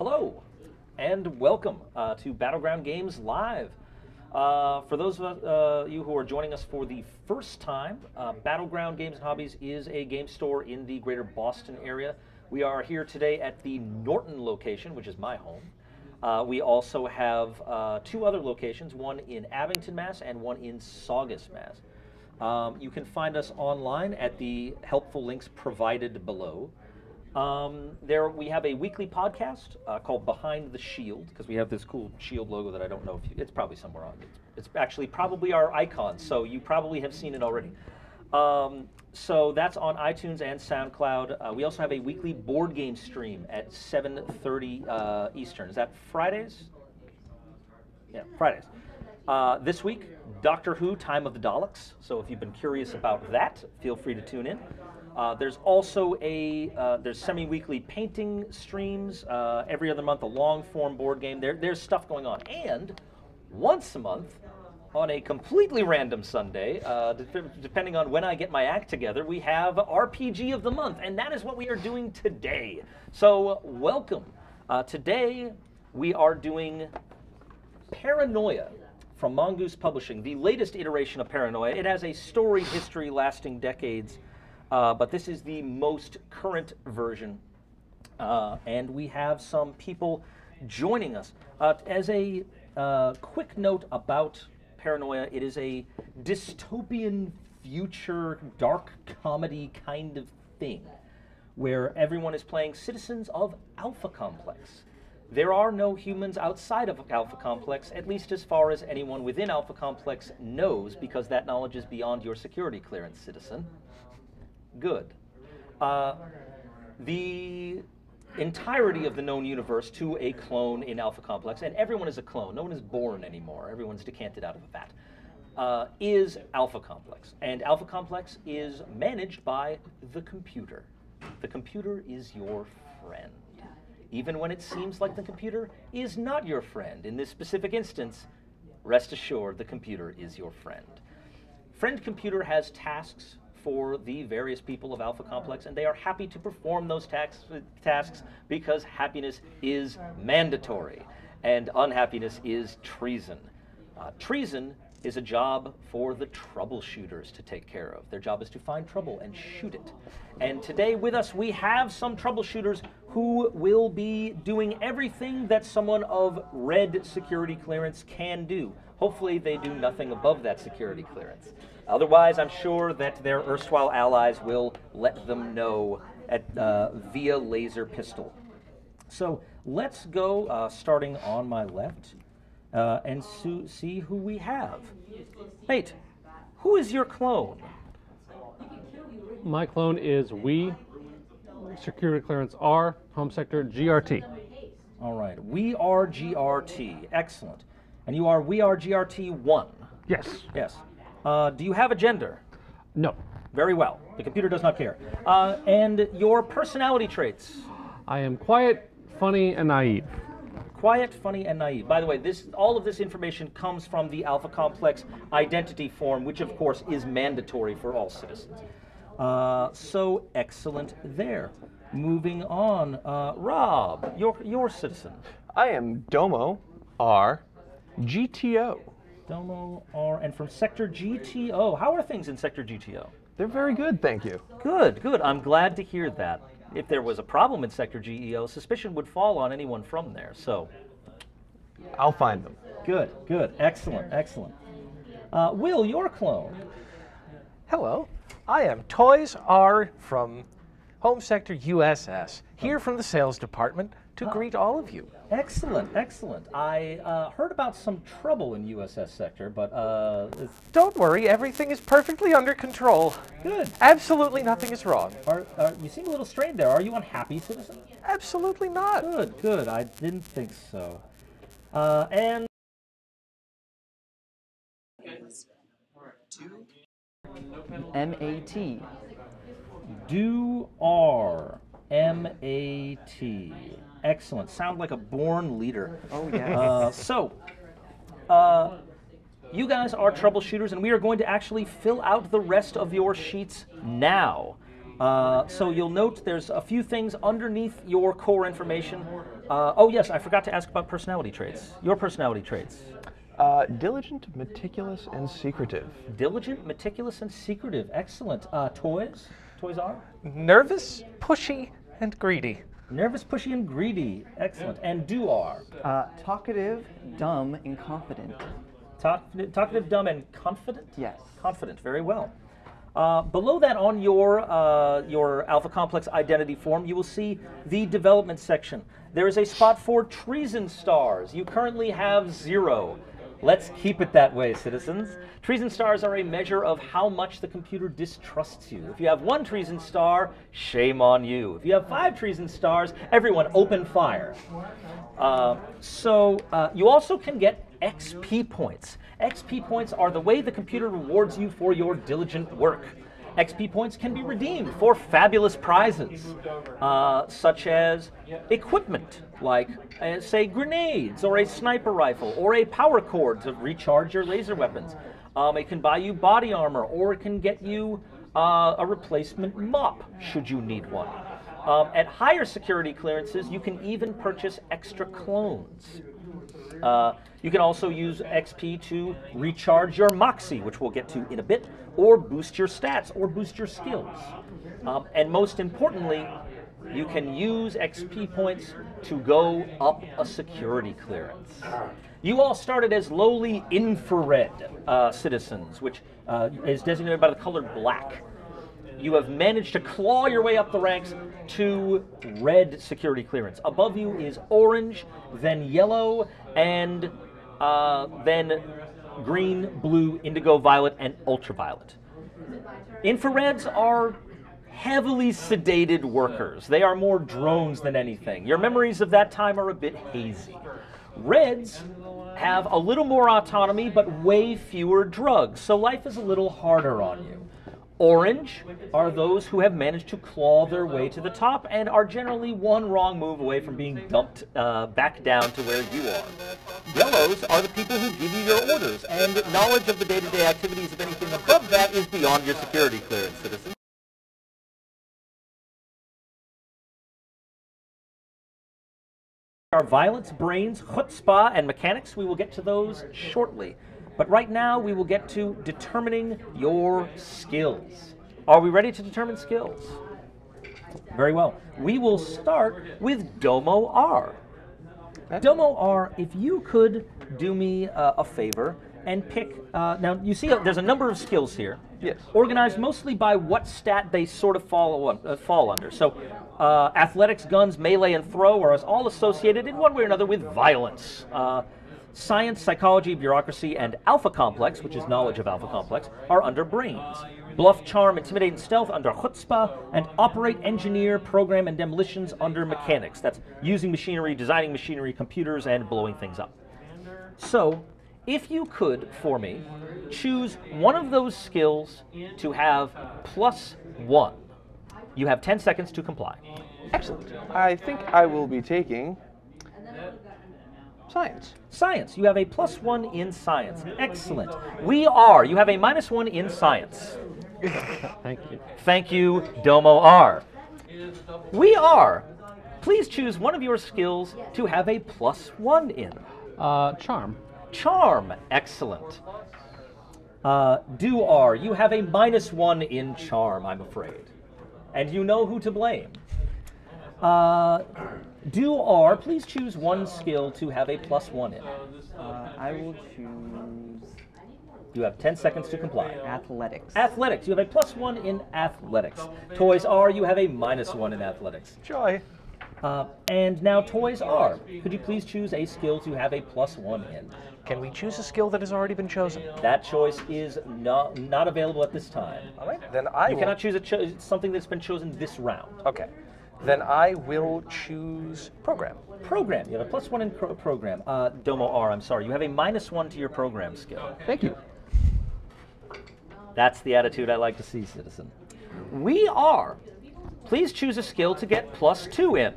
Hello, and welcome to Battleground Games Live. For those of you who are joining us for the first time, Battleground Games and Hobbies is a game store in the greater Boston area. We are here today at the Norton location, which is my home. We also have two other locations, one in Abington, Mass. And one in Saugus, Mass. You can find us online at the helpful links provided below. There we have a weekly podcast called Behind the Shield, because we have this cool shield logo that I don't know if it's probably somewhere on it. It's actually probably our icon, so you probably have seen it already. So that's on iTunes and SoundCloud. We also have a weekly board game stream at 7:30 Eastern. Is that Fridays? Yeah, Fridays. This week, Doctor Who, Time of the Daleks. So if you've been curious about that, feel free to tune in. There's also there's semi-weekly painting streams, every other month a long-form board game. There's stuff going on. And once a month, on a completely random Sunday, depending on when I get my act together, we have RPG of the Month, and that is what we are doing today. So welcome. Today we are doing Paranoia from Mongoose Publishing, the latest iteration of Paranoia. It has a storied history lasting decades. But this is the most current version, and we have some people joining us. As a quick note about Paranoia, it is a dystopian future dark comedy kind of thing, where everyone is playing citizens of Alpha Complex. There are no humans outside of Alpha Complex, at least as far as anyone within Alpha Complex knows, because that knowledge is beyond your security clearance, citizen. Good. The entirety of the known universe to a clone in Alpha Complex, and everyone is a clone, no one is born anymore, everyone's decanted out of a vat, is Alpha Complex. And Alpha Complex is managed by the computer. The computer is your friend. Even when it seems like the computer is not your friend. In this specific instance, rest assured the computer is your friend. Friend Computer has tasks for the various people of Alpha Complex, and they are happy to perform those tasks because happiness is mandatory, and unhappiness is treason. Treason is a job for the troubleshooters to take care of. Their job is to find trouble and shoot it. And today with us we have some troubleshooters who will be doing everything that someone of red security clearance can do. Hopefully they do nothing above that security clearance. Otherwise, I'm sure that their erstwhile allies will let them know via laser pistol. So let's go, starting on my left, and see who we have. Wait, who is your clone? My clone is We, security clearance R, home sector GRT. All right, We Are GRT, excellent. And you are We Are GRT 1? Yes. Yes. Do you have a gender? No. Very well. The computer does not care. And your personality traits? I am quiet, funny, and naive. Quiet, funny, and naive. By the way, all of this information comes from the Alpha Complex identity form, which of course is mandatory for all citizens. So excellent there. Moving on, Rob, your citizen. I am Domo R GTO. Domo R, and from Sector GTO. How are things in Sector GTO? They're very good, thank you. Good, good. I'm glad to hear that. If there was a problem in Sector GEO, suspicion would fall on anyone from there, so. I'll find them. Good, good. Excellent, excellent. Will, your clone. Hello, I am Toys R from Home Sector USS, here from the sales department to greet all of you. Excellent, excellent. I heard about some trouble in USS Sector, but Don't worry, everything is perfectly under control. good. Absolutely nothing is wrong. You seem a little strained there. Are you unhappy, citizen? Absolutely not. Good, good. I didn't think so. And M-A-T. Do R. M-A-T. Excellent. Sound like a born leader. Oh, yes. You guys are troubleshooters, and we are going to actually fill out the rest of your sheets now. So you'll note there's a few things underneath your core information. Oh yes, I forgot to ask about personality traits. Your personality traits. Diligent, meticulous, and secretive. Diligent, meticulous, and secretive. Excellent. Toys? Toys are? Nervous, pushy, and greedy. Nervous, pushy, and greedy. Excellent. And do are? Talkative, dumb, and confident. Talkative, dumb, and confident? Yes. Confident. Very well. Below that on your Alpha Complex identity form, you will see the development section. There is a spot for treason stars. You currently have 0. Let's keep it that way, citizens. Treason stars are a measure of how much the computer distrusts you. If you have 1 treason star, shame on you. If you have 5 treason stars, everyone open fire. You also can get XP points. XP points are the way the computer rewards you for your diligent work. XP points can be redeemed for fabulous prizes, such as equipment, like, say, grenades, or a sniper rifle, or a power cord to recharge your laser weapons. It can buy you body armor, or it can get you a replacement mop, should you need one. At higher security clearances, you can even purchase extra clones. You can also use XP to recharge your moxie, which we'll get to in a bit, or boost your stats, or boost your skills. And most importantly, you can use XP points to go up a security clearance. You all started as lowly infrared citizens, which is designated by the color black. You have managed to claw your way up the ranks to red security clearance. Above you is orange, then yellow, and then green, blue, indigo, violet, and ultraviolet. Infrareds are heavily sedated workers. They are more drones than anything. Your memories of that time are a bit hazy. Reds have a little more autonomy, but way fewer drugs, so life is a little harder on you. Orange are those who have managed to claw their way to the top and are generally one wrong move away from being dumped back down to where you are. Yellows are the people who give you your orders, and knowledge of the day-to-day activities of anything above that is beyond your security clearance, citizens. Our violence, brains, chutzpah, and mechanics, we will get to those shortly. But right now, we will get to determining your skills. Are we ready to determine skills? Very well. We will start with Domo R. Domo R, if you could do me a favor and pick, now you see there's a number of skills here. Yes. Organized mostly by what stat they sort of fall under. So athletics, guns, melee, and throw are all associated in one way or another with violence. Science, psychology, bureaucracy, and Alpha Complex, which is knowledge of Alpha Complex, are under brains. Bluff, charm, intimidate, and stealth under chutzpah, and operate, engineer, program, and demolitions under mechanics. That's using machinery, designing machinery, computers, and blowing things up. So, if you could, for me, choose one of those skills to have +1. You have 10 seconds to comply. Excellent. I think I will be taking science. Science. You have a +1 in science. Excellent. You have a -1 in science. Thank you. Thank you, Domo R. Please choose one of your skills to have a +1 in. Charm. Charm. Excellent. Do R. You have a -1 in charm, I'm afraid. And you know who to blame. Do R, please choose one skill to have a +1 in. I will choose You have 10 seconds to comply. athletics. Athletics, you have a +1 in athletics. Toys R, you have a -1 in athletics. Joy. And now Toys R, could you please choose a skill to have a +1 in? Can we choose a skill that has already been chosen? That choice is not available at this time. All right, then You cannot choose something that's been chosen this round. Okay, then I will choose program. Program, you have a +1 in program. Domo R, I'm sorry, you have a -1 to your program skill. Thank you. That's the attitude I like to see, citizen. Please choose a skill to get +2 in.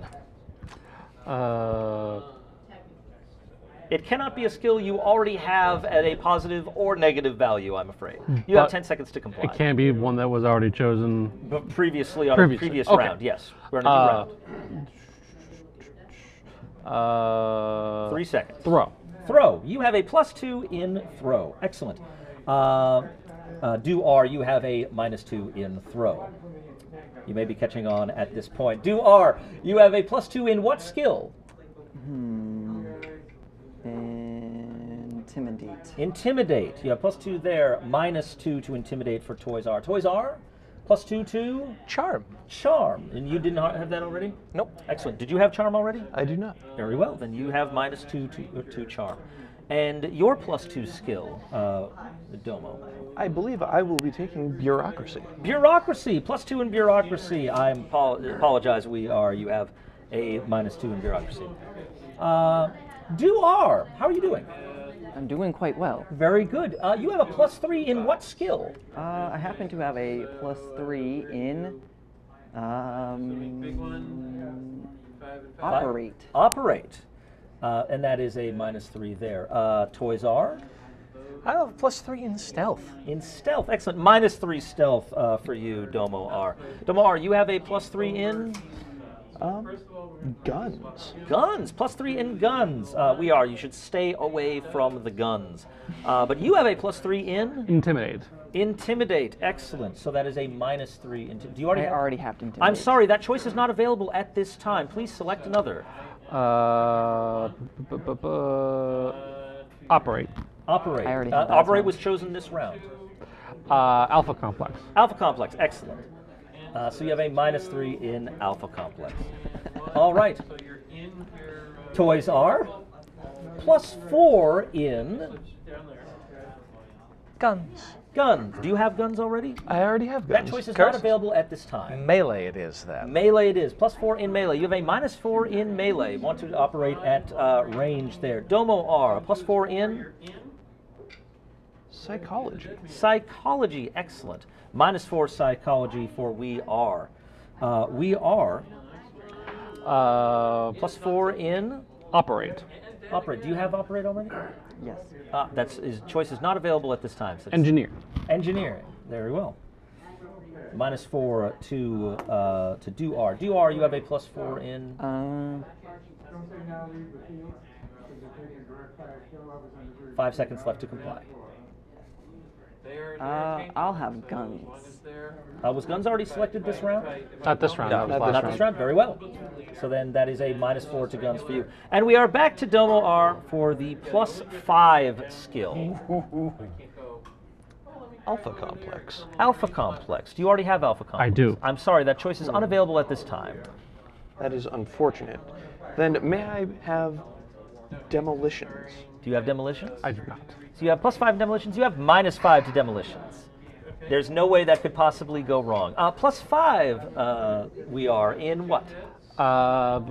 It cannot be a skill you already have at a positive or negative value, I'm afraid. You have 10 seconds to comply. It can't be one that was already chosen. But previously on a previous okay. round, yes. We're in a new round. 3 seconds. Throw. Throw. You have a +2 in throw. Excellent. Do-R, you have a -2 in throw. You may be catching on at this point. Do-R, you have a +2 in what skill? Intimidate. Intimidate. You have +2 there. -2 to intimidate for Toys R. Toys R, +2 to Charm. charm. And you did not have that already? Nope. Excellent. Did you have charm already? I do not. Very well. Then you have -2 to charm. And your +2 skill, Domo. I believe I will be taking bureaucracy. Bureaucracy, +2 in bureaucracy. I apologize, you have a -2 in bureaucracy. Do-R, how are you doing? I'm doing quite well. Very good. You have a +3 in what skill? I happen to have a +3 in operate. Operate. And that is a -3 there. Toys R? I have a +3 in stealth. In stealth. Excellent. -3 stealth for you, Domo R. Domo R, you have a +3 in? Guns. Guns. +3 in guns. You should stay away from the guns. But you have a +3 in? Intimidate. Intimidate. Excellent. So that is a -3. Do you already I have? already have to intimidate. I'm sorry, that choice is not available at this time. Please select another. Operate. Operate. I already have that Operate one. was chosen this round. Alpha complex. Alpha complex. Excellent. So you have a -3 in alpha complex. All right. Toys R. +4 in Guns. guns. Do you have guns already? I already have That guns. choice is not available at this time. Melee it is then. Melee it is. +4 in melee. You have a -4 in melee. Want to operate at range there. Domo R. +4 in Psychology. psychology. Excellent. -4 psychology for We Are. We Are. +4 in Operate. operate. Do you have operate already? Yes. His choice is not available at this time. So it's Engineer. engineering. Very well. -4 to Do-R. Do-R, you have a +4 in. Um, 5 seconds left to comply. I'll have guns. Was guns already selected this round? Not this round. No, that was not last Not this round? Very well. So then that is a -4 to guns for you. And we are back to Domo R for the +5 skill. Alpha complex. Alpha complex. Do you already have alpha complex? I do. I'm sorry, that choice is unavailable at this time. That is unfortunate. Then may I have demolitions? Do you have demolitions? I do not. So you have +5 demolitions. You have -5 to demolitions. There's no way that could possibly go wrong. +5, we are in what? 5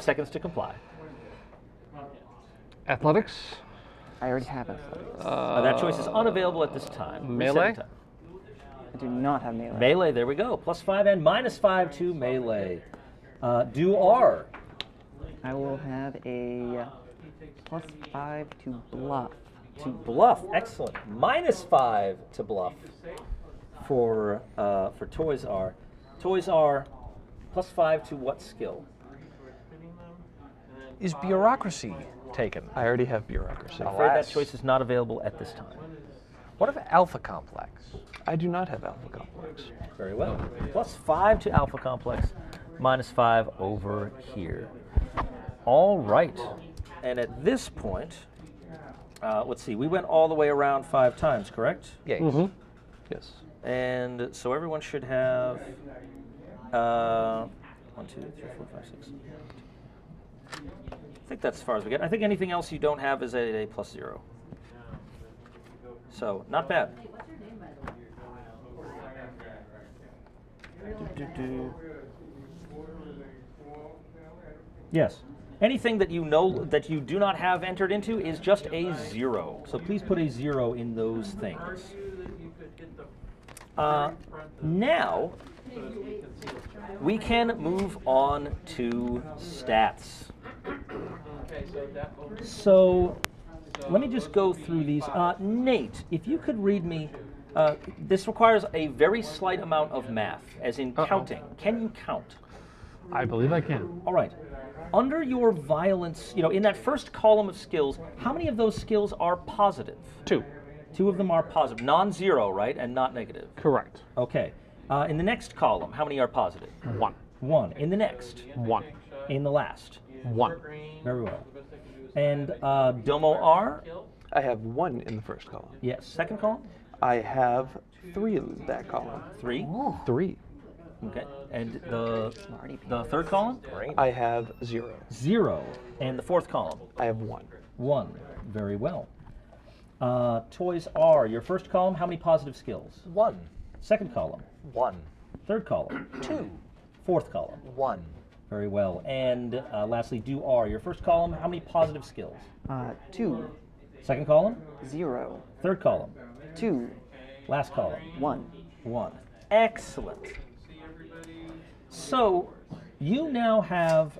seconds to comply. Athletics. I already have athletics. That choice is unavailable at this time. Melee? Reset time. I do not have melee. Melee, there we go. +5 and -5 to melee. Do-R. I will have a +5 to bluff. To bluff, excellent. -5 to bluff for Toys R. Toys R, +5 to what skill? Is bureaucracy taken? I already have bureaucracy. I'm afraid that Alas. choice is not available at this time. What of alpha complex? I do not have alpha complex. Very well. +5 to alpha complex, -5 over here. All right. And at this point, let's see, we went all the way around 5 times, correct? Yes. Mm-hmm. Yes. And so everyone should have 1, 2, 3, 4, 5, 6. I think that's as far as we get. I think anything else you don't have is a +0. So not bad. Yes. Anything that you know that you do not have entered into is just a 0. So please put a 0 in those things. Now, we can move on to stats. So let me just go through these. Nate, if you could read me This requires a very slight amount of math, as in counting. Can you count? I believe I can. All right. Under your violence, in that first column of skills, how many of those skills are positive? 2. 2 of them are positive. Non-zero, right? And not negative. Correct. Okay. In the next column, how many are positive? 1. 1. In the next? 1. In the last? 1. Very well. And Domo R? I have 1 in the first column. Yes. Second column? I have 3 in that column. 3? 3. Okay. And the third column? I have 0. 0. And the fourth column? I have 1. 1. Very well. Toys R, your first column, how many positive skills? 1. Second column? 1. Third column? 2. Fourth column? 1. Very well. And lastly, Do R, your first column, how many positive skills? 2, Second column? 0, Third column? 2, Last column? 1. 1. Excellent. So you now have,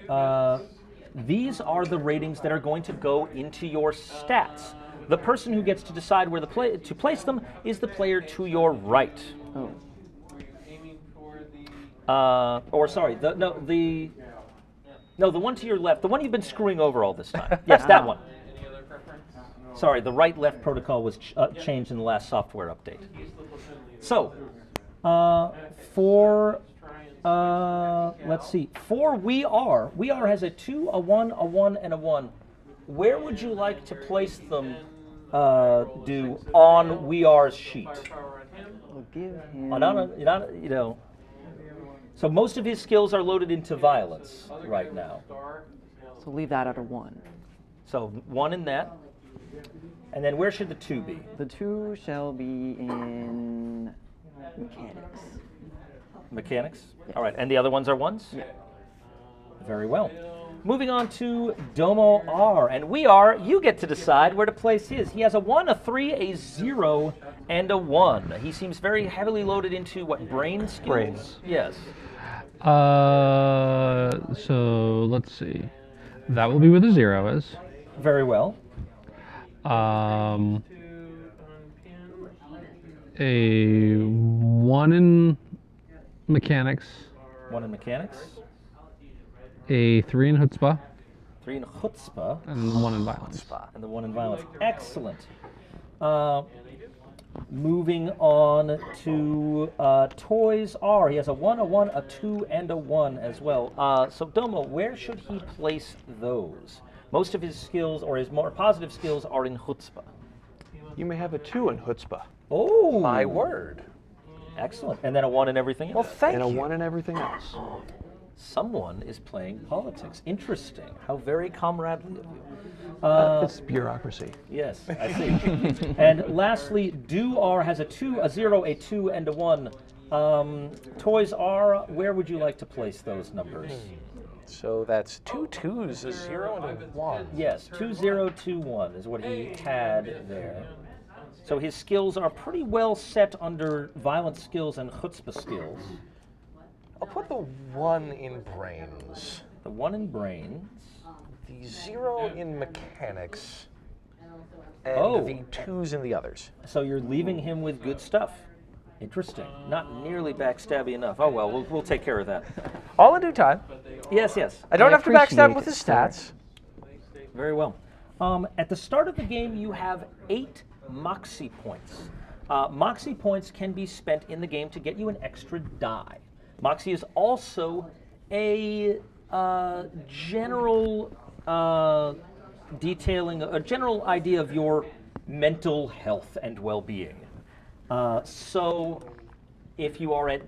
these are the ratings that are going to go into your stats. The person who gets to decide where to place them is the player to your right. Oh. Or sorry, the one to your left, the one you've been screwing over all this time. Yes, that one. Sorry, the right-left protocol was changed in the last software update. So, let's see, for We Are has a 2, a 1, a 1, and a 1. Where would you like to place them, Do, on We Are's sheet? We'll give him. So most of his skills are loaded into violence right now. So leave that at a 1. So 1 in that. And then where should the 2 be? The 2 shall be in mechanics. Mechanics? Yes. All right, and the other ones are 1s? Yeah. Very well. Moving on to Domo R, and you get to decide where to place his. He has a 1, a 3, a 0, and a 1. He seems very heavily loaded into what, brain skills? Brains. Yes. So let's see. That will be where the 0 is. Very well. A 1 in mechanics. 1 in mechanics. A 3 in chutzpah. 3 in chutzpah. And 1 in violence. And the 1 in violence. Excellent. Moving on to Toys R. He has a 1, a 1, a 2, and a 1 as well. So Domo, where should he place those? Most of his skills, or his more positive skills, are in chutzpah. You may have a 2 in chutzpah. Oh! My word. Excellent. And then a 1 in everything Well, else. thank And a you. 1 in everything else. Someone is playing politics. Interesting. How very comradely of you. It's bureaucracy. Yes, I see. And lastly, Do R has a 2, a 0, a 2, and a 1. Toys R, where would you like to place those numbers? So that's 2 2s, a 0, and a 1. Yes, 2, 0, 2, 1 is what he had there. So his skills are pretty well set under violent skills and chutzpah skills. I'll put the 1 in brains, The 1 in brains. the 0 in mechanics, and Oh. the 2s in the others. So you're leaving him with good stuff. Interesting. Not nearly backstabby enough. Oh well, we'll take care of that. All in due time. Yes, yes. I don't have to backstab him appreciate with his it, sir. stats. Very well. At the start of the game, you have 8 Moxie points. Moxie points can be spent in the game to get you an extra die. Moxie is also a general detailing, a general idea of your mental health and well-being. So if you are at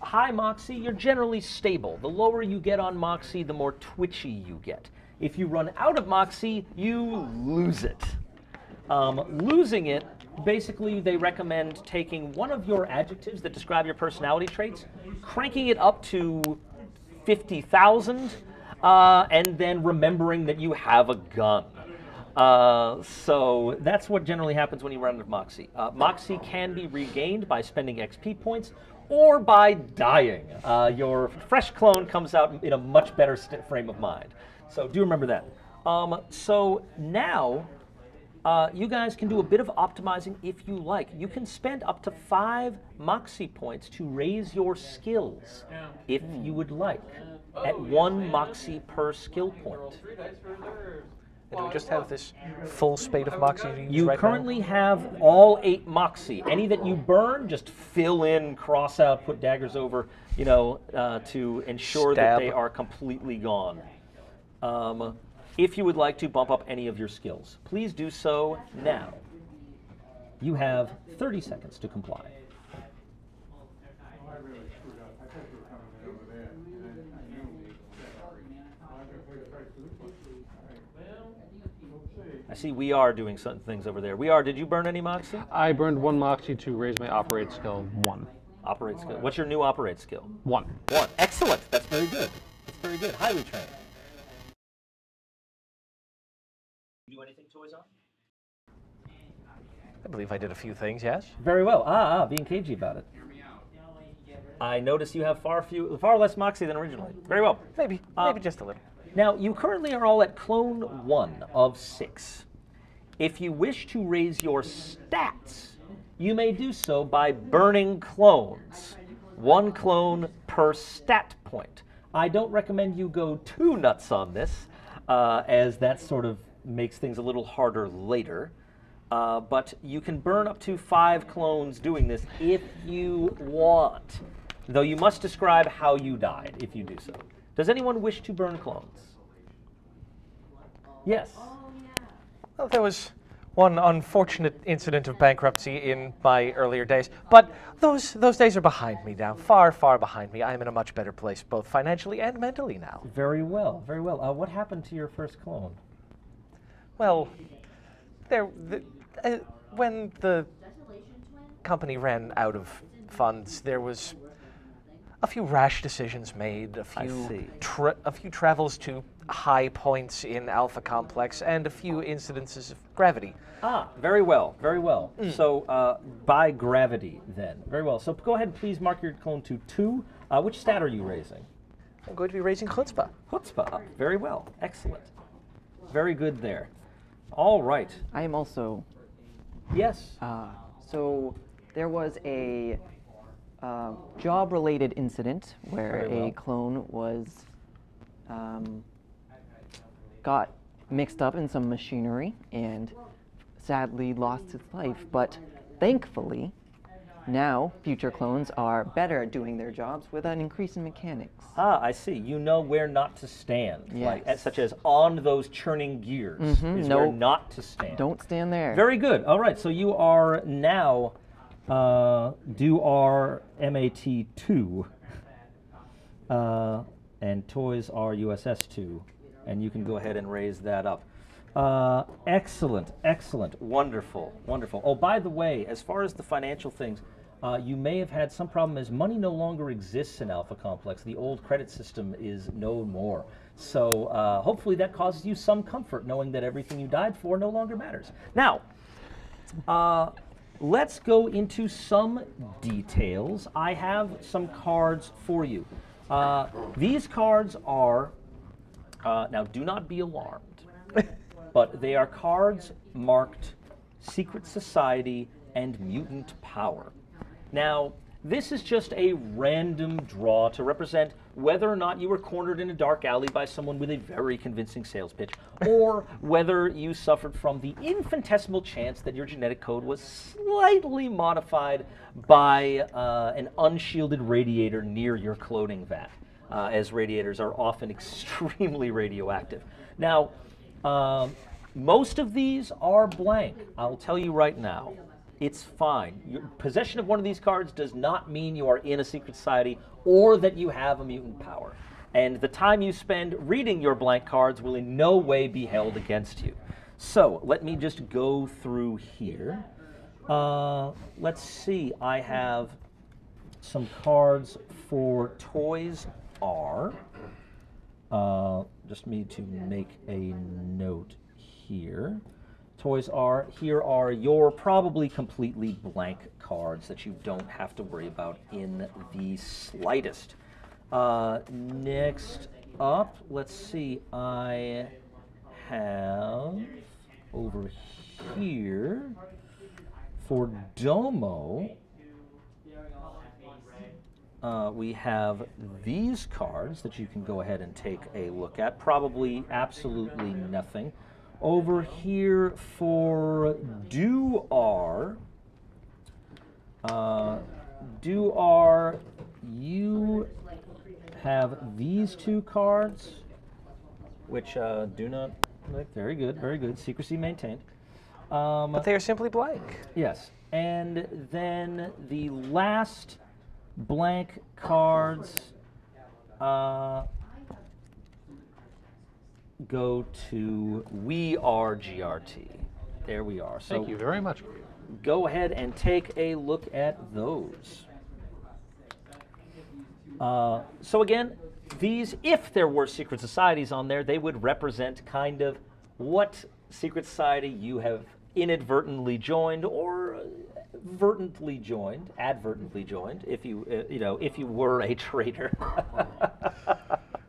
high Moxie, you're generally stable. The lower you get on Moxie, the more twitchy you get. If you run out of Moxie, you lose it. Losing it, basically they recommend taking one of your adjectives that describe your personality traits, cranking it up to 50,000, and then remembering that you have a gun. So that's what generally happens when you run out of Moxie. Moxie can be regained by spending XP points or by dying. Your fresh clone comes out in a much better frame of mind. So do remember that. So now you guys can do a bit of optimizing if you like. You can spend up to 5 Moxie points to raise your skills if you would like, at 1 Moxie per skill point. And do we just have this full spade of Moxie to use You right currently have all 8 Moxie. Any that you burn, just fill in, cross out, put daggers over, you know, to ensure that they are completely gone. If you would like to bump up any of your skills, please do so now. You have 30 seconds to comply. I see we are doing certain things over there. We are. Did you burn any Moxie? I burned 1 Moxie to raise my operate skill 1. Operate skill. What's your new operate skill? 1. 1. Excellent. That's very good. That's very good. Highly trained. Do anything, Toys on? I believe I did a few things, yes? Very well. Being cagey about it. I notice you have far less Moxie than originally. Very well. Maybe just a little. Now, you currently are all at clone 1 of 6. If you wish to raise your stats, you may do so by burning clones. 1 clone per stat point. I don't recommend you go too nuts on this, as that sort of makes things a little harder later. But you can burn up to 5 clones doing this if you want. Though you must describe how you died if you do so. Does anyone wish to burn clones? Yes. Well, there was one unfortunate incident of bankruptcy in my earlier days, but those days are behind me now, far, far behind me. I am in a much better place, both financially and mentally now. Very well, very well. What happened to your first clone? Well, when the company ran out of funds, there was a few rash decisions made, a few travels to high points in Alpha Complex, and a few incidences of gravity. Very well, very well. So by gravity then. Very well. So go ahead and please mark your clone to 2. Which stat are you raising? I'm going to be raising Chutzpah. Chutzpah up. Very well. Excellent. Very good there. All right. I am also. Yes. So there was a job-related incident where a clone was got mixed up in some machinery and sadly lost its life. But thankfully, now future clones are better at doing their jobs with an increase in mechanics. I see. You know where not to stand, Yes. like such as on those churning gears is where not to stand. Don't stand there. Very good. All right. So you are now do our MAT2, and toys are USS2, and you can go ahead and raise that up. Excellent, excellent, wonderful, wonderful. Oh, by the way, as far as the financial things, you may have had some problem as money no longer exists in Alpha Complex. The old credit system is no more. So hopefully that causes you some comfort knowing that everything you died for no longer matters. Now, let's go into some details. I have some cards for you. These cards are, now do not be alarmed, but they are cards marked Secret Society and Mutant Power. Now, this is just a random draw to represent whether or not you were cornered in a dark alley by someone with a very convincing sales pitch, or whether you suffered from the infinitesimal chance that your genetic code was slightly modified by an unshielded radiator near your cloning vat, as radiators are often extremely radioactive. Now, most of these are blank. I'll tell you right now. It's fine. Your possession of one of these cards does not mean you are in a secret society or that you have a mutant power. And the time you spend reading your blank cards will in no way be held against you. So let me just go through here. Let's see. I have some cards for Toys R. Just need to make a note here. Toys R, here are your probably completely blank cards that you don't have to worry about in the slightest. Next up, let's see, I have over here for Domo, we have these cards that you can go ahead and take a look at. Probably absolutely nothing. Over here for Duar, you have these two cards, which do not look very good, very good. Secrecy maintained. But they are simply blank. Yes, and then the last blank cards go to We Are GRT. There we are. So Thank you very much. go ahead and take a look at those. So again, these, if there were secret societies on there, they would represent kind of what secret society you have inadvertently joined or advertently joined, if you if you were a traitor.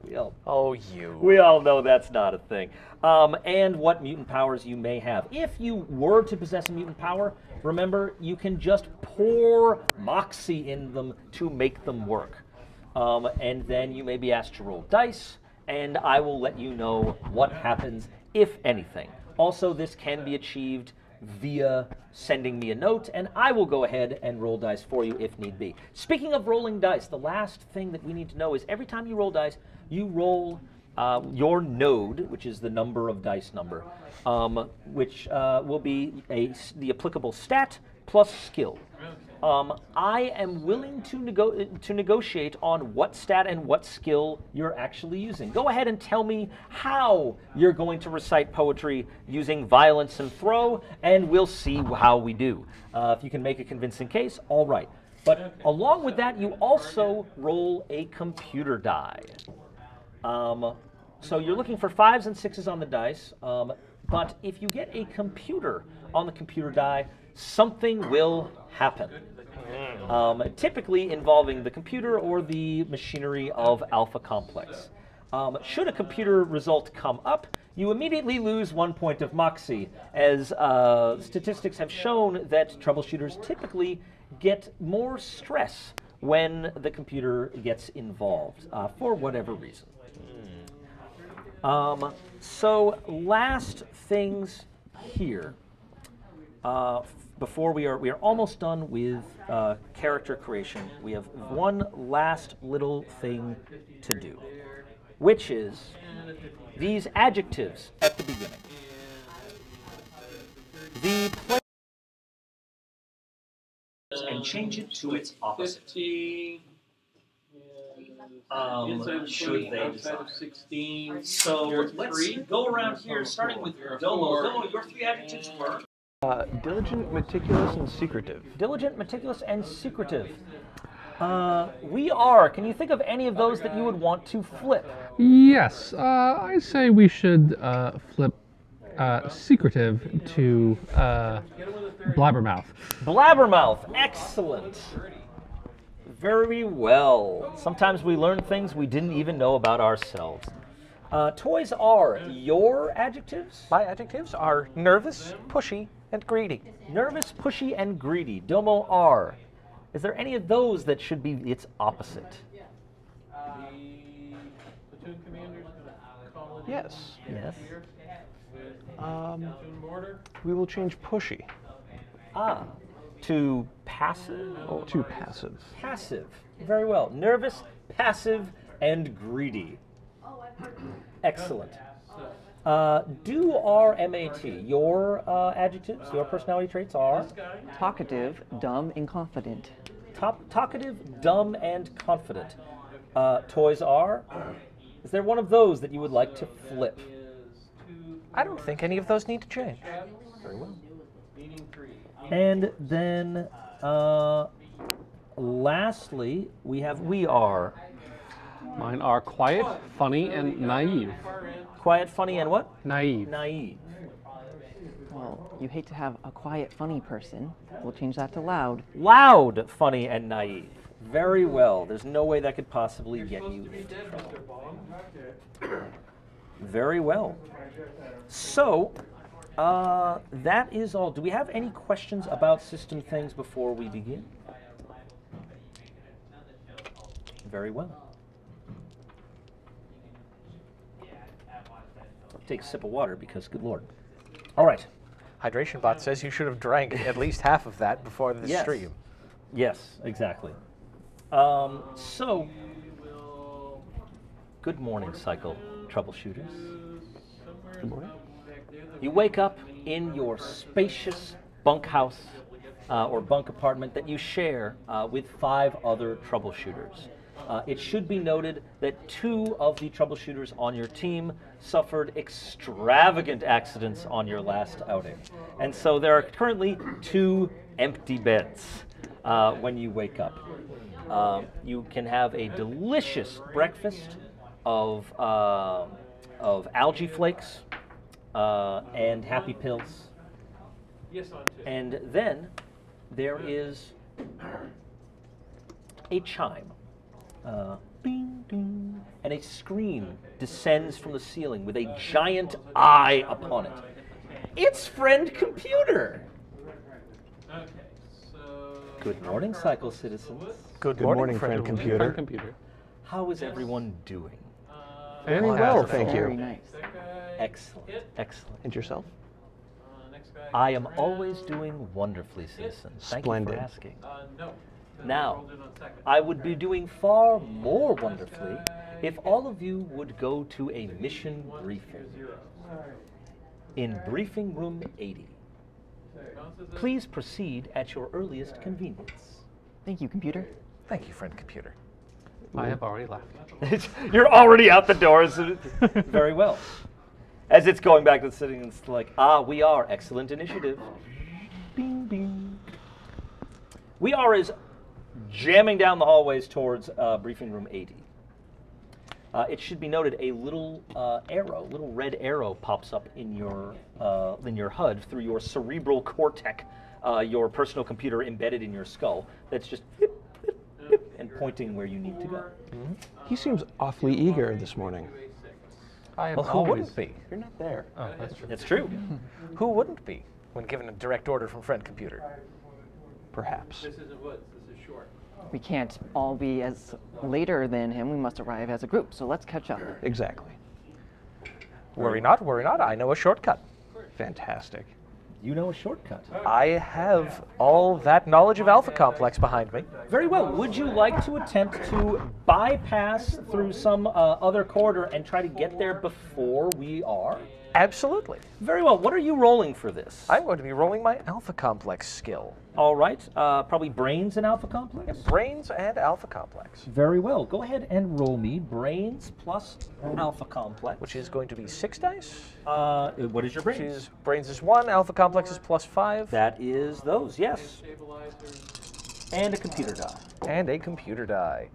We all know that's not a thing. And what mutant powers you may have. If you were to possess a mutant power, remember, you can just pour moxie in them to make them work. And then you may be asked to roll dice, and I will let you know what happens, if anything. Also, this can be achieved via sending me a note, and I will go ahead and roll dice for you if need be. Speaking of rolling dice, the last thing that we need to know is every time you roll dice, you roll your node, which is the number of dice number, which will be the applicable stat plus skill. I am willing to negotiate on what stat and what skill you're actually using. Go ahead and tell me how you're going to recite poetry using violence and throw, and we'll see how we do. If you can make a convincing case, all right. But along with that, you also roll a computer die. So you're looking for 5s and 6s on the dice, but if you get a computer on the computer die, something will happen. Typically involving the computer or the machinery of Alpha Complex. Should a computer result come up, you immediately lose 1 point of moxie, as statistics have shown that troubleshooters typically get more stress when the computer gets involved, for whatever reason. So last things here. Before we are almost done with character creation, we have one last little thing to do, which is these adjectives at the beginning. The player and change it to its opposite. Should they desire. 16. So let's go around here, starting with Domo. Domo, your 3 adjectives were? Diligent, meticulous, and secretive. Diligent, meticulous, and secretive. We are. Can you think of any of those that you would want to flip? Yes, I say we should flip secretive to blabbermouth. Blabbermouth. Excellent. Very well. Sometimes we learn things we didn't even know about ourselves. Toys are your adjectives? My adjectives are nervous, pushy, and greedy. Nervous, pushy, and greedy. Domo are. Is there any of those that should be its opposite? Yes. Yes. We will change pushy. To passive? To passive. Passive. Very well. Nervous, passive, and greedy. Excellent. Do our MAT, your adjectives, your personality traits are? Talkative, dumb, and confident. Talkative, dumb, and confident. Toys are? Is there one of those that you would like to flip? I don't think any of those need to change. Very well. And then, lastly, we are. Mine are quiet, funny, and naive. Quiet, funny, and what? Naive. Naive. Well, you hate to have a quiet, funny person. We'll change that to loud. Loud, funny, and naive. Very well. There's no way that could possibly get you into trouble. Very well. So, That is all. Do we have any questions about system things before we begin? Very well. Take a sip of water because, good lord. All right. Hydration Bot says you should have drank at least half of that before the Yes. stream. Yes, exactly. So, good morning, cycle troubleshooters. Good morning. You wake up in your spacious bunkhouse or bunk apartment that you share with 5 other troubleshooters. It should be noted that 2 of the troubleshooters on your team suffered extravagant accidents on your last outing. And so there are currently 2 empty beds when you wake up. You can have a delicious breakfast of algae flakes and happy pills. And then there is a chime. Bing, ding, and a screen descends from the ceiling with a giant eye upon it. It's Friend Computer! Good morning, Cycle citizens. Good Good morning, friend computer. Friend computer. How is everyone doing? Very well, Wonderful. thank Very you. nice. Excellent, excellent. And yourself? I am always doing wonderfully, citizens. Thank Splendid. you for asking. Now, I would be doing far more wonderfully if all of you would go to a mission briefing in briefing room 80. Please proceed at your earliest convenience. Thank you, computer. Thank you, Friend Computer. I have already left. You're already out the doors. Very well. As it's going back to the sitting, it's like, we are. Excellent initiative. Bing, bing. We are as jamming down the hallways towards briefing room 80. It should be noted a little little red arrow pops up in your HUD through your cerebral cortex, your personal computer embedded in your skull. That's just and pointing where you need to go. He seems awfully eager this morning. I have Well, who always. wouldn't be? You're not there. Oh, that's true. That's true. Who wouldn't be when given a direct order from Friend Computer? Perhaps. We can't all be as later than him. We must arrive as a group. So let's catch up. Exactly. Worry not, worry not. I know a shortcut. Fantastic. You know a shortcut. I have all that knowledge of Alpha Complex behind me. Very well. Would you like to attempt to bypass through some other corridor and try to get there before we are? Absolutely. Very well. What are you rolling for this? I'm going to be rolling my Alpha Complex skill. All right. Probably brains and alpha complex? Brains and Alpha Complex, Very well. Go ahead and roll me brains plus alpha complex. which is going to be 6 dice. What is your Which brains? is brains is 1, Alpha Complex is +5, That is those, yes. And a computer die. and a computer die.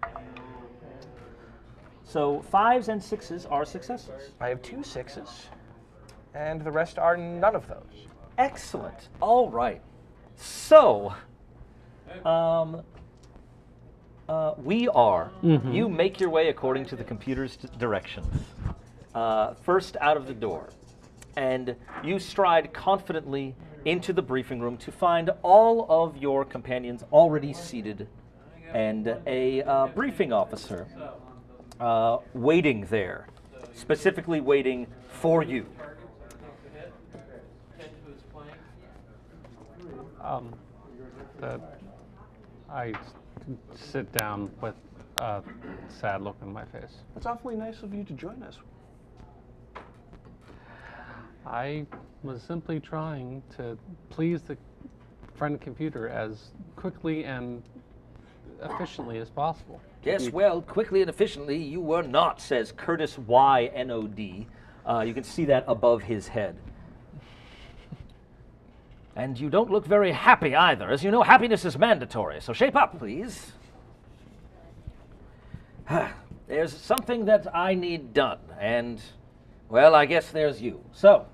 So 5s and 6s are successes. I have 2 6s, and the rest are none of those. Excellent. All right. So, we are. You make your way according to the computer's directions. First out of the door. And you stride confidently into the briefing room to find all of your companions already seated and a briefing officer waiting there, specifically waiting for you. I sit down with a sad look on my face. It's awfully nice of you to join us. I was simply trying to please the friend computer as quickly and efficiently as possible. Yes, well, quickly and efficiently, you were not, says Curtis Y.N.O.D. You can see that above his head. And you don't look very happy either. As you know, happiness is mandatory, so shape up, please. There's something that I need done, and, well, I guess there's you. So,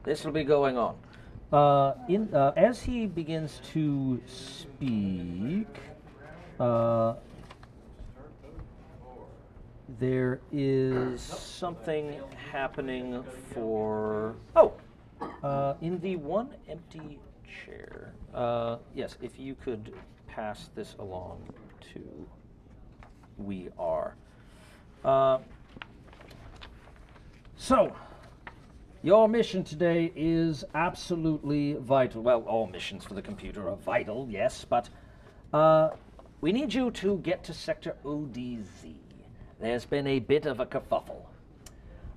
this will be going on. As he begins to speak, there is something happening for... Oh, In the one empty chair, yes, if you could pass this along to We Are. So, your mission today is absolutely vital. Well, all missions for the computer are vital, yes, but we need you to get to Sector ODZ. There's been a bit of a kerfuffle.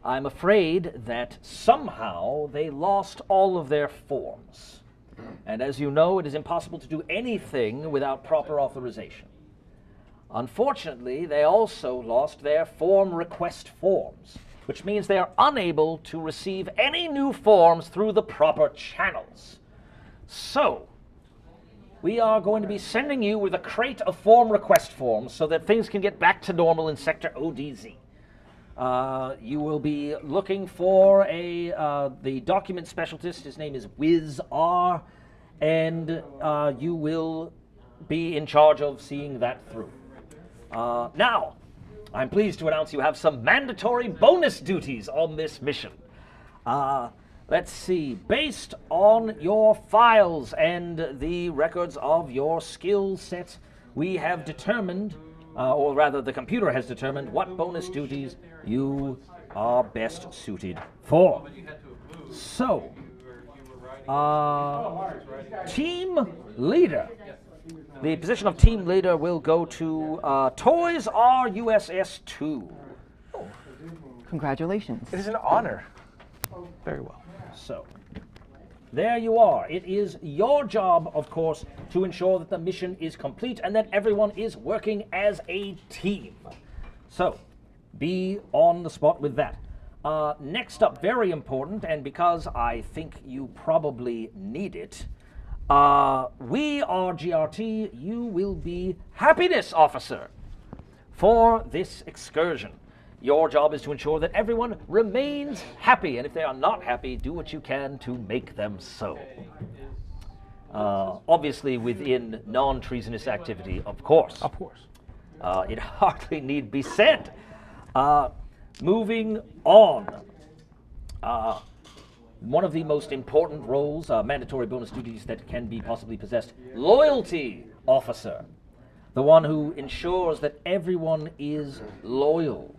I'm afraid that somehow they lost all of their forms. And as you know, it is impossible to do anything without proper authorization. Unfortunately, they also lost their form request forms, which means they are unable to receive any new forms through the proper channels. So, we are going to be sending you with a crate of form request forms so that things can get back to normal in Sector ODZ. You will be looking for the document specialist. His name is Wiz R, and you will be in charge of seeing that through. Now, I'm pleased to announce you have some mandatory bonus duties on this mission. Let's see, based on your files and the records of your skill set, we have determined, or rather the computer has determined, what bonus duties you are best suited for. So, team leader. The position of team leader will go to Toys R USS 2. Congratulations. It is an honor. Very well. So, there you are. It is your job, of course, to ensure that the mission is complete and that everyone is working as a team. So, be on the spot with that. Next up, very important, and because I think you probably need it, we are GRT, you will be Happiness Officer for this excursion. Your job is to ensure that everyone remains happy, and if they are not happy, do what you can to make them so. Obviously within non-treasonous activity, of course. Of course. It hardly need be said. Moving on. One of the most important roles, mandatory bonus duties that can be possibly possessed, Loyalty Officer. The one who ensures that everyone is loyal.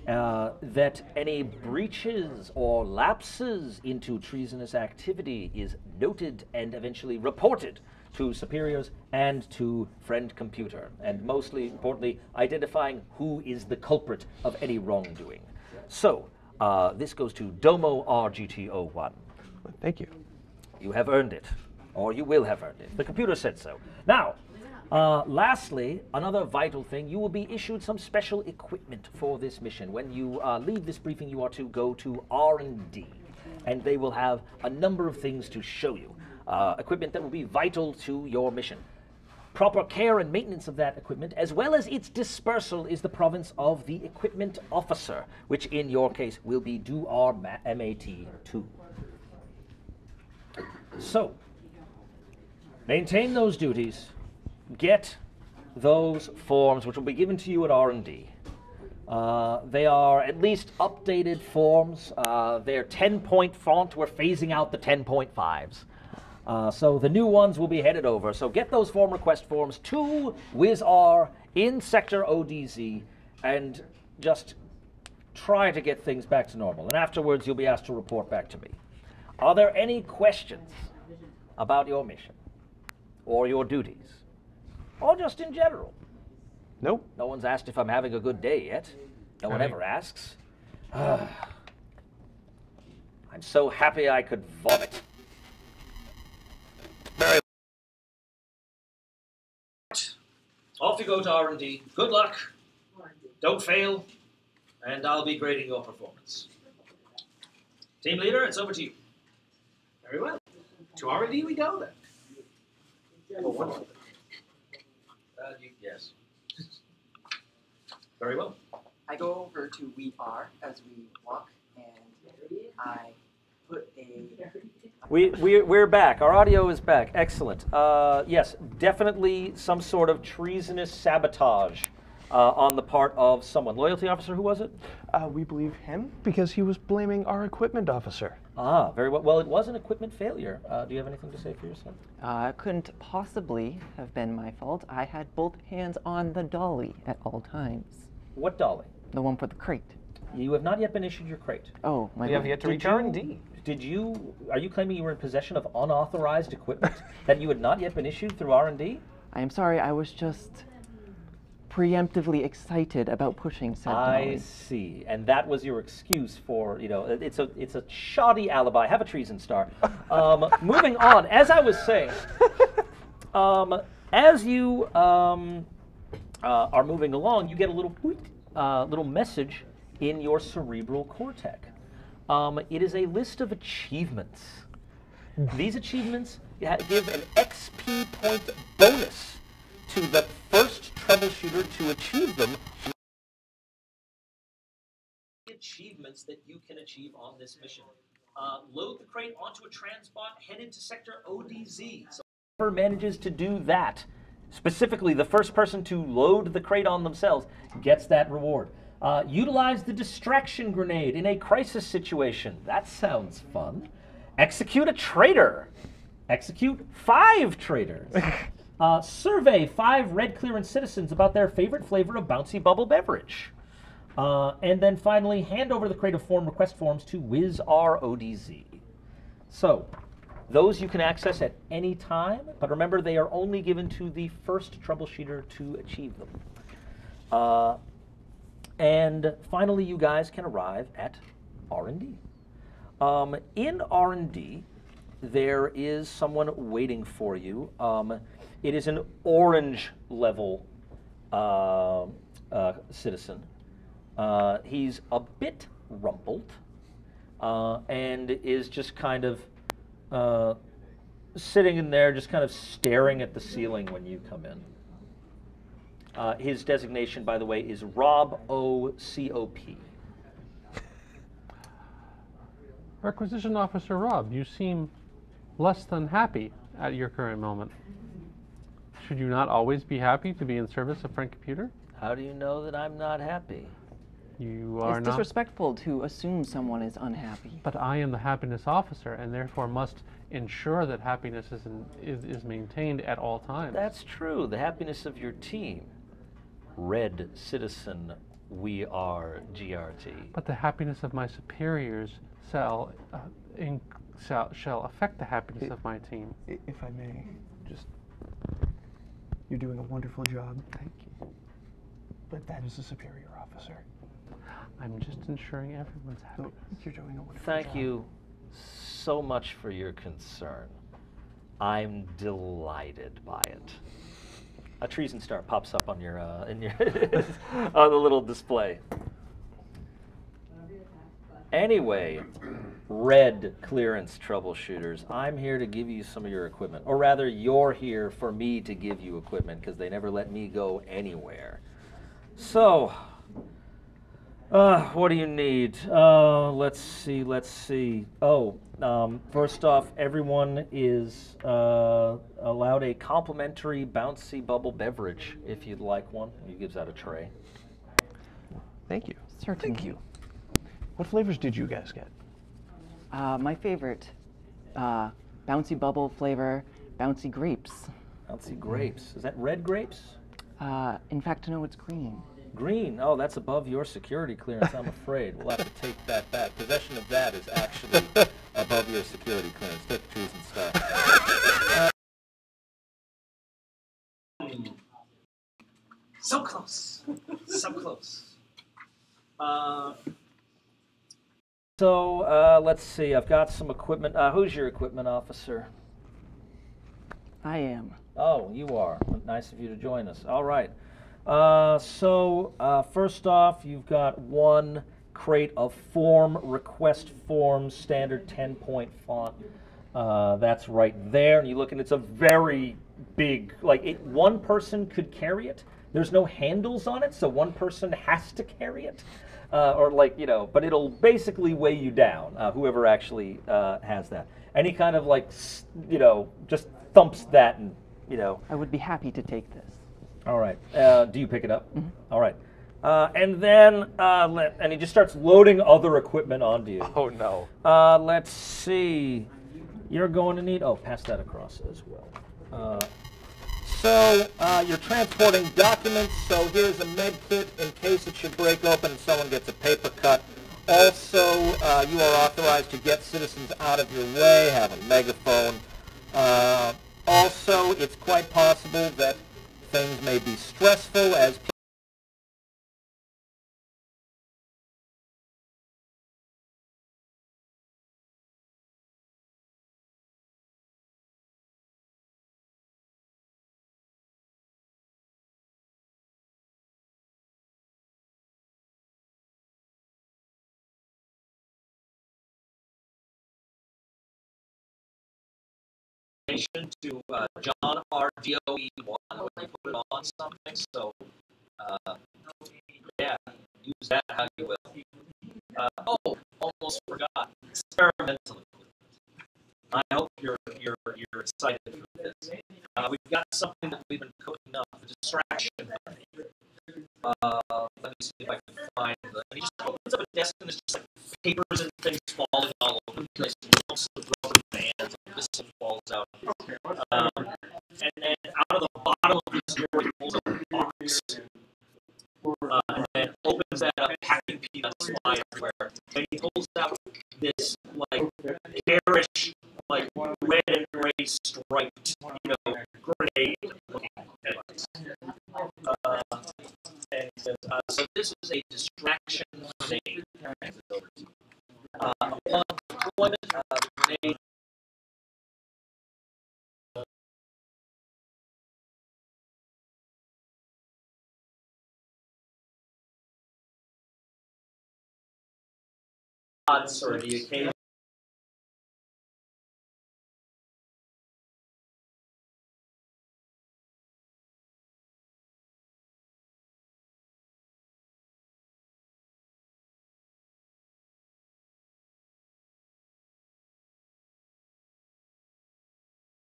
That any breaches or lapses into treasonous activity is noted and eventually reported to superiors and to friend computer, and mostly importantly, identifying who is the culprit of any wrongdoing. So, this goes to Domo RGT01. Thank you. You have earned it, or you will have earned it. The computer said so. Now, lastly, another vital thing, you will be issued some special equipment for this mission. When you leave this briefing, you are to go to R&D, and they will have a number of things to show you. Equipment that will be vital to your mission. Proper care and maintenance of that equipment, as well as its dispersal, is the province of the Equipment Officer, which in your case will be DoR MAT-2. So, maintain those duties. Get those forms, which will be given to you at R&D. They are at least updated forms. They're 10-point font. We're phasing out the 10.5s. So the new ones will be headed over. So get those form request forms to WizR in Sector ODZ and just try to get things back to normal. And afterwards, you'll be asked to report back to me. Are there any questions about your mission or your duties? Or just in general? Nope. No one's asked if I'm having a good day yet. No one ever asks. I'm so happy I could vomit. Very off you go to R&D. Good luck. Don't fail. And I'll be grading your performance. Team leader, it's over to you. Very well. To R&D we go then. Oh, wonderful. Yes. Very well. I go over to We Are as we walk, and I put a... We're back. Our audio is back. Excellent. Yes, definitely some sort of treasonous sabotage on the part of someone. Loyalty officer, who was it? We believe him because he was blaming our equipment officer. Ah, very well. Well, it was an equipment failure. Do you have anything to say for yourself? It couldn't possibly have been my fault. I had both hands on the dolly at all times. What dolly? The one for the crate. You have not yet been issued your crate. Oh, my We have God. yet to reach R&D. Are you claiming you were in possession of unauthorized equipment that you had not yet been issued through R&D? I am sorry, I was just preemptively excited about pushing said I dolly. see, and that was your excuse for, it's a shoddy alibi. Have a treason star. Moving on, as I was saying, as you are moving along, you get a little message in your cerebral cortex. It is a list of achievements. These achievements give an XP point bonus to the first troubleshooter to achieve them. Achievements that you can achieve on this mission. Load the crate onto a transbot headed to sector ODZ. So whoever manages to do that, specifically the first person to load the crate on themselves, gets that reward. Utilize the distraction grenade in a crisis situation. That sounds fun. Execute a traitor. Execute 5 traitors. Survey 5 red clearance citizens about their favorite flavor of bouncy bubble beverage. And then finally, hand over the crate of form request forms to WizRODZ. So, those you can access at any time, but remember they are only given to the first troubleshooter to achieve them. And finally, you guys can arrive at R&D. In R&D, there is someone waiting for you. It is an orange level citizen. He's a bit rumpled and is just kind of sitting in there, just kind of staring at the ceiling when you come in. His designation, by the way, is Rob OCOP. Requisition Officer Rob, you seem less than happy at your current moment. Should you not always be happy to be in service of Friend Computer? How do you know that I'm not happy? You are It's not. disrespectful to assume someone is unhappy. But I am the happiness officer, and therefore must ensure that happiness is maintained at all times. That's true. The happiness of your team. Red Citizen, we are GRT. But the happiness of my superiors shall affect the happiness of my team. If I may, just... You're doing a wonderful job. Thank you. But that is a superior officer. I'm just ensuring everyone's happy. No, you're doing a wonderful job. Thank you so much for your concern. I'm delighted by it. A treason star pops up on your on the little display. Anyway, red clearance troubleshooters, I'm here to give you some of your equipment, or rather, you're here for me to give you equipment because they never let me go anywhere. So, what do you need? Let's see. Oh, first off, everyone is allowed a complimentary bouncy bubble beverage if you'd like one. He gives out a tray. Thank you. Certainly. Thank you. What flavors did you guys get? My favorite, bouncy bubble flavor, bouncy grapes. Bouncy grapes. Is that red grapes? In fact, no, it's green. Green. Oh, that's above your security clearance, I'm afraid. We'll have to take that back. Possession of that is actually above your security clearance. Take the treason star. So close. So close. So, let's see. I've got some equipment. Who's your equipment officer? I am. Oh, you are. Nice of you to join us. All right. First off, you've got one crate of form request forms, standard 10-point font. That's right there. And you look, and it's a very big, one person could carry it. There's no handles on it, so one person has to carry it. But it'll basically weigh you down, whoever actually has that. Any kind of just thumps that and, I would be happy to take this. All right. Do you pick it up? All right. And then, and he just starts loading other equipment onto you. Oh no. Let's see. You're going to need, pass that across as well. So you're transporting documents, so here's a med kit in case it should break open and someone gets a paper cut. Also, you are authorized to get citizens out of your way, have a megaphone. Also, it's quite possible that things may be stressful as to John RDOE1 when you put it on something, so yeah, use that how you will. Almost forgot. Experimental. I hope you're excited for this. We've got something that we've been cooking up, a distraction. Let me see if I can find the. He just opens up a desk and there's just like papers and things falling all over the place. Lumps of rubber bands, and this falls out. And then out of the bottom of this drawer, he pulls up a box. And then opens that up, packing peanuts fly everywhere. And he pulls out this like garish, like red and gray striped, grenade looking device. And he says, so this is a distraction grenade. Upon deployment, the grenade or the occasion.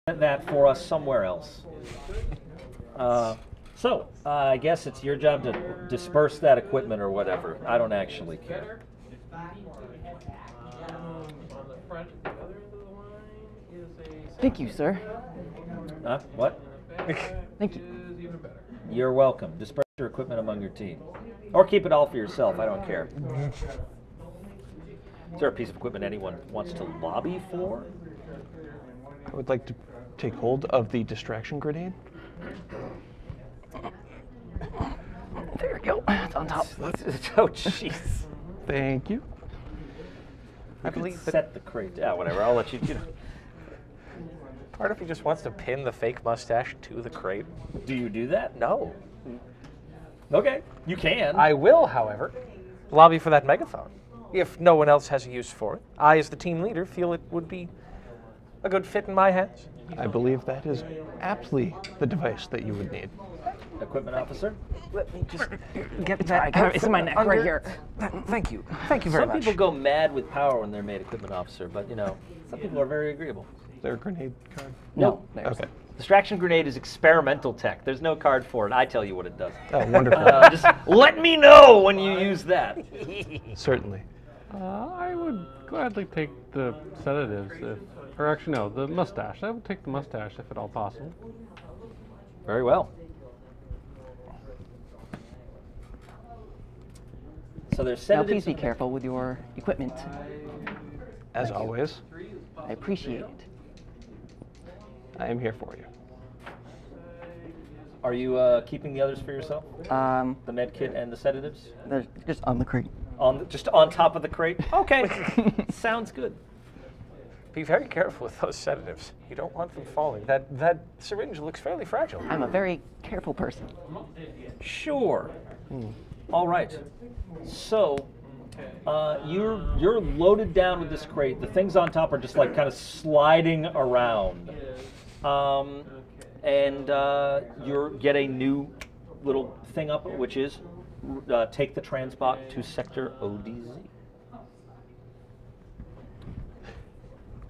That for us somewhere else. So I guess it's your job to disperse that equipment or whatever. I don't actually care. Thank you, sir. What? Thank you. You're welcome. Disperse your equipment among your team. Or keep it all for yourself. I don't care. Is there a piece of equipment anyone wants to lobby for? I would like to take hold of the distraction grenade. There we go. It's on top. Oh, jeez. Thank you. I believe that Set the crate. Yeah, whatever. I'll let you. part of me just wants to pin the fake mustache to the crate. Do you do that? No. Okay, you can. I will, however, lobby for that megaphone. If no one else has a use for it, I, as the team leader, feel it would be a good fit in my hands. I believe that is aptly the device that you would need. Equipment officer. Let me just get It's in my neck right here. Thank you. Thank you very Some much. people go mad with power when they're made equipment officer, but some people are very agreeable. Is there a grenade card? No. Okay. Distraction grenade is experimental tech. There's no card for it. I tell you what it does. Oh, wonderful. Just let me know when you use that. Certainly. I would gladly take the sedatives, or actually no, the mustache. I would take the mustache if at all possible. Very well. So there's Now, sedatives. please be careful with your equipment. As always, I appreciate it. I am here for you. Are you keeping the others for yourself? The med kit and the sedatives? They're just on the crate. Just on top of the crate? Okay. Sounds good. Be very careful with those sedatives. You don't want them falling. That syringe looks fairly fragile. I'm a very careful person. Sure. All right. So you're loaded down with this crate. The things on top are just like kind of sliding around, and you get a new little thing up, which is take the transbot to Sector ODZ.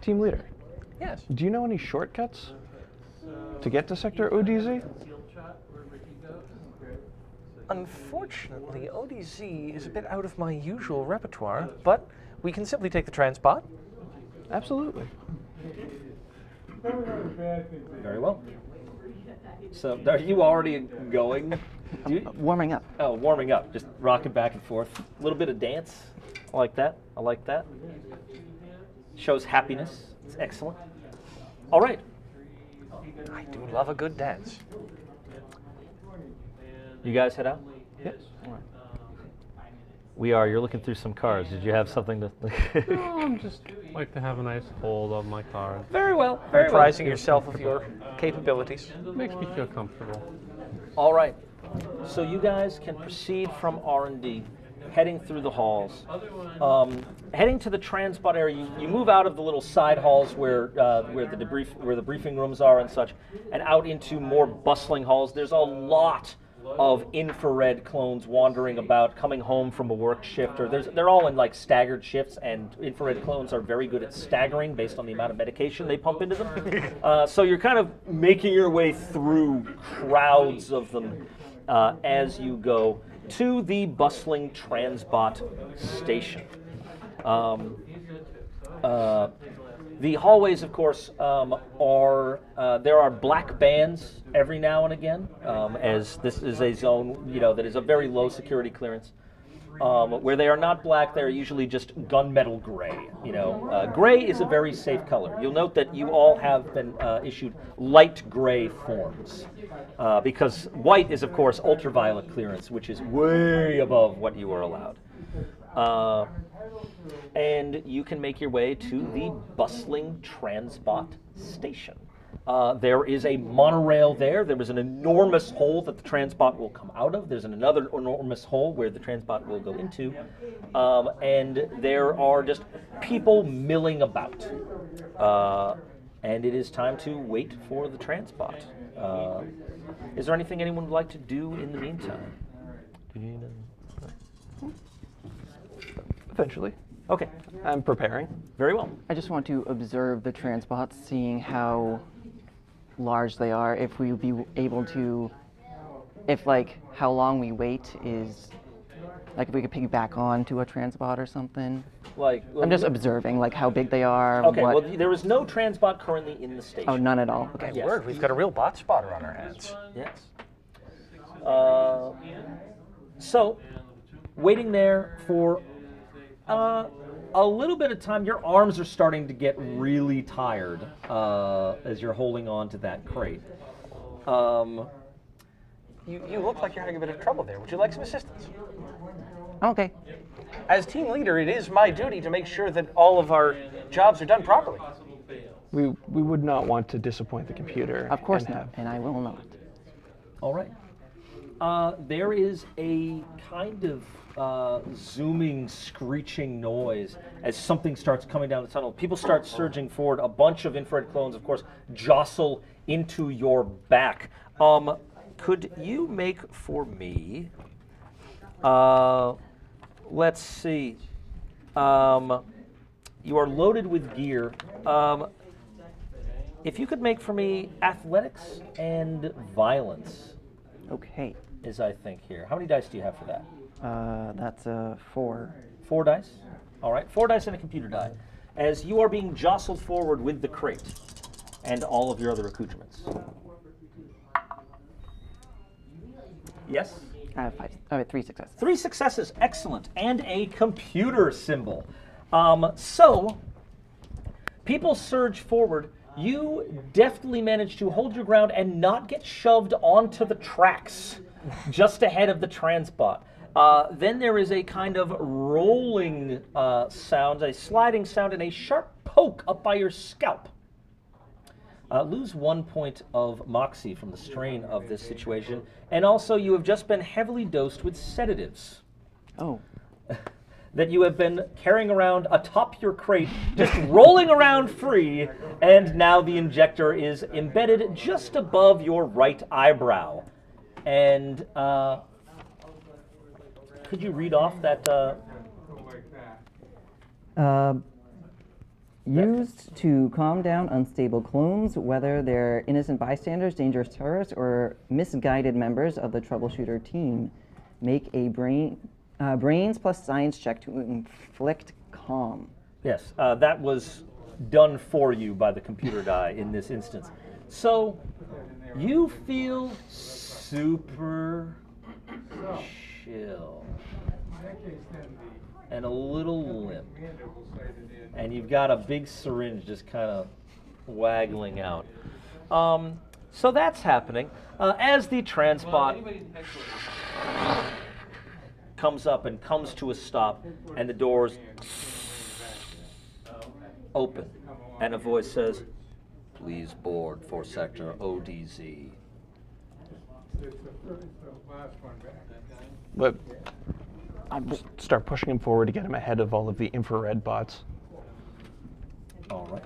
Team leader, Yes. do you know any shortcuts to get to Sector ODZ? Unfortunately, ODZ is a bit out of my usual repertoire, but we can simply take the transport. Absolutely. Very well. So, are you already going? Warming up. Oh, warming up, just rocking back and forth. A little bit of dance. I like that. I like that. Shows happiness. It's excellent. All right. I do love a good dance. You guys head out? Yes. We are. You're looking through some cars. Did you have something to... No, I'm just like to have a nice hold on my car. Very well. Very well. Apprising yourself of your capabilities. It makes me feel comfortable. All right. So you guys can proceed from R&D, heading through the halls. Heading to the transport area, you move out of the little side halls where the briefing rooms are and such, and out into more bustling halls. There's a lot of infrared clones wandering about, coming home from a work shift, or they're all in like staggered shifts, and infrared clones are very good at staggering based on the amount of medication they pump into them. So you're kind of making your way through crowds of them as you go to the bustling Transbot station. The hallways, of course, there are black bands every now and again, as this is a zone, that is a very low security clearance. Where they are not black, they are usually just gunmetal gray. Gray is a very safe color. You'll note that you all have been issued light gray forms, because white is, of course, ultraviolet clearance, which is way above what you are allowed. And you can make your way to the bustling Transbot station. There is a monorail there. There is an enormous hole that the Transbot will come out of. There's another enormous hole where the Transbot will go into. And there are just people milling about. And it is time to wait for the Transbot. Is there anything anyone would like to do in the meantime? Do you need Eventually. Okay. I'm preparing. Very well. I just want to observe the transbots, seeing how large they are. If we'll be able to, how long we wait is, if we could piggyback on to a transbot or something. I'm just observing, how big they are. Okay. Well, there is no Transbot currently in the station. Oh, none at all. Okay. Yes. Word, we've got a real bot spotter on our hands. Yes. So, waiting there for a little bit of time. Your arms are starting to get really tired as you're holding on to that crate. You look like you're having a bit of trouble there. Would you like some assistance? Okay. As team leader, it is my duty to make sure that all of our jobs are done properly. We would not want to disappoint the computer. Of course not, and I will not. All right. There is a kind of zooming, screeching noise as something starts coming down the tunnel. People start surging forward. A bunch of infrared clones, of course, jostle into your back. Could you make for me? Let's see. You are loaded with gear. If you could make for me athletics and violence. Okay. Is I think here. How many dice do you have for that? That's a 4. 4 dice? All right, 4 dice and a computer die. As you are being jostled forward with the crate and all of your other accoutrements. Yes? I have 5. I have 3 successes. 3 successes, excellent, and a computer symbol. So, people surge forward. You deftly manage to hold your ground and not get shoved onto the tracks just ahead of the Transbot. Then there is a kind of rolling sound, a sliding sound, and a sharp poke up by your scalp. Lose 1 point of moxie from the strain of this situation. And also, you have just been heavily dosed with sedatives. Oh. That you have been carrying around atop your crate, just rolling around free, and now the injector is embedded just above your right eyebrow. And could you read off that? Used to calm down unstable clones, whether they're innocent bystanders, dangerous terrorists, or misguided members of the troubleshooter team. Make a brains plus science check to inflict calm. Yes, that was done for you by the computer die in this instance. So you feel super chill and a little limp, and you've got a big syringe just kind of waggling out. So that's happening as the transport comes up and comes to a stop, and the doors open, and a voice says, "Please board for sector ODZ." But I'll start pushing him forward to get him ahead of all of the infrared bots. All right.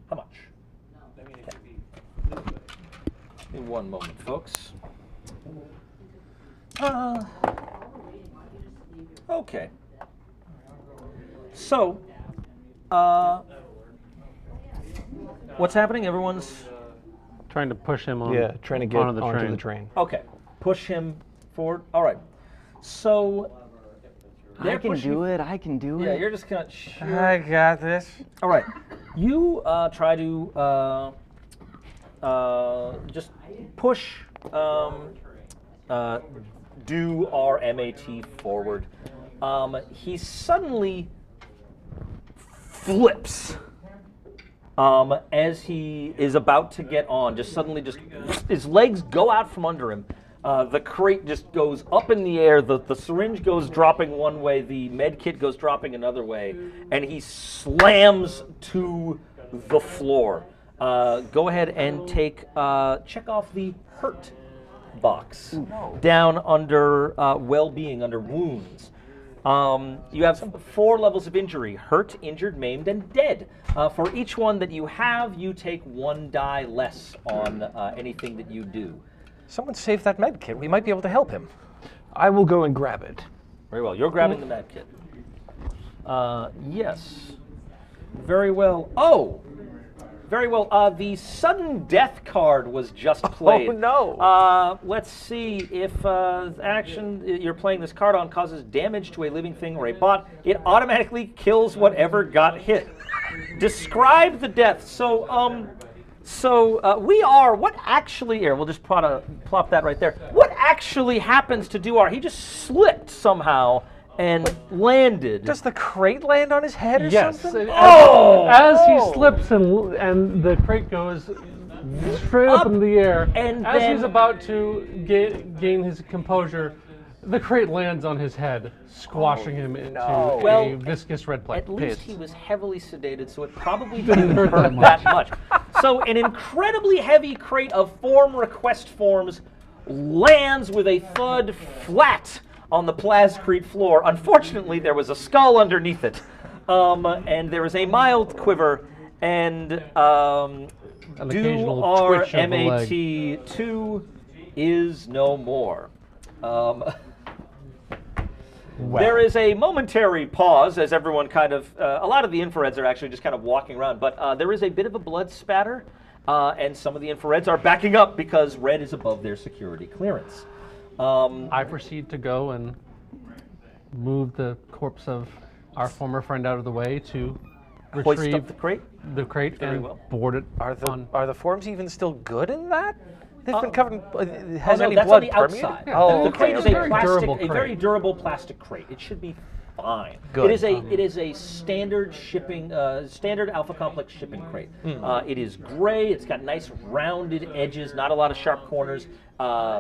How much? Okay. Give me one moment, folks. Okay. So, what's happening? Everyone's Trying to push him on. Yeah, trying to get onto onto the the train. train. okay. Push him forward. All right. So I can do it. I can do Yeah, it. you're just gonna. I got this. All right. You try to just push do our MAT forward. He suddenly flips as he is about to get on. Just suddenly, just his legs go out from under him. The crate just goes up in the air. The syringe goes dropping one way. The med kit goes dropping another way, and he slams to the floor. Go ahead and check off the hurt box down under well-being, under wounds. You have 4 levels of injury: hurt, injured, maimed, and dead. For each one that you have, you take 1 die less on anything that you do. Someone saved that med kit. We might be able to help him. I will go and grab it. Very well. You're grabbing the med kit. Yes. Very well. Oh! Very well. The sudden death card was just played. Oh, no. Let's see if action you're playing this card on causes damage to a living thing or a bot. It automatically kills whatever got hit. Describe the death. What actually, here, we'll just plop that right there. What actually happens to Duar? He just slipped somehow and landed. Does the crate land on his head or Yes. something? As he slips and the crate goes straight up in the air, and as then- he's about to gain his composure, the crate lands on his head, squashing him into Well, a viscous red At least paste. he was heavily sedated, so it probably didn't hurt that much. So an incredibly heavy crate of form request forms lands with a thud flat on the plascrete floor. Unfortunately, there was a skull underneath it, and there is a mild quiver, and An occasional do our twitch of the leg. MAT2 is no more. There is a momentary pause as everyone kind of, a lot of the infrareds are actually just kind of walking around, but there is a bit of a blood spatter, and some of the infrareds are backing up because red is above their security clearance. I proceed to go and move the corpse of our former friend out of the way to Hoist retrieve up the crate. and well. board it Are on. the forms even still good in that? They've been covered. Has no, any that's blood on the permeated? outside. Oh, The okay. crate is okay. a Very durable crate. plastic crate. It should be fine. Good. It is a standard shipping, standard Alpha Complex shipping crate. It is gray. It's got nice rounded edges, not a lot of sharp corners.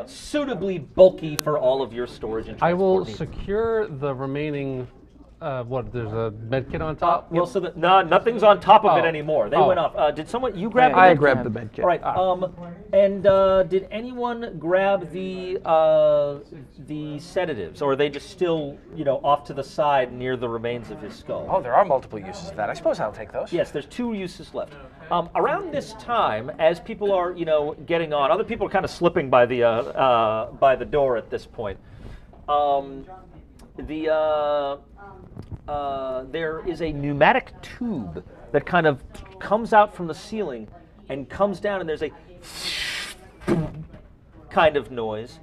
Suitably bulky for all of your storage and I will transport needs. secure the remaining. There's a med kit on top. Well, so that nothing's on top of it Oh. anymore. They Oh. went off. Did someone you grab? I the grabbed the med kit. All right. And did anyone grab the sedatives, or are they just still, off to the side near the remains of his skull? Oh, there are multiple uses of that. I suppose I'll take those. Yes, there's 2 uses left. Around this time, as people are, getting on, other people are kind of slipping by the door at this point. there is a pneumatic tube that kind of comes out from the ceiling and comes down, and there's a kind of noise.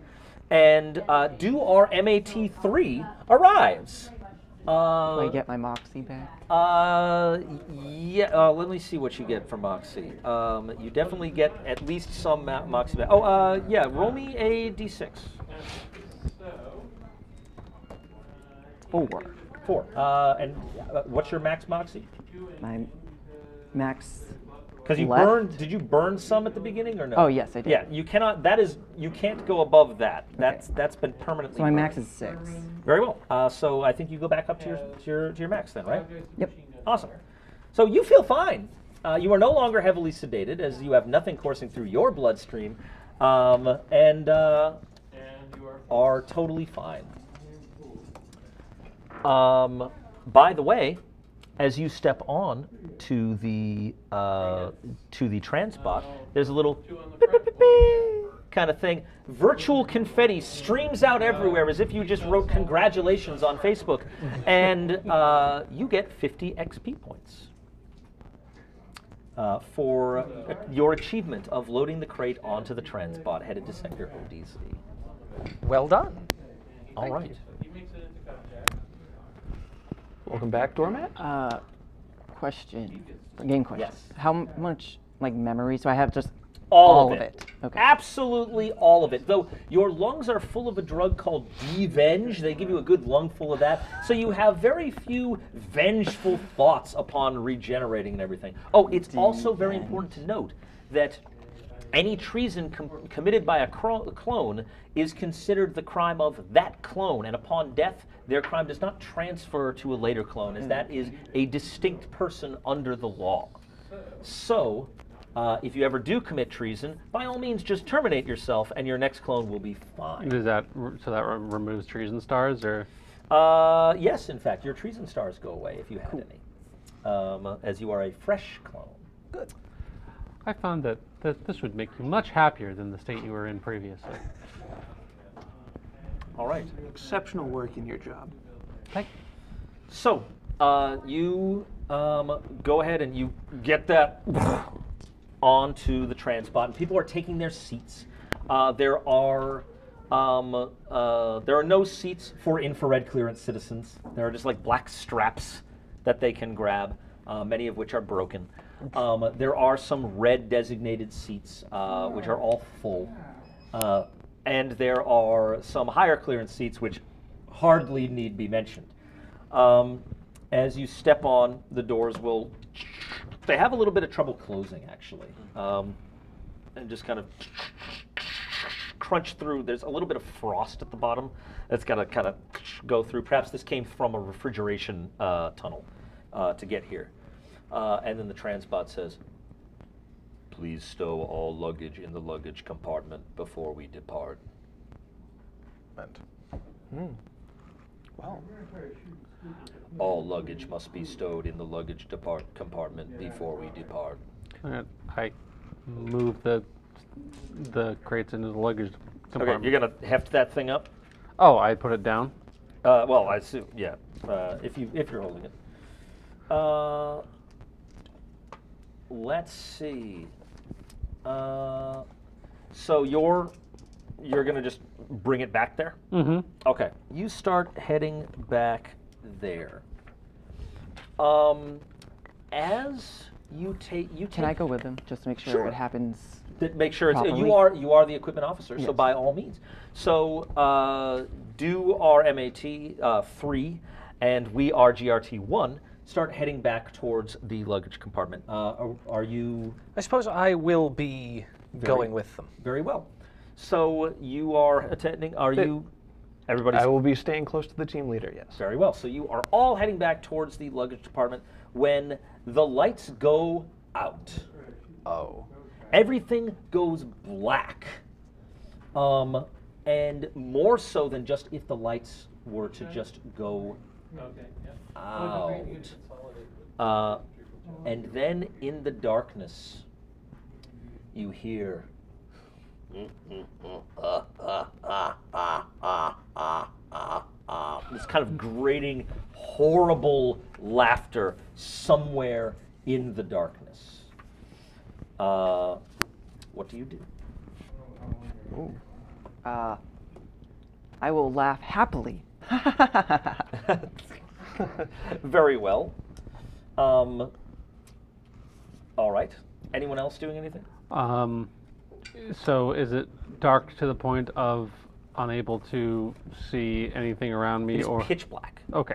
And do our MAT3 arrives. Do I get my moxie back? Yeah, let me see what you get from Moxie. You definitely get at least some Moxie back. Oh, yeah, roll me a d6. 4. 4. And what's your max Moxie? My max. Because you left? burned, did you burn some at the beginning or no? Oh, yes, I did. Yeah, you cannot, you can't go above that. That's been permanently So my burned. max is 6. Very well. So I think you go back up to your max then, right? Yep. Awesome. So you feel fine. You are no longer heavily sedated, as you have nothing coursing through your bloodstream, and are totally fine. By the way, as you step on to the Transbot, there's a little beep, beep, beep, beep kind of thing. Virtual confetti streams out everywhere as if you just wrote congratulations on Facebook, and you get 50 XP points for your achievement of loading the crate onto the Transbot headed to Sector ODZ. Well done. All right. Welcome back, Doormat. Question. Game question. Yes. How much memory? So I have just All of it. Okay. Absolutely all of it. Though your lungs are full of a drug called Devenge. They give you a good lungful of that. So you have very few vengeful thoughts upon regenerating and everything. Oh, it's also very important to note that any treason committed by a clone is considered the crime of that clone, and upon death, their crime does not transfer to a later clone, as that is a distinct person under the law. So, if you ever do commit treason, by all means, just terminate yourself, and your next clone will be fine. Does that removes treason stars, or? Yes, in fact, your treason stars go away if you had any, as you are a fresh clone. Good. I found that this would make you much happier than the state you were in previously. All right. Exceptional work in your job. So, you go ahead and you get that onto the Transbot, and people are taking their seats. There are no seats for infrared clearance citizens. There are just like black straps that they can grab, many of which are broken. There are some red designated seats, which are all full. And there are some higher clearance seats, which hardly need be mentioned. As you step on, the doors will... They have a little bit of trouble closing, actually. And just kind of crunch through. There's a little bit of frost at the bottom that's got to kind of go through. Perhaps this came from a refrigeration tunnel to get here. And then the Transbot says, "Please stow all luggage in the luggage compartment before we depart." Well, All luggage must be stowed in the luggage compartment before we depart. I move the crates into the luggage compartment. Okay, you're gonna heft that thing up. Oh, I put it down. Well, I assume, yeah. If you're holding it. Let's see. So you're gonna just bring it back there? Mm-hmm. Okay. You start heading back there. As you take, Can I go with him just to make sure it happens? Make sure it's, properly? you are the equipment officer, so by all means. So do our MAT 3 and we are GRT 1. Start heading back towards the luggage compartment. Are you? I suppose I will be going with them. Very well. So you are attending. Are you? Everybody's. I will be staying close to the team leader, yes. Very well. So you are all heading back towards the luggage department when the lights go out. Oh. Everything goes black. And more so than just if the lights were to just go out. And then in the darkness, you hear this kind of grating, horrible laughter somewhere in the darkness. What do you do? I will laugh happily. Very well. All right. Anyone else doing anything? So is it dark to the point of unable to see anything around me, It's or pitch black. okay?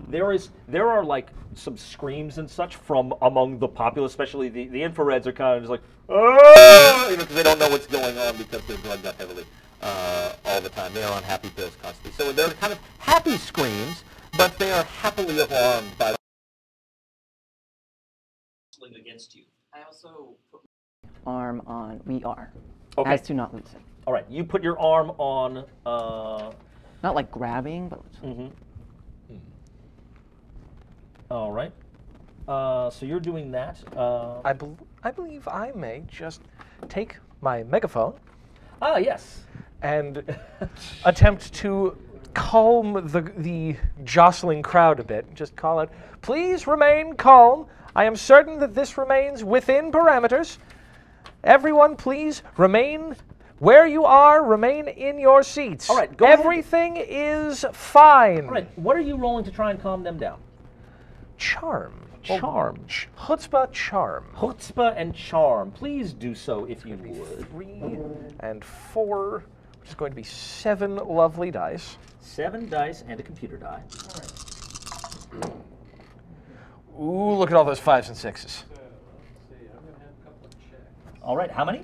There are like some screams and such from among the populace, especially the infrareds are kind of just like, oh, because they don't know what's going on because they're drugged up heavily all the time. They are on happy pills constantly. So they're kind of happy screams, but they are happily alarmed by against you. I also put Arm on we are. Okay. As to not lose it. All right, you put your arm on. Not like grabbing, but All right. So you're doing that. I believe I may just take my megaphone Yes. and attempt to calm the jostling crowd a bit. Just call out, please remain calm. I am certain that this remains within parameters. Everyone, please remain where you are. Remain in your seats. All right, go ahead. Everything is fine. All right. What are you rolling to try and calm them down? Charm. Charm. Chutzpah charm. Chutzpah and charm. Please do so if you would. 3 and 4, which is going to be 7 lovely dice. 7 dice and a computer die. Ooh, look at all those 5s and 6s. All right. How many?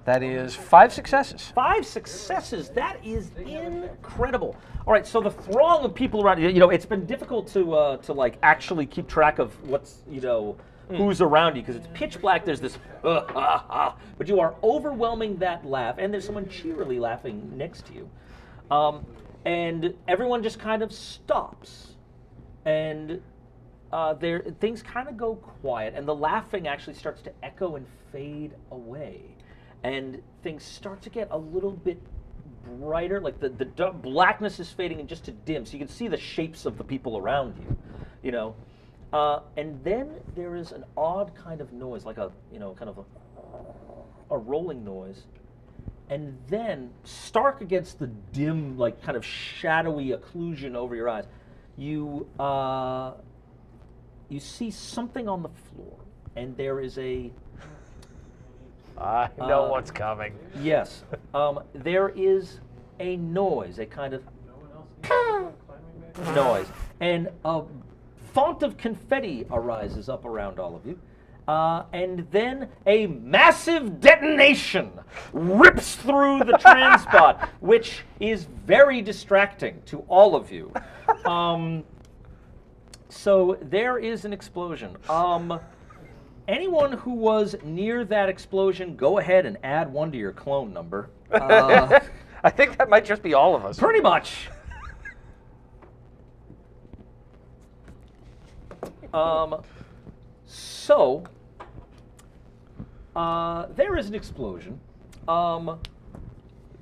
That is 5 successes. 5 successes. That is incredible. All right, so the throng of people around you, it's been difficult to like actually keep track of what's, who's around you because it's pitch black. There's this, but you are overwhelming that laugh, and there's someone cheerily laughing next to you, and everyone just kind of stops, and things kind of go quiet, and the laughing actually starts to echo and fade away. And things start to get a little bit brighter, like the blackness is fading and just to dim, so you can see the shapes of the people around you, and then there is an odd kind of noise, like a, kind of a rolling noise, and then stark against the dim, like kind of shadowy occlusion over your eyes, you see something on the floor, and there is a I know what's coming. Yes. There is a noise, a kind of noise. And a font of confetti arises up around all of you. And then a massive detonation rips through the transport, which is very distracting to all of you. So there is an explosion. Anyone who was near that explosion, go ahead and add 1 to your clone number. I think that might just be all of us. Pretty much. There is an explosion. The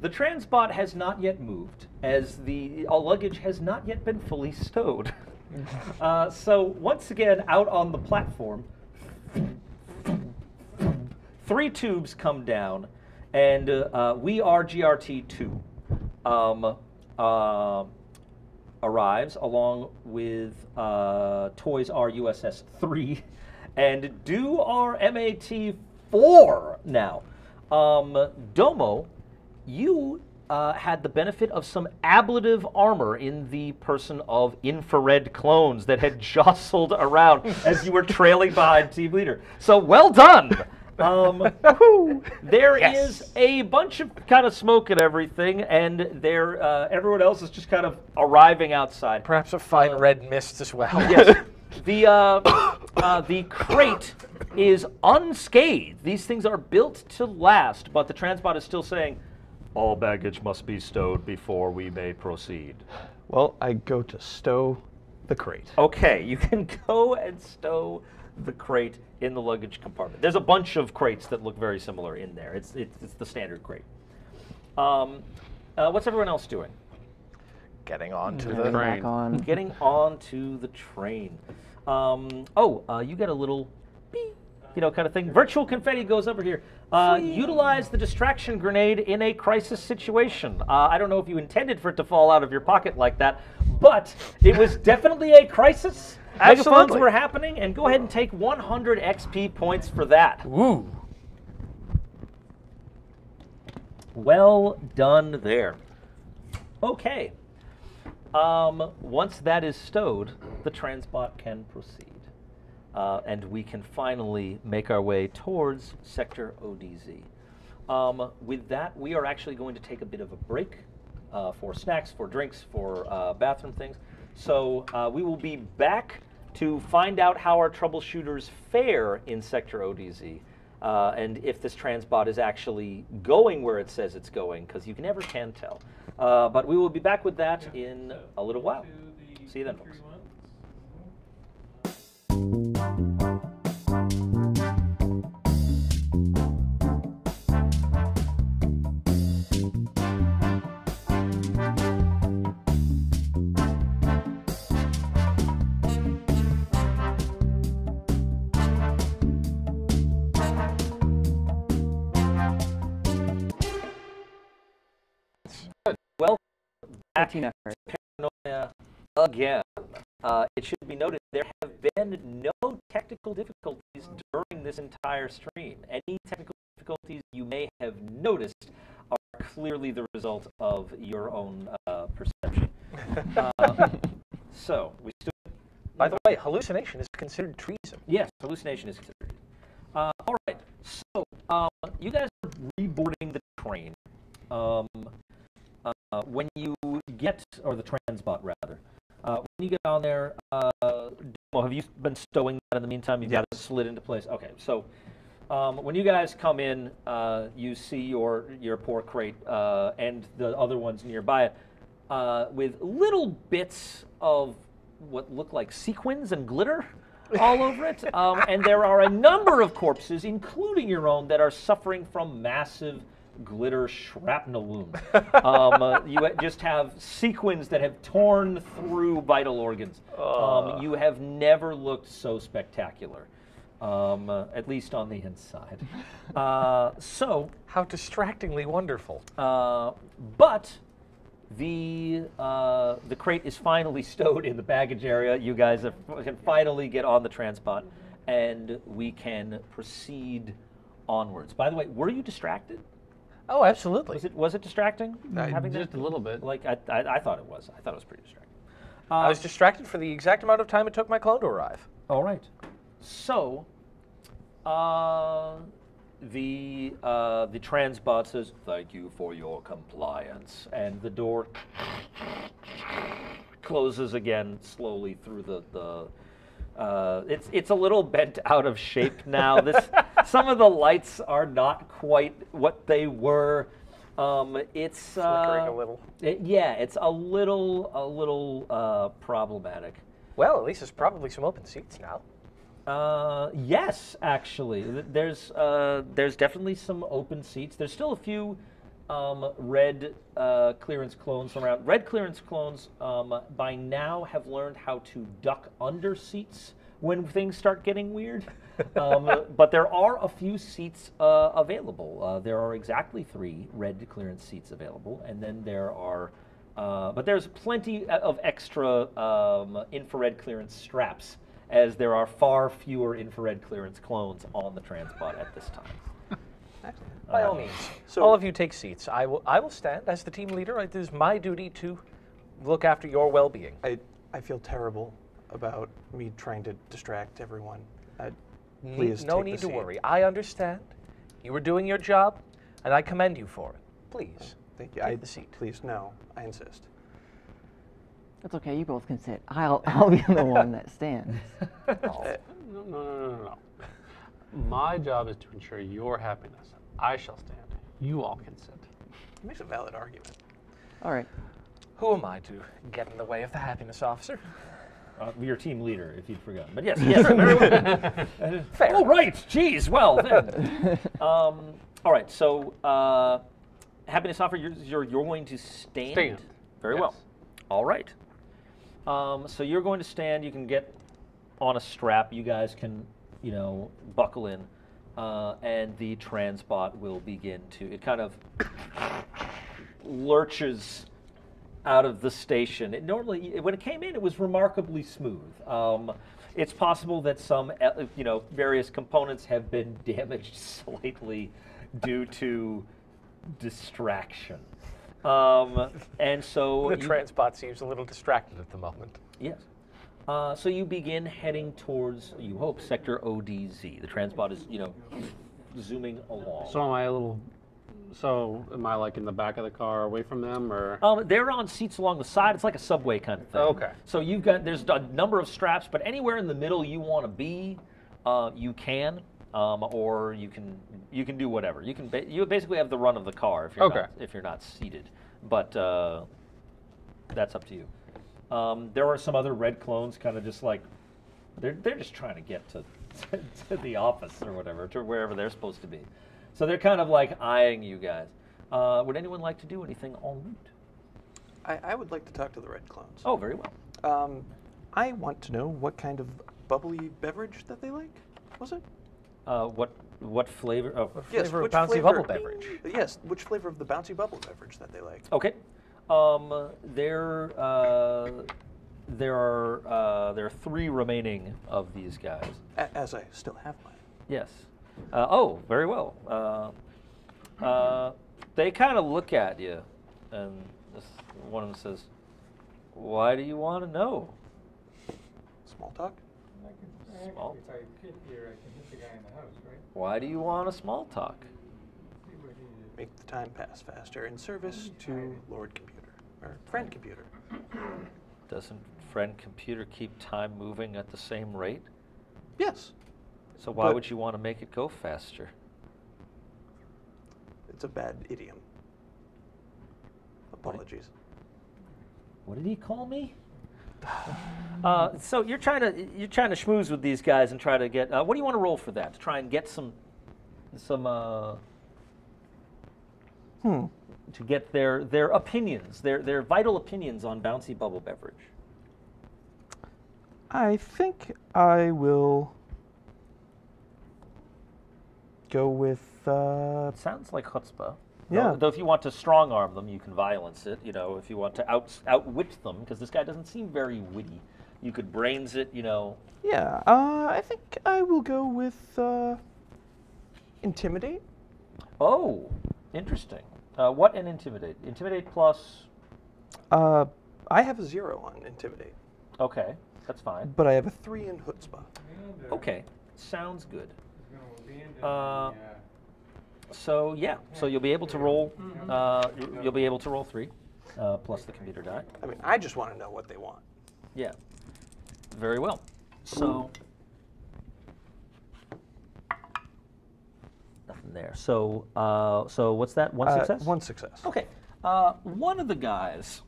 transbot has not yet moved, as the luggage has not yet been fully stowed. So once again, out on the platform, 3 tubes come down, and we are GRT2 arrives along with Toys R USS 3 and do our MAT 4 now. Domo, you had the benefit of some ablative armor in the person of infrared clones that had jostled around as you were trailing behind Team Leader. So well done! There is a bunch of kind of smoke and everything, and everyone else is just kind of arriving outside. Perhaps a fine red mist as well. Yes. The crate is unscathed. These things are built to last, but the transport is still saying, all baggage must be stowed before we may proceed. Well, I go to stow the crate. Okay, you can go and stow the crate in the luggage compartment. There's a bunch of crates that look very similar in there. It's the standard crate. What's everyone else doing? Getting on to Getting the train. Back on. Getting on to the train. You get a little beep, kind of thing. Virtual confetti goes over here. Utilize the distraction grenade in a crisis situation. I don't know if you intended for it to fall out of your pocket like that, but it was definitely a crisis. Megaphones Absolutely. were happening, and go ahead and take 100 XP points for that. Woo. Well done there. Okay. Once that is stowed, the transbot can proceed. And we can finally make our way towards Sector ODZ. With that, we are actually going to take a bit of a break for snacks, for drinks, for bathroom things. So we will be back to find out how our troubleshooters fare in Sector ODZ. And if this transbot is actually going where it says it's going, because you never can tell. But we will be back with that in a little while. See you then, folks. Well, back 13 effort. Paranoia again. It should be noted there have been no technical difficulties during this entire stream. Any technical difficulties you may have noticed are clearly the result of your own perception. So, we still... By the way, hallucination is considered treason. Yes, hallucination is considered. All right, so you guys are reboarding the train. When you get, or the transbot rather, when you get on there, have you been stowing that in the meantime? You've got it slid into place. Okay, so when you guys come in, you see your poor crate and the other ones nearby it with little bits of what look like sequins and glitter all over it. And there are a number of corpses, including your own, that are suffering from massive glitter shrapnel wounds. You just have sequins that have torn through vital organs. You have never looked so spectacular, at least on the inside. So, How distractingly wonderful. but the crate is finally stowed in the baggage area. You guys can finally get on the transport, and we can proceed onwards. By the way, were you distracted? Oh, absolutely. Was it distracting? having Just that? a little bit. Like I thought it was. I thought it was pretty distracting. I was distracted for the exact amount of time it took my clone to arrive. All right. So, the transbot says, "Thank you for your compliance," and the door closes again slowly through the. It's a little bent out of shape now. Some of the lights are not quite what they were. It's Flickering a little. It's a little problematic. Well, at least there's probably some open seats now. Yes, actually, there's definitely some open seats. There's still a few red clearance clones around. Red clearance clones by now have learned how to duck under seats when things start getting weird. But there are a few seats available. There are exactly 3 red clearance seats available, and then there are, but there's plenty of extra infrared clearance straps, as there are far fewer infrared clearance clones on the transport at this time. By all means, all of you take seats. I will stand as the team leader. It is my duty to look after your well-being. I feel terrible about me trying to distract everyone. Please No take need the to seat. worry. I understand. You were doing your job, and I commend you for it. Please, Thank you. take the seat. Please, no. I insist. It's okay. You both can sit. I'll be the one that stands. No. My job is to ensure your happiness. I shall stand. You all can sit. It makes a valid argument. All right. Who am I to get in the way of the happiness officer? Your team leader, if you'd forgotten. But yes, very well. Fair. Oh, right. Geez. Well, then. All right. So Happiness offer, you're going to stand? Stand. Very Yes. well. All right. So you're going to stand. You can get on a strap. You guys can, buckle in. And the transbot will begin to, it kind of lurches out of the station. It normally, when it came in, it was remarkably smooth. It's possible that some, various components have been damaged slightly due to distraction. And so The transpot seems a little distracted at the moment. yes. So you begin heading towards, you hope, Sector ODZ. The transpot is, zooming along. So am I like in the back of the car away from them, or? They're on seats along the side. It's like a subway kind of thing. Okay. So there's a number of straps, but anywhere in the middle you want to be, you can, or you can do whatever. You basically have the run of the car if you're not seated, but that's up to you. There are some other red clones, kind of just like they're just trying to get to the office or whatever, to wherever they're supposed to be. So they're kind of like eyeing you guys. Would anyone like to do anything en route? I would like to talk to the red clones. Oh, very well. I want to know what kind of bubbly beverage that they like. Was it? What flavor? Oh, Yes, Flavor of which bouncy flavor, bubble beverage. Yes, which flavor of the bouncy bubble beverage that they like. okay. There are 3 remaining of these guys. As I still have mine. Yes. Oh, very well. They kind of look at you, and one of them says, "Why do you want to know?" Small talk. Small. If I hit here, I can hit the guy in the house, right? Why do you want a small talk? See what he is. Make the time pass faster in service to Lord Computer, or Friend Computer. Doesn't friend computer keep time moving at the same rate? Yes, So why But- would you want to make it go faster? it's a bad idiom. Apologies. What did he call me? So you're trying to schmooze with these guys and try to get. What do you want to roll for that? To try and get some. To get their opinions, their vital opinions on bouncy bubble beverage. I think I will go with. It sounds like chutzpah. Yeah. Though if you want to strong arm them, you can violence it. If you want to outwit them, because this guy doesn't seem very witty, you could brains it. Yeah, I think I will go with intimidate. Oh, interesting. What an intimidate? Intimidate plus. I have a 0 on intimidate, Okay, that's fine. but I have a 3 in chutzpah. Okay, sounds good. He's gonna abandon So yeah, so you'll be able to roll. You'll be able to roll 3, plus the computer die. I mean, I just want to know what they want. Yeah. Very well. So nothing there. So what's that? One success. 1 success. Okay. One of the guys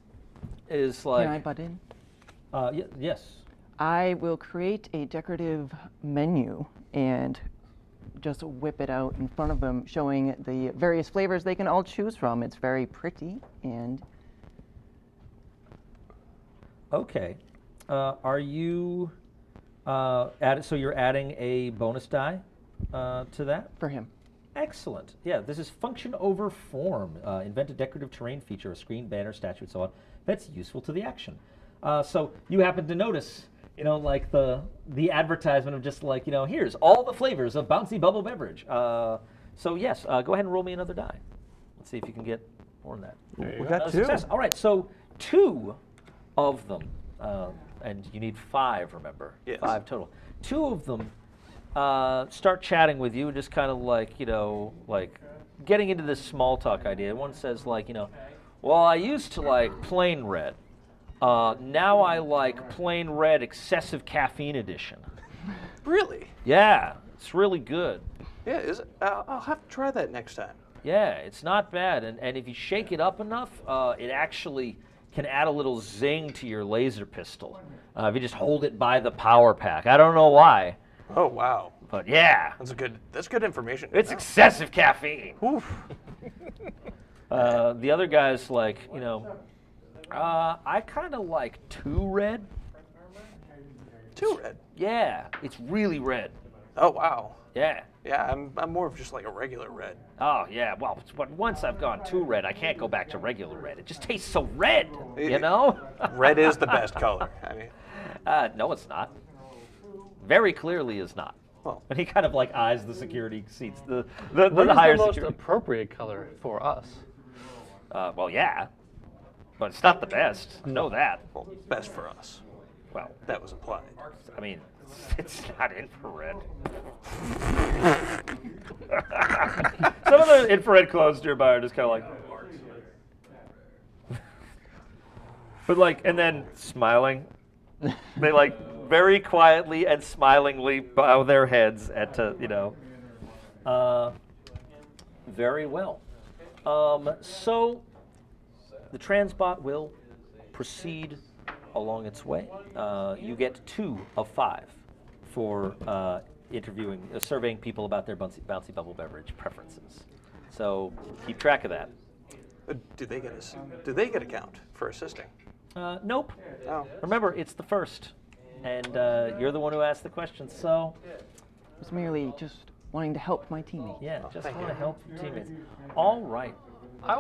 is like. Can I butt in? Yes. I will create a decorative menu and just whip it out in front of them, showing the various flavors they can all choose from. It's very pretty and. Okay. Are you so you're adding a bonus die to that? For him. Excellent. Yeah, this is function over form. Invent a decorative terrain feature, a screen, banner, statue, and so on. That's useful to the action. So you happen to notice, like the advertisement of just like, here's all the flavors of bouncy bubble beverage. So yes, go ahead and roll me another die. Let's see if you can get more than that. We got 2. Success. All right, so 2 of them, and you need 5, remember? Yes. 5 total. 2 of them start chatting with you, just kind of like, like getting into this small talk idea. One says like, well, I used to like plain red. Now I like plain red excessive caffeine edition. Really? Yeah, it's really good. Yeah, is it? I'll have to try that next time. Yeah, it's not bad. And if you shake it up enough, it actually can add a little zing to your laser pistol. If you just hold it by the power pack. I don't know why, Oh wow, but yeah, that's good information. it's excessive caffeine. Oof. The other guy's like, I kind of like 2 red. 2 red. Yeah, it's really red. Oh wow. Yeah. Yeah, I'm more of just like a regular red. Oh yeah. Well, but once I've gone 2 red, I can't go back to regular red. It just tastes so red. Red is the best color. I mean, No, it's not. Very clearly is not. Well, And he kind of like eyes the security seats, the What is higher the most security. appropriate color for us? Well, yeah, but it's not the best. Know that. well, best for us. Well, That was implied. I mean, it's not infrared. Some of the infrared clothes nearby are just kind of like, but like, and then smiling. They like very quietly and smilingly bow their heads at very well. So the transbot will proceed along its way. You get 2 of 5 for surveying people about their bouncy bubble beverage preferences. So keep track of that. Do they get a count for assisting? Nope. Oh. Remember, it's the first, and you're the one who asked the question. So I was merely just wanting to help my teammates. yeah, just thank want you. to help your teammates. All right. I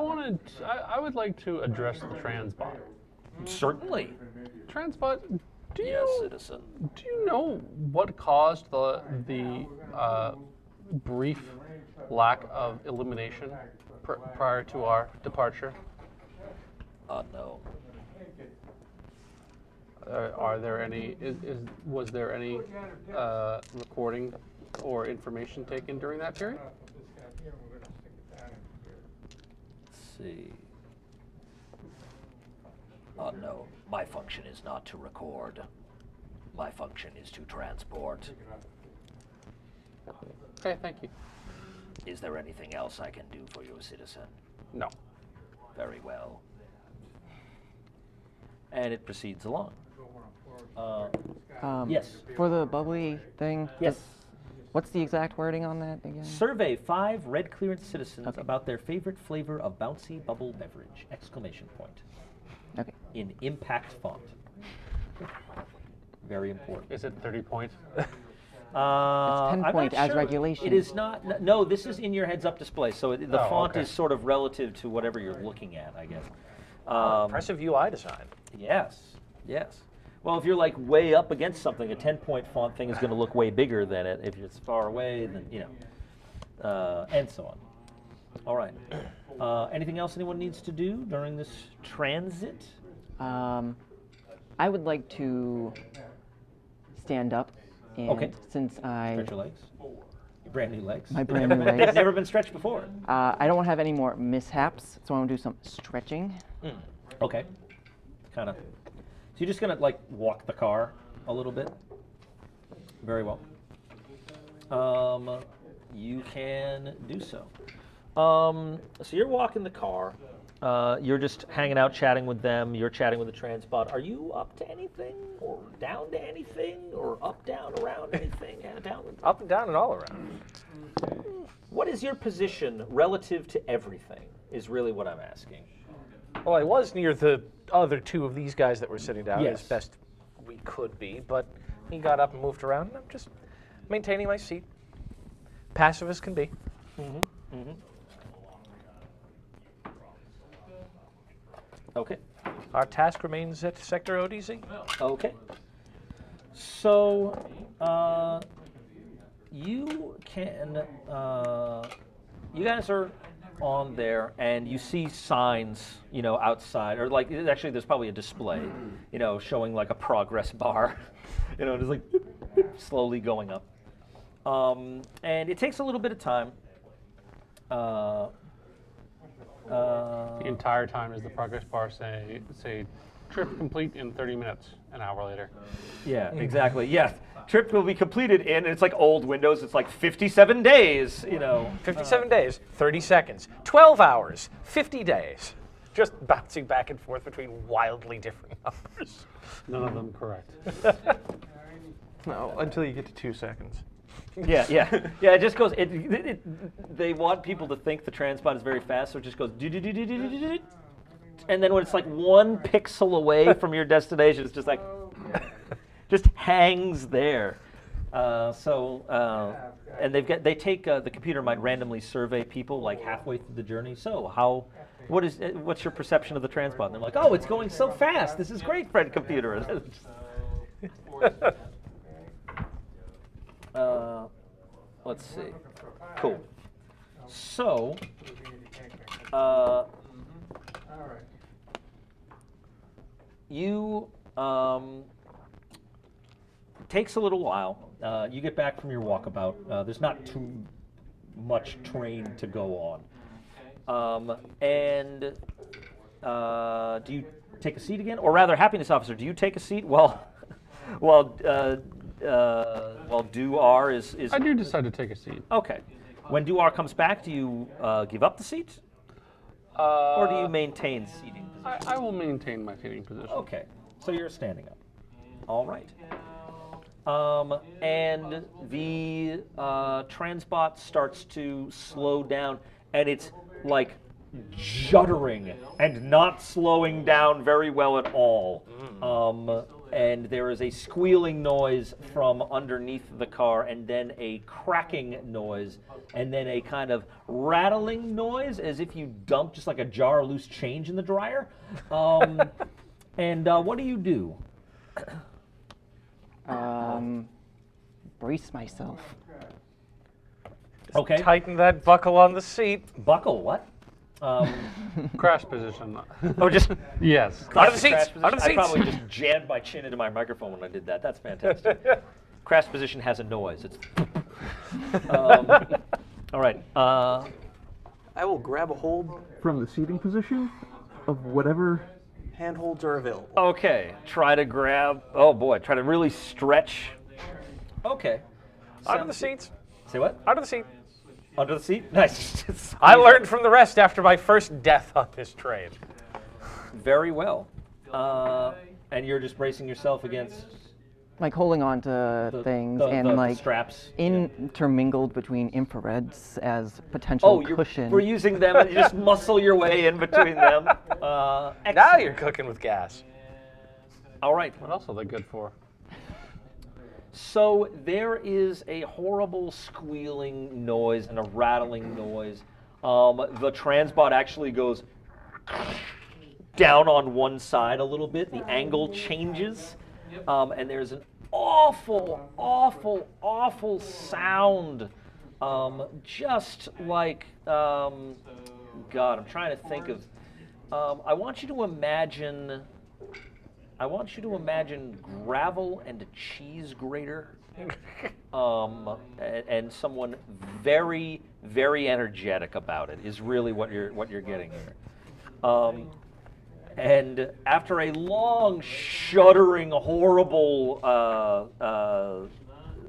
would like to address the transbot. Certainly. Transbot, do Yes, you citizen. do you know what caused the brief lack of illumination prior to our departure? No. Are there any? Was there any recording or information taken during that period? Let's see. No. My function is not to record. My function is to transport. Okay, thank you. Is there anything else I can do for you, citizen? No. Very well. And it proceeds along. Yes. For the bubbly thing. Yes. What's the exact wording on that again? Survey 5 red clearance citizens about their favorite flavor of bouncy bubble beverage! Exclamation point. Okay. In impact font. Very important. Is it 30 point? It's 10 I'm point not as sure. regulation. It is not. No, this is in your heads-up display, so the Oh, font okay. is sort of relative to whatever you're looking at, I guess. Impressive UI design. Yes. Yes. Well, if you're like way up against something, a 10-point font thing is going to look way bigger than it. If it's far away, then and so on. All right. Anything else anyone needs to do during this transit? I would like to stand up, and Okay. since Stretch your legs. Your brand new legs. my brand new They've legs, never been stretched before. I don't want to have any more mishaps, so I want to do some stretching. Okay. Kind of. So you're just gonna like walk the car a little bit. Very well. You can do so. So you're walking the car. You're just hanging out, chatting with them. You're chatting with the transpot. Are you up to anything, or down to anything, or up, down, around anything? Down. Up and down and all around. What is your position relative to everything? Is really what I'm asking. Well, I was near the other 2 of these guys that were sitting down Yes. as best we could be, but he got up and moved around, and I'm just maintaining my seat. Passive as can be. Okay. Our task remains at Sector ODZ. Okay. So, you can, you guys are on there, and you see signs, outside, or like, actually, there's probably a display, showing like a progress bar, just like slowly going up. And it takes a little bit of time. The entire time is the progress bar say trip complete in 30 minutes, an hour later. Yeah, exactly. Yeah, trip will be completed in. It's like old Windows. It's like 57 days. 57 days, 30 seconds, 12 hours, 50 days. Just bouncing back and forth between wildly different numbers. None of them correct. No, until you get to 2 seconds. Yeah, yeah, yeah. It just goes. They want people to think the transpot is very fast, so it just goes. And then when it's like 1 pixel away from your destination, it's just like, just hangs there. And they take the computer might randomly survey people like halfway through the journey. So what's your perception of the transpot? And they're like, oh, it's going so fast. This is great, friend computer. Let's see. Cool. So, you takes a little while. You get back from your walkabout. There's not too much train to go on. Do you take a seat again, or rather, happiness officer, do you take a seat while Duar is? I do decide to take a seat. Okay. When Duar comes back, do you give up the seat, or do you maintain seating position? I will maintain my seating position. Okay. So you're standing up. All right. And the transpot starts to slow down, and it's like juddering and not slowing down very well at all. And there is a squealing noise from underneath the car, and then a cracking noise, and then a kind of rattling noise as if you dumped just like a jar of loose change in the dryer. And what do you do? Brace myself. Okay. Tighten that buckle on the seat. Buckle, what? Crash position. Oh, just Yes. Out of the seats. crash position? Out of the I seats. probably just jammed my chin into my microphone when I did that. That's fantastic. Crash position has a noise. It's. All right. I will grab a hold from the seating position of whatever handholds are available. Okay. Try to grab. Oh boy. Try to really stretch. Okay. Out of the seats. Say what? Out of the seat. Under the seat? Nice. I learned from the rest after my first death on this train. Very well. And you're just bracing yourself against Like holding on to things and the like straps. intermingled between infrareds as potential cushion. We're using them, and you just muscle your way in between them. Now Excellent. you're cooking with gas. All right. What else are they good for? So there is a horrible squealing noise and a rattling noise. The transbot actually goes down on one side a little bit. The angle changes, and there's an awful, awful, awful sound. Just like, God, I'm trying to think of. I want you to imagine gravel and a cheese grater, and someone very, very energetic about it is really what you're getting here. And after a long, shuddering, horrible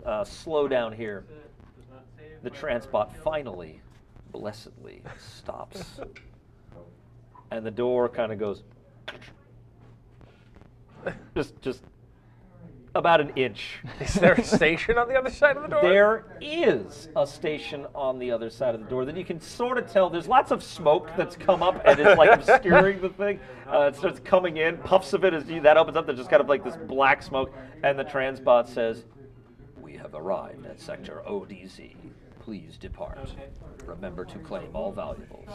slowdown here, the transpot finally, blessedly, stops, and the door kind of goes. Just about an inch. Is there a station on the other side of the door? There is a station on the other side of the door that you can sort of tell. There's lots of smoke that's come up and it's like obscuring the thing. It starts coming in, puffs of it as that opens up. There's just kind of like this black smoke, and the transbot says, "We have arrived at sector ODZ. Please depart. Remember to claim all valuables."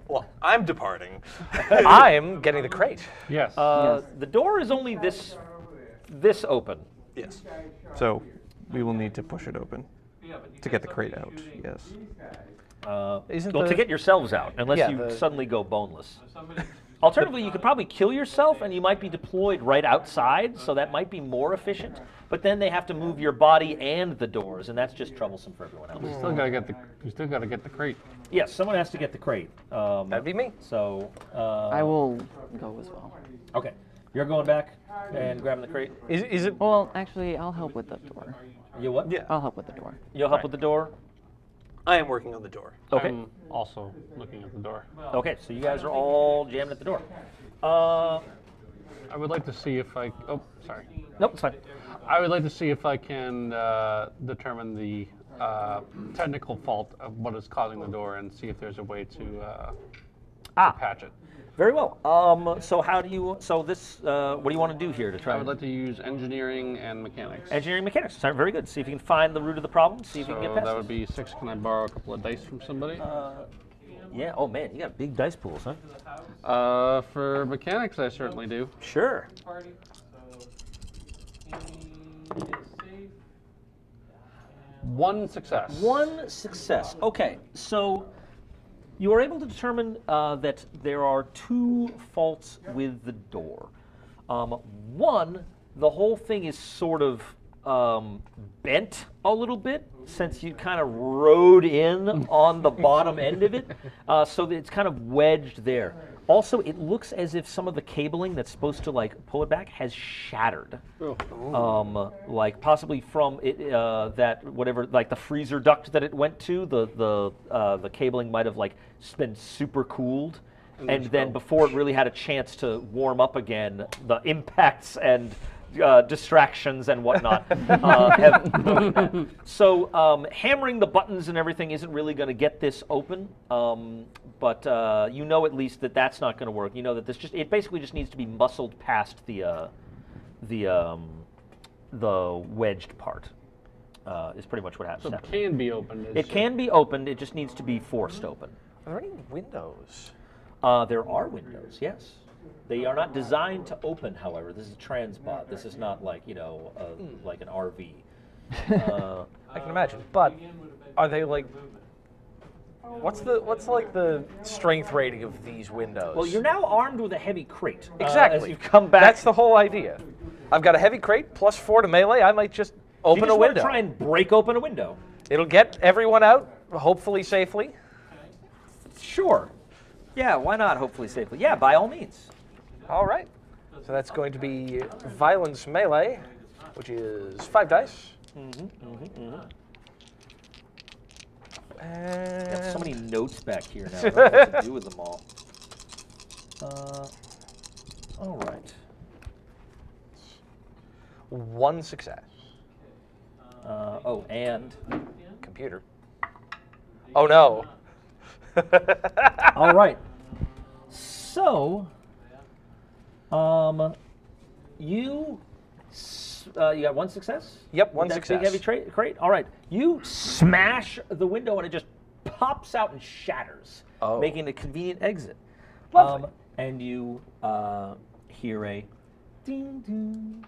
Well, I'm departing. I'm getting the crate. Yes. The door is only this open. Yes. So we will need to push it open to get the crate out. Yes. To get yourselves out, unless you suddenly go boneless. Alternatively, you could probably kill yourself, and you might be deployed right outside, so that might be more efficient. But then they have to move your body and the doors, and that's just troublesome for everyone else. You still gotta get the crate. Yes, someone has to get the crate. That'd be me. So I will go as well. okay, you're going back and grabbing the crate. Is it? Well, actually, I'll help with the door. You what? Yeah. I'll help with the door. You'll help with the door. I am working on the door. Okay. I'm also looking at the door. Okay, so you guys are all jamming at the door. I would like to see if I. Oh, sorry. Nope, it's fine. I would like to see if I can determine the technical fault of what is causing the door and see if there's a way to patch it. Very well. So how do you? So this. What do you want to do here to try? I would like to use engineering and mechanics. Engineering mechanics. Sorry, very good. See if you can find the root of the problem. See if you can get past that it. would be 6. Can I borrow a couple of dice from somebody? Yeah. Oh man, you got big dice pools, huh? For mechanics, I certainly do. Sure. One success. One success. Okay, so you are able to determine that there are 2 faults with the door. One, the whole thing is sort of bent a little bit since you kind of rode in on the bottom end of it, so that it's kind of wedged there. Also, it looks as if some of the cabling that's supposed to like pull it back has shattered, like possibly from it that whatever, like the freezer duct that it went to. The cabling might have like been super cooled, and then before it really had a chance to warm up again, the impacts and distractions and whatnot. So hammering the buttons and everything isn't really going to get this open, but you know at least that that's not going to work. You know that it basically just needs to be muscled past the wedged part. Is pretty much what happens. So it can be opened. It can be opened. It just needs to be forced open. Are there any windows? There are windows. Yes. They are not designed to open, however. This is a transport. This is not like, like an RV. I can imagine. But are they like what's like the strength rating of these windows? Well, you're now armed with a heavy crate. Exactly. As you've come back. That's the whole idea. I've got a heavy crate plus 4 to melee. I might just open a window. Try and break open a window. It'll get everyone out, hopefully safely. Sure. Yeah, why not? Hopefully safely. Yeah, by all means. All right. So that's going to be violence melee, which is 5 dice. Got so many notes back here now. I don't know what to do with them all. All right. 1 success. And computer. Oh no. All right. So, you got 1 success? Yep, 1 success. Big heavy crate? All right. You smash the window and it just pops out and shatters, making a convenient exit. Lovely. And you hear a ding ding,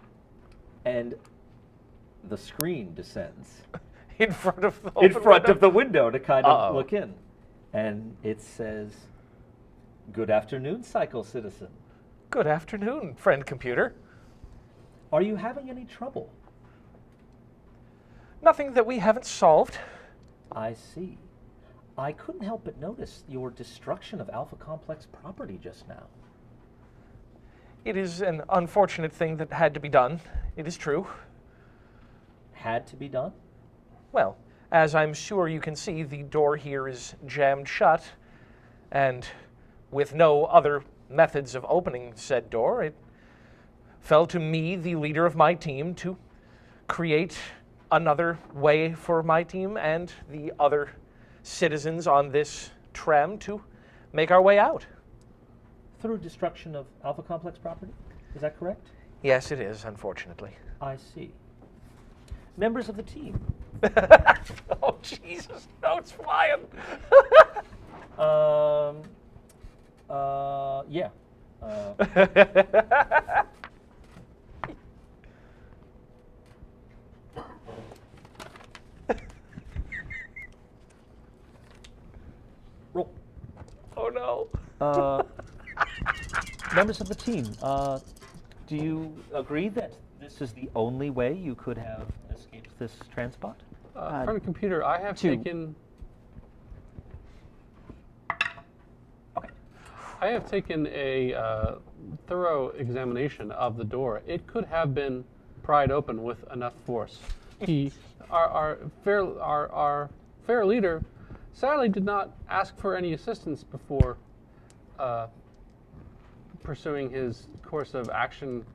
and the screen descends in front of the window to kind of look in, and it says, "Good afternoon, Cycle Citizen." Good afternoon, friend computer. Are you having any trouble? Nothing that we haven't solved. I see. I couldn't help but notice your destruction of Alpha Complex property just now. It is an unfortunate thing that had to be done. It is true. Had to be done? Well, as I'm sure you can see, the door here is jammed shut, and with no other methods of opening said door, it fell to me, the leader of my team, to create another way for my team and the other citizens on this tram to make our way out. Through destruction of Alpha Complex property? Is that correct? Yes, it is, unfortunately. I see. Members of the team. Oh, Jesus. No, it's flying. Yeah. Roll. Oh, no. Members of the team, do you agree that this is the only way you could have escaped this transport? Friend computer, I have taken. Okay. I have taken a thorough examination of the door. It could have been pried open with enough force. Our fair leader, sadly did not ask for any assistance before pursuing his course of action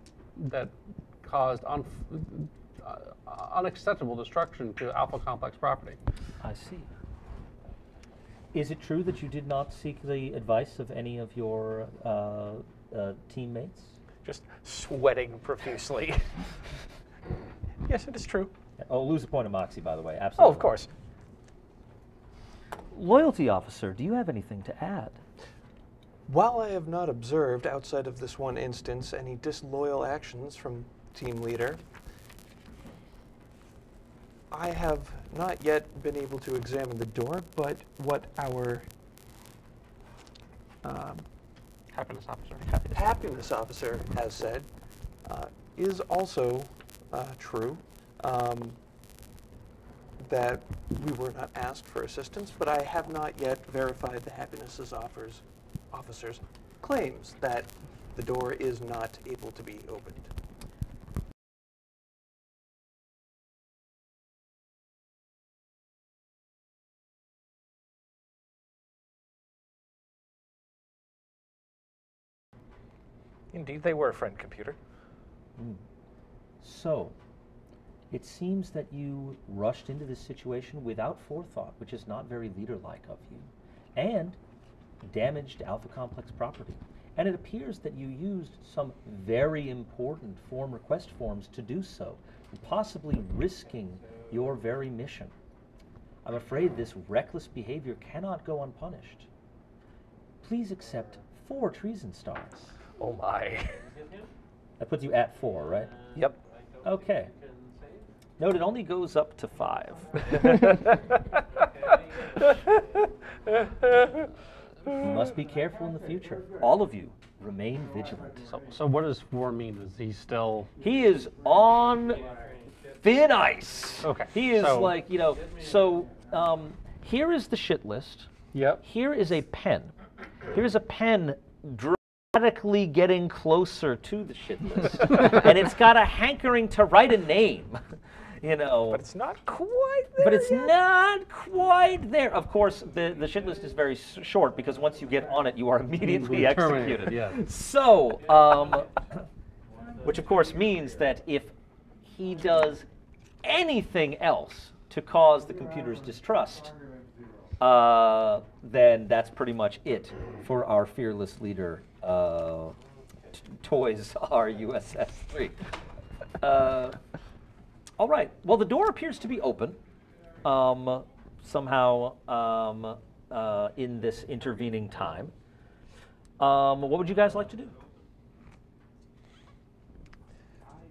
that caused unacceptable destruction to Alpha Complex property. I see. Is it true that you did not seek the advice of any of your teammates? Just sweating profusely. Yes, it is true. Oh, lose a point of moxie, by the way. Absolutely. Oh, of course. Loyalty officer, do you have anything to add? While I have not observed, outside of this one instance, any disloyal actions from team leader, I have not yet been able to examine the door, but what our Happiness officer. happiness officer has said is also true. That we were not asked for assistance, but I have not yet verified the happiness officer's claims that the door is not able to be opened. Indeed, they were, friend computer. So, it seems that you rushed into this situation without forethought, which is not very leader-like of you, and damaged Alpha Complex property. And it appears that you used some very important form request forms to do so, possibly risking your very mission. I'm afraid this reckless behavior cannot go unpunished. Please accept 4 treason stars. Oh my. That puts you at 4, right? Yep. Okay. Note it only goes up to 5. You must be careful in the future. All of you, remain vigilant. So what does 4 mean? Is he still... He is on thin ice. Okay. He is so- like, you know, so here is the shit list. Yep. Here is a pen. Here's a pen dramatically getting closer to the shit list. And it's got a hankering to write a name. You know, But it's not quite there but it's yet. not quite there. Of course, the shit list is very short because once you get on it, you are immediately Terminated, executed. yeah. So, which of course means that if he does anything else to cause the computer's distrust, then that's pretty much it for our fearless leader, Toys R USS 3. All right. Well, the door appears to be open somehow in this intervening time. What would you guys like to do?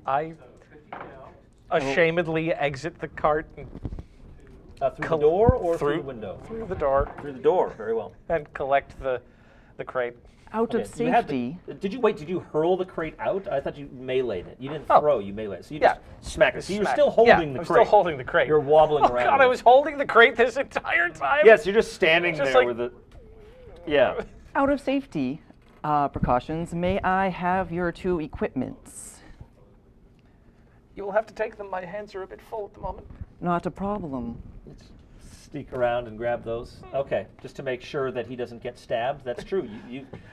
I ashamedly exit the cart and Through the door or through through- the window? through the door Through the door. Very well. and collect the crate. Out of You had safety, did you hurl the crate out? I thought you meleeed it. You didn't Oh. throw, you meleeed it. So you Yeah. just smacked it. So you're Smack. still holding Yeah, the I'm crate. still holding the crate. You're wobbling Oh around. God, with I it. was holding the crate this entire time. Yes, you're just standing Just there like- with it. Yeah. out of safety precautions, may I have your 2 equipments? You will have to take them. My hands are a bit full at the moment. Not a problem. Sneak around and grab those. Okay, just to make sure that he doesn't get stabbed. That's true.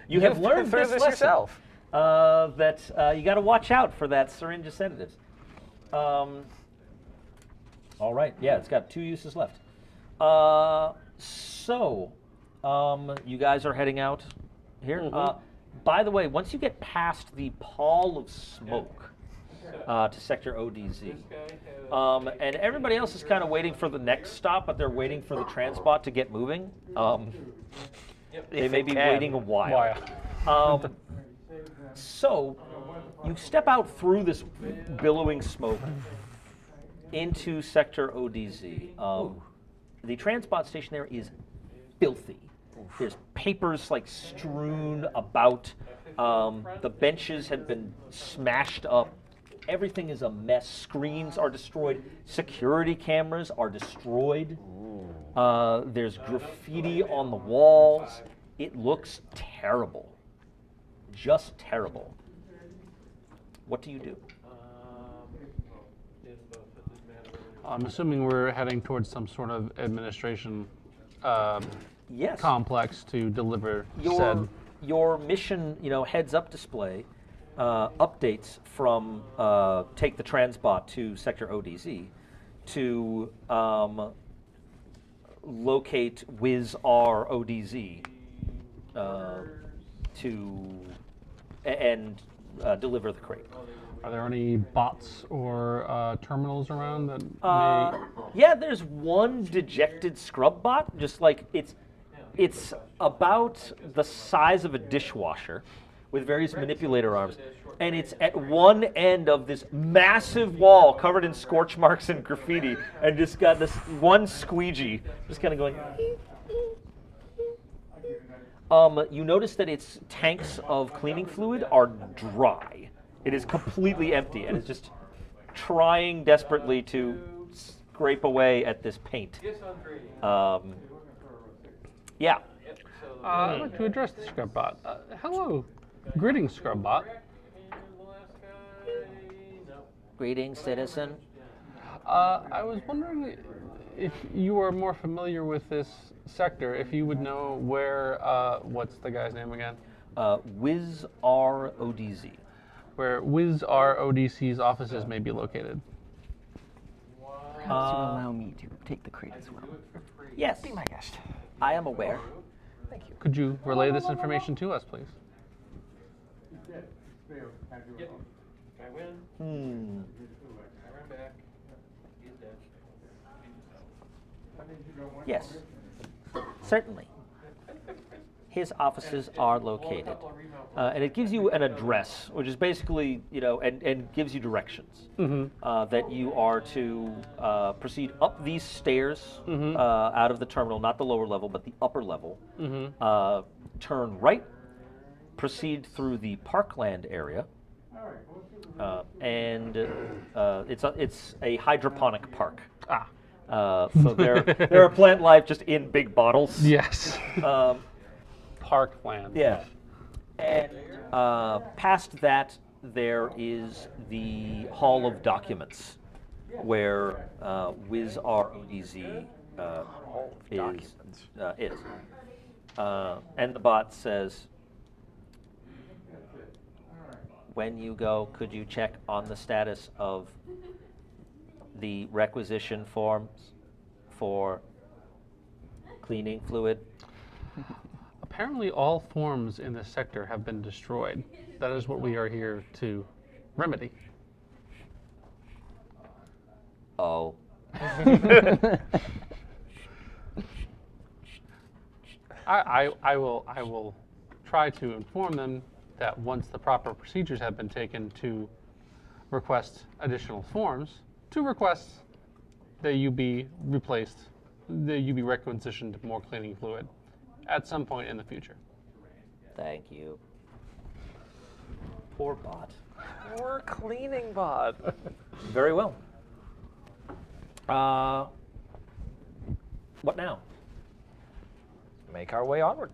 You have learned through this this lesson, yourself. that you got to watch out for that syringe of sedatives. All right. Yeah, it's got 2 uses left. So, you guys are heading out here. By the way, once you get past the pall of smoke to Sector ODZ, and everybody else is kind of waiting for the next stop, but they're waiting for the transport to get moving. They may be waiting a while. So, you step out through this billowing smoke into Sector ODZ. The transport station there is filthy. There's papers like strewn about. The benches have been smashed up. Everything is a mess. Screens are destroyed. Security cameras are destroyed. There's graffiti on the walls. It looks terrible. Just terrible. What do you do? I'm assuming we're heading towards some sort of administration Yes. complex to deliver Your, said. your mission, heads-up display updates from take the transbot to Sector ODZ to locate Wiz-R ODZ and deliver the crate. Are there any bots or terminals around that Yeah, there's one dejected scrub bot, just like it's about the size of a dishwasher with various manipulator arms, and it's at one end of this massive wall covered in scorch marks and graffiti, and just got this one squeegee just kind of going. You notice that its tanks of cleaning fluid are dry. It is completely empty, and it's just trying desperately to scrape away at this paint. Yeah. I'd like to address the Scrubbot. Hello, greetings, Scrubbot. Greetings, citizen. I was wondering if you are more familiar with this sector, if you would know where, what's the guy's name again? Wiz-R ODZ. Where Wiz-R ODC's offices may be located. Perhaps you allow me to take the crate as well. Yes. Be my guest. I am aware. Thank you. Could you relay this information to us, please? Yes, certainly. His offices are located, and it gives you an address, which is basically, and gives you directions that you are to proceed up these stairs out of the terminal, not the lower level, but the upper level. Turn right, proceed through the parkland area, and it's a hydroponic park. So there are plant life just in big bottles. Yes. Parkland. Yeah. And past that, there is the Hall of Documents, where Wiz-R ODZ is. And the bot says, when you go, could you check on the status of the requisition forms for cleaning fluid? Apparently all forms in this sector have been destroyed. That is what we are here to remedy. Oh. I will try to inform them that once the proper procedures have been taken to request additional forms, to request that you be replaced, that you be requisitioned more cleaning fluid at some point in the future. Thank you. Poor bot. Poor cleaning bot. Very well. What now? Make our way onward.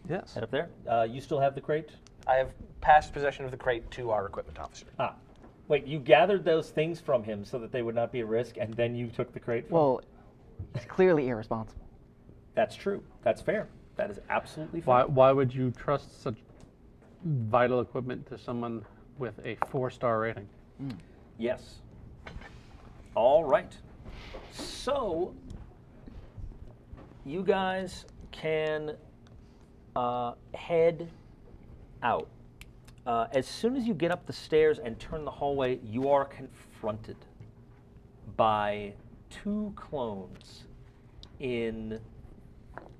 Yes. Head up there. You still have the crate? I have passed possession of the crate to our equipment officer. Ah. Wait, you gathered those things from him so that they would not be a risk, and then you took the crate from him? Well, it's clearly irresponsible. That's true. That's fair. That is absolutely fair. Why would you trust such vital equipment to someone with a 4-star rating? Yes. All right. So, you guys can head out. As soon as you get up the stairs and turn the hallway, you are confronted by 2 clones in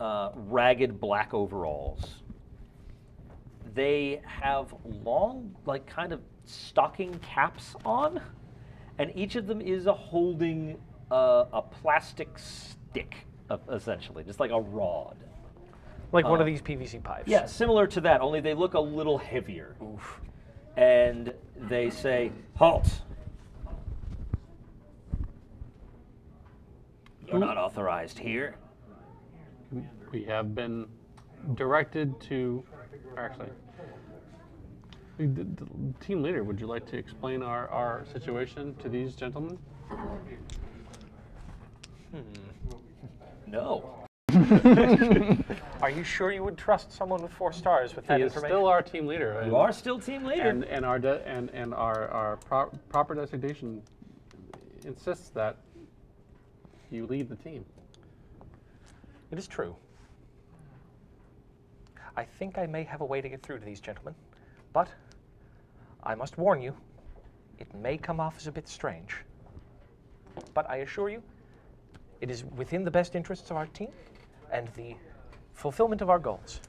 ragged black overalls. They have long, kind of stocking caps on, and each of them is holding a plastic stick, essentially, just like a rod. Like one of these PVC pipes. Yeah, similar to that, only they look a little heavier. Oof. And they say, halt. You're not authorized here. We have been directed to, actually, the team leader, would you like to explain our situation to these gentlemen? No. Are you sure you would trust someone with 4 stars with that He is information? still our team leader. You are still team leader. And our proper designation insists that you lead the team. It is true. I think I may have a way to get through to these gentlemen, but I must warn you, it may come off as a bit strange. But I assure you, it is within the best interests of our team and the fulfillment of our goals.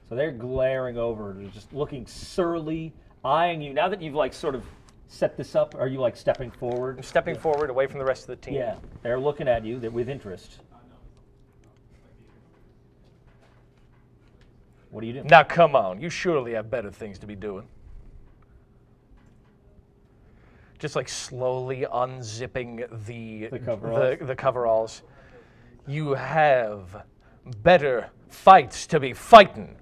So they're glaring over, they're just looking surly, eyeing you. Now that you've like sort of set this up, are you like stepping forward? I'm stepping forward away from the rest of the team. Yeah, they're looking at you with interest. What do you do? Now come on, you surely have better things to be doing. Just like slowly unzipping the coveralls. You have better fights to be fighting.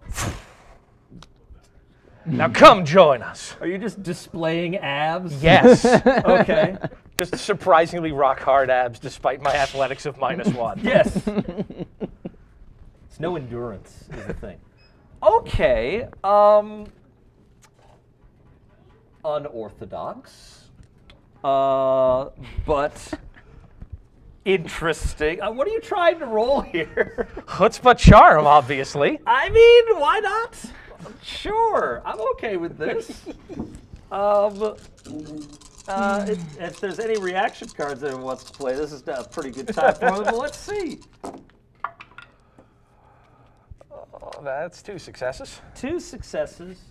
Now come join us. Are you just displaying abs? Yes. Okay. Just surprisingly rock hard abs despite my athletics of -1. Yes. It's no endurance is the thing. Okay. Unorthodox. But interesting. What are you trying to roll here? Chutzpah charm, obviously. I mean, why not? Sure, I'm okay with this. If there's any reaction cards anyone wants to play, this is a pretty good time for them. Well, let's see. Oh, that's 2 successes. 2 successes.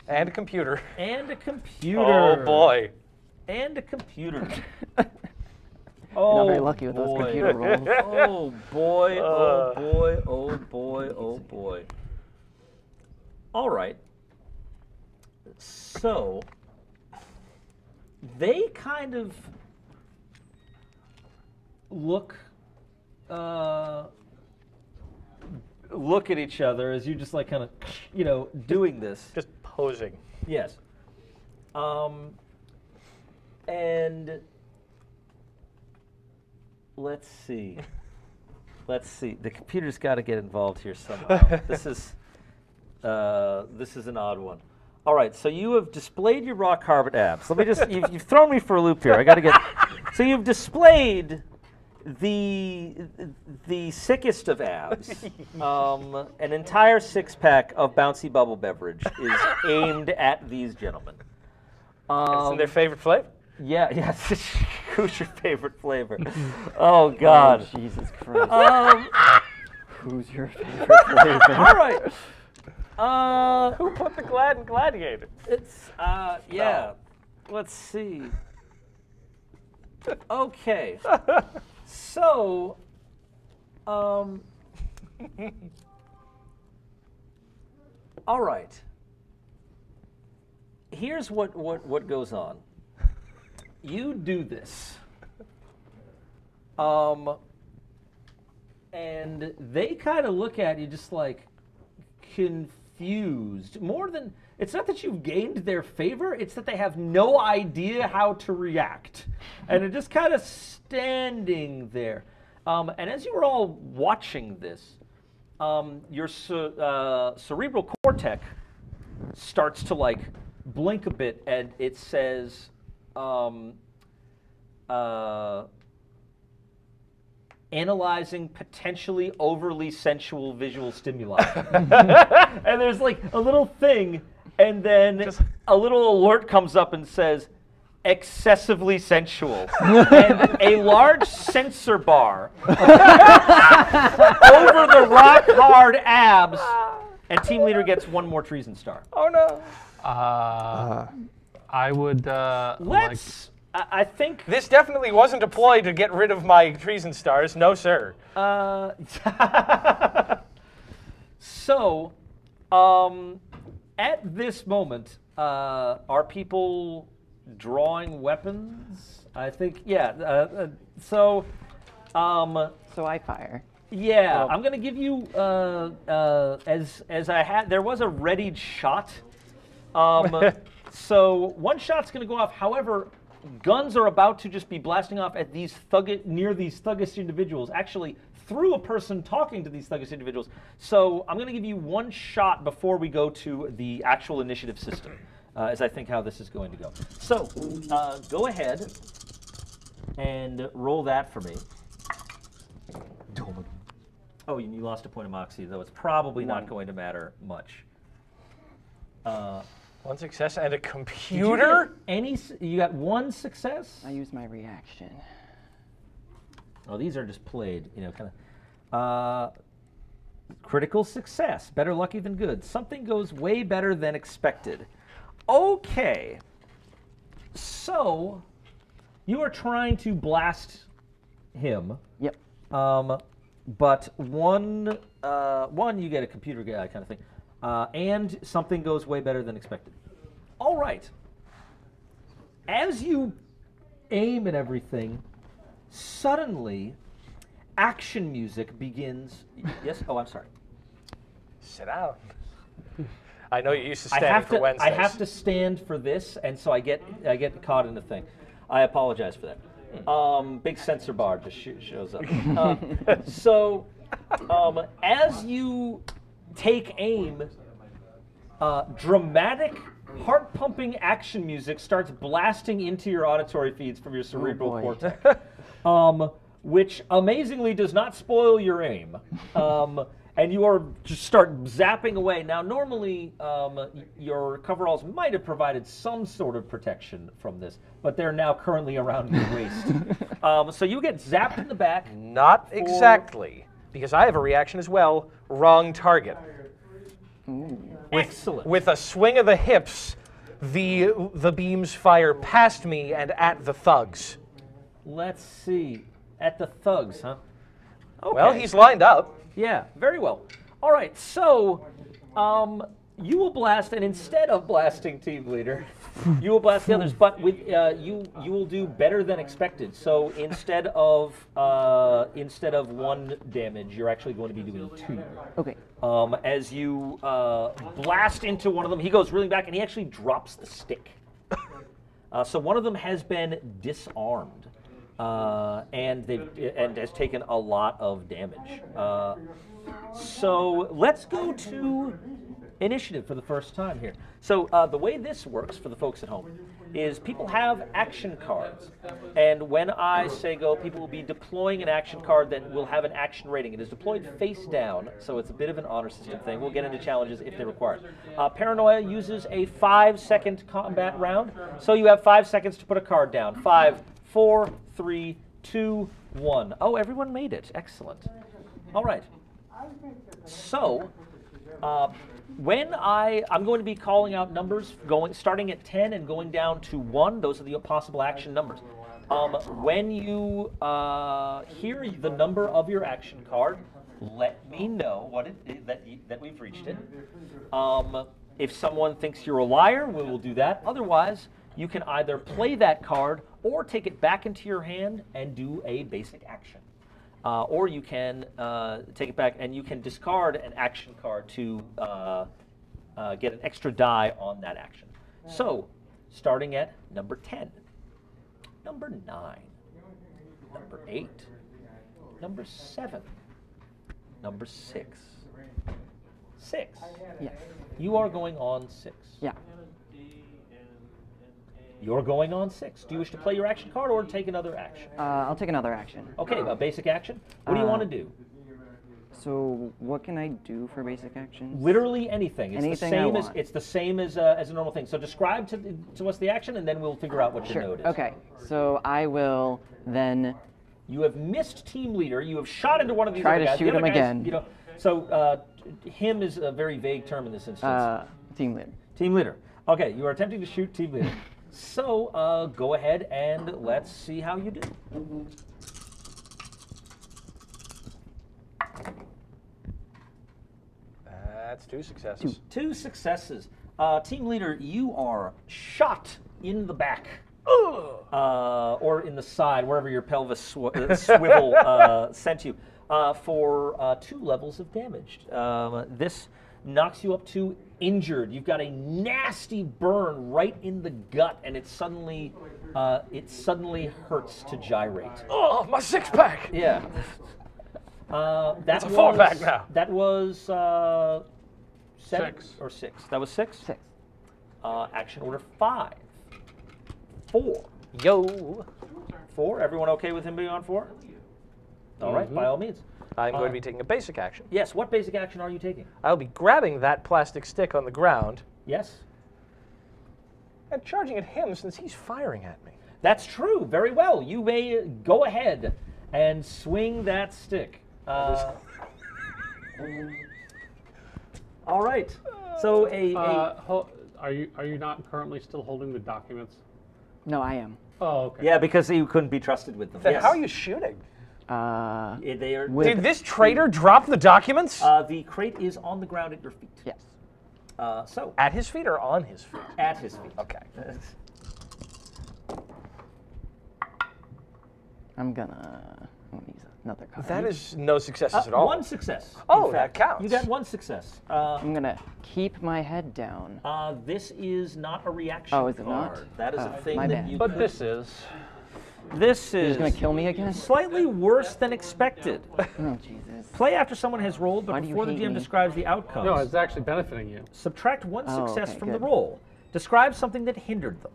And a computer. And a computer. Oh, boy. And a computer. Not very lucky with those computer rolls. Oh, boy. Oh, boy. Oh, boy. Oh, boy. All right. So, they kind of look at each other as you just like kind of, doing this. Just posing. Yes. And let's see. The computer's got to get involved here somehow. This is an odd one. All right, so you have displayed your rock hard abs. Let me just, you've thrown me for a loop here. I got to get, so you've displayed the sickest of abs. An entire 6-pack of bouncy bubble beverage is aimed at these gentlemen. It's in their favorite flavor? Yeah, yes. Who's your favorite flavor? Oh, God. Oh, Jesus Christ. Who's your favorite flavor? All right. Who put the Glad in Gladiator? It's, yeah. Let's see. Okay. So, all right. Here's what goes on. You do this. And they kind of look at you just like confused. More than, it's not that you've gained their favor, it's that they have no idea how to react. And they're just kind of standing there. And as you were all watching this, your cerebral cortex starts to like blink a bit, and it says, analyzing potentially overly sensual visual stimuli. And there's like a little thing, and then a little alert comes up and says, excessively sensual. And a large sensor bar over the rock hard abs, and team leader gets 1 more treason star. Oh, no. I would Let's. I think This definitely wasn't a ploy to get rid of my treason stars. No, sir. So, at this moment, are people drawing weapons? I think, yeah. So I fire. yeah, I'm gonna give you as I had. There was a readied shot. So 1 shot's gonna go off. However, guns are about to just be blasting off at these near these thuggish individuals, actually through a person talking to these thuggish individuals. So I'm going to give you one shot before we go to the actual initiative system, as I think how this is going to go. So go ahead and roll that for me. Oh, you lost a point of moxie, though it's probably not going to matter much. One success and a computer? You got one success? I used my reaction. Oh, these are just played, kind of. Critical success. Better lucky than good. Something goes way better than expected. Okay. So, you are trying to blast him. Yep. But one, you get a computer guy kind of thing. And something goes way better than expected. All right. As you aim and everything, suddenly, action music begins. Yes? Oh, I'm sorry. Sit down. I know you're used to standing for Wednesdays. I have to stand for this, and so I get caught in the thing. I apologize for that. Big sensor bar just shows up. As you take aim, dramatic, heart-pumping action music starts blasting into your auditory feeds from your cerebral cortex, which amazingly does not spoil your aim. And you just start zapping away. Now, normally, your coveralls might have provided some sort of protection from this, but they're now currently around your waist. So you get zapped in the back. Not exactly, because I have a reaction as well. Wrong target. Excellent. With a swing of the hips, the beams fire past me and at the thugs. Let's see. At the thugs, huh? Okay. Well, he's lined up. Yeah, very well. All right, so you will blast, and instead of blasting team leader, you will blast the others. But with you will do better than expected. So instead of 1 damage, you're actually going to be doing 2. Okay. As you blast into one of them, he goes reeling back, and he actually drops the stick. So one of them has been disarmed. And has taken a lot of damage. So let's go to initiative for the first time here. So the way this works for the folks at home is people have action cards. And when I say go, people will be deploying an action card that will have an action rating. It is deployed face down, so it's a bit of an honor system thing. We'll get into challenges if they're required. Paranoia uses a 5-second combat round, so you have 5 seconds to put a card down. 5, 4, 3, 2, 1. Oh, everyone made it. Excellent. All right. So, when I'm going to be calling out numbers, starting at 10 and going down to 1. Those are the possible action numbers. When you hear the number of your action card, let me know what it is that we've reached it. If someone thinks you're a liar, we will do that. Otherwise, you can either play that card or take it back into your hand and do a basic action. Or you can take it back and you can discard an action card to get an extra die on that action. So, starting at number 10, number 9, number 8, number 7, number 6. 6. Yes. You are going on 6. Yeah. You're going on 6. Do you wish to play your action card or take another action? I'll take another action. Okay, a basic action. What do you want to do? So what can I do for basic actions? Literally anything. It's Anything the I same want. as it's the same as a normal thing. So describe to us the action, and then we'll figure out what your note is. Okay. So I will then You have missed team leader. You have shot into one of these Try other to guys. shoot The other him guys, again. So him is a very vague term in this instance. team lead. Team leader. Okay, you are attempting to shoot team leader. So go ahead and let's see how you do. That's 2 successes. 2 successes. Team leader, you are shot in the back. Or in the side, wherever your pelvis swivel sent you, for 2 levels of damage. This knocks you up to injured. You've got a nasty burn right in the gut, and it suddenly hurts to gyrate. Oh, my six-pack! Yeah. That's a four-pack now. That was 7 6. or 6. That was 6. 6. Action order 5. 4. Yo! 4. Everyone okay with him being on 4? All right, by all means. I'm going to be taking a basic action. Yes. What basic action are you taking? I'll be grabbing that plastic stick on the ground Yes. and charging at him since he's firing at me. That's true. Very well. You may go ahead and swing that stick. All right. So Are you not currently still holding the documents? No, I am. Oh, okay. yeah, because you couldn't be trusted with them. Then Yes. how are you shooting? They are. With- Did this traitor drop the documents? The crate is on the ground at your feet. Yes. So At his feet or on his feet? at his feet. Okay. I'm gonna use another card. That is no successes at all. 1 success. Oh, in that fact. counts. You got 1 success. I'm gonna keep my head down. This is not a reaction Oh, is it card. not? That is a thing my that bad. you. But could- this is. This You're is just gonna kill me again? slightly worse than expected. Oh, Jesus. Play after someone has rolled, but Why do you before the hate DM me? describes the outcomes. No, it's actually benefiting you. Subtract 1 Oh, success okay, from the good. roll. Describe something that hindered them.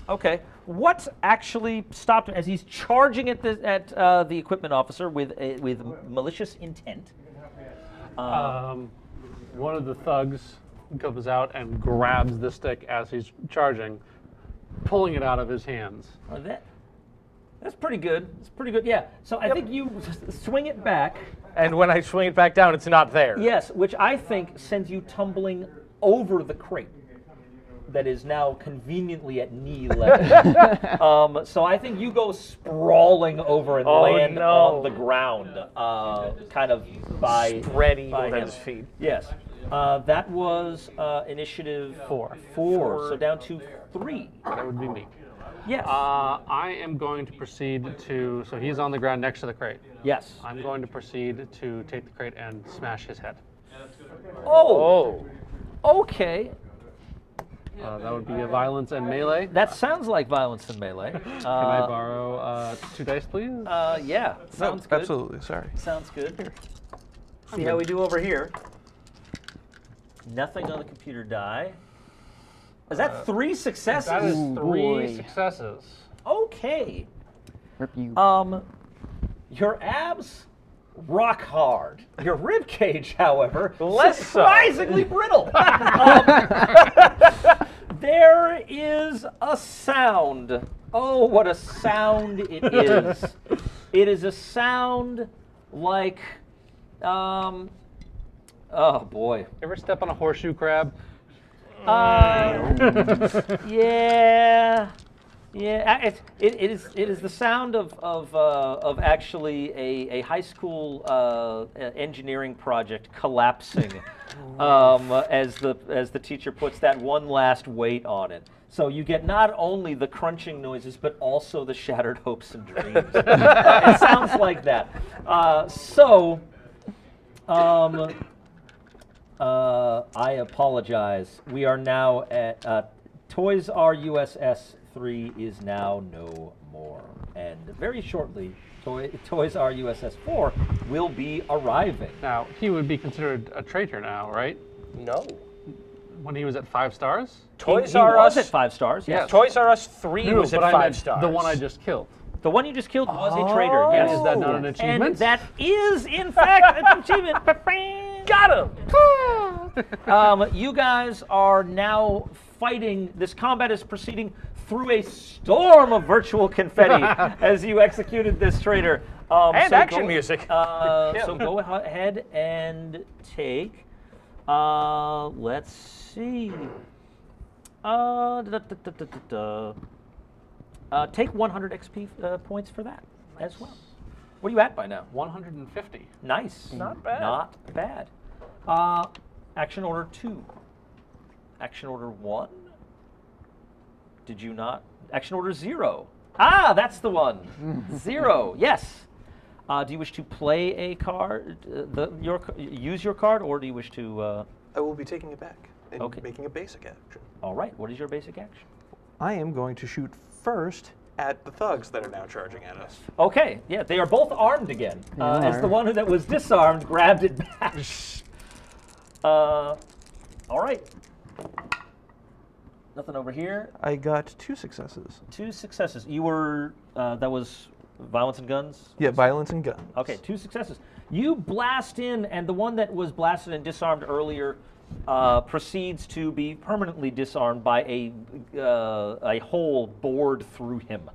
Okay. What actually stopped him as he's charging at the equipment officer with malicious intent? One of the thugs comes out and grabs the stick as he's charging, pulling it out of his hands. That's pretty good. It's pretty good. Yeah. So I think you swing it back. And when I swing it back down, it's not there. Yes, which I think sends you tumbling over the crate that is now conveniently at knee level. So I think you go sprawling over and land on the ground, kind of by Spread eagle by at him. his feet. Yes. That was initiative 4. 4. So down to 3. That would be me. Yes. I am going to proceed to. So he's on the ground next to the crate. Yes. I'm going to proceed to take the crate and smash his head. Oh. Okay. That would be a violence and melee. That sounds like violence and melee. Can I borrow 2 dice, please? Yeah. Sounds good. Absolutely, sorry. Sounds good. See how we do over here. Nothing on the computer die. Is that 3 successes? That is 3 boy. successes. Okay. Rip you. Your abs rock hard. Your rib cage, however, Less so. surprisingly brittle. There is a sound. Oh, what a sound it is! It is a sound like, oh boy. Ever step on a horseshoe crab? Yeah. It is the sound of actually a high school engineering project collapsing as the teacher puts that one last weight on it. So you get not only the crunching noises, but also the shattered hopes and dreams. It sounds like that. I apologize. We are now at Toys R USS 3 is now no more. And very shortly, Toys R USS 4 will be arriving. Now, he would be considered a traitor now, right? No. When he was at 5 stars? Toys he R was Us at 5 stars, yes. Toys R Us 3 No, was at but I 5 meant stars. the one I just killed. The one you just killed was a traitor, yes. Is that not an achievement? And that is, in fact, an achievement. Got him! You guys are now fighting. This combat is proceeding through a storm of virtual confetti as you executed this traitor. And action music. So go ahead and take. Let's see. Take 100 XP points for that as well. What are you at by now? 150. Nice. Not bad. Not bad. Action order 2. Action order 1. Did you not? Action order 0. Ah, that's the one. 0. Yes. Do you wish to play a card? Use your card, or do you wish to I will be taking it back and Okay. making a basic action. All right. What is your basic action? I am going to shoot first at the thugs that are now charging at us. Okay. Yeah, they are both armed again. They As are. the one that was disarmed grabbed it back. All right. Nothing over here. I got 2 successes. 2 successes. You were, that was violence and guns? Yeah, violence and guns. Okay, 2 successes. You blast in, and the one that was blasted and disarmed earlier proceeds to be permanently disarmed by a hole bored through him,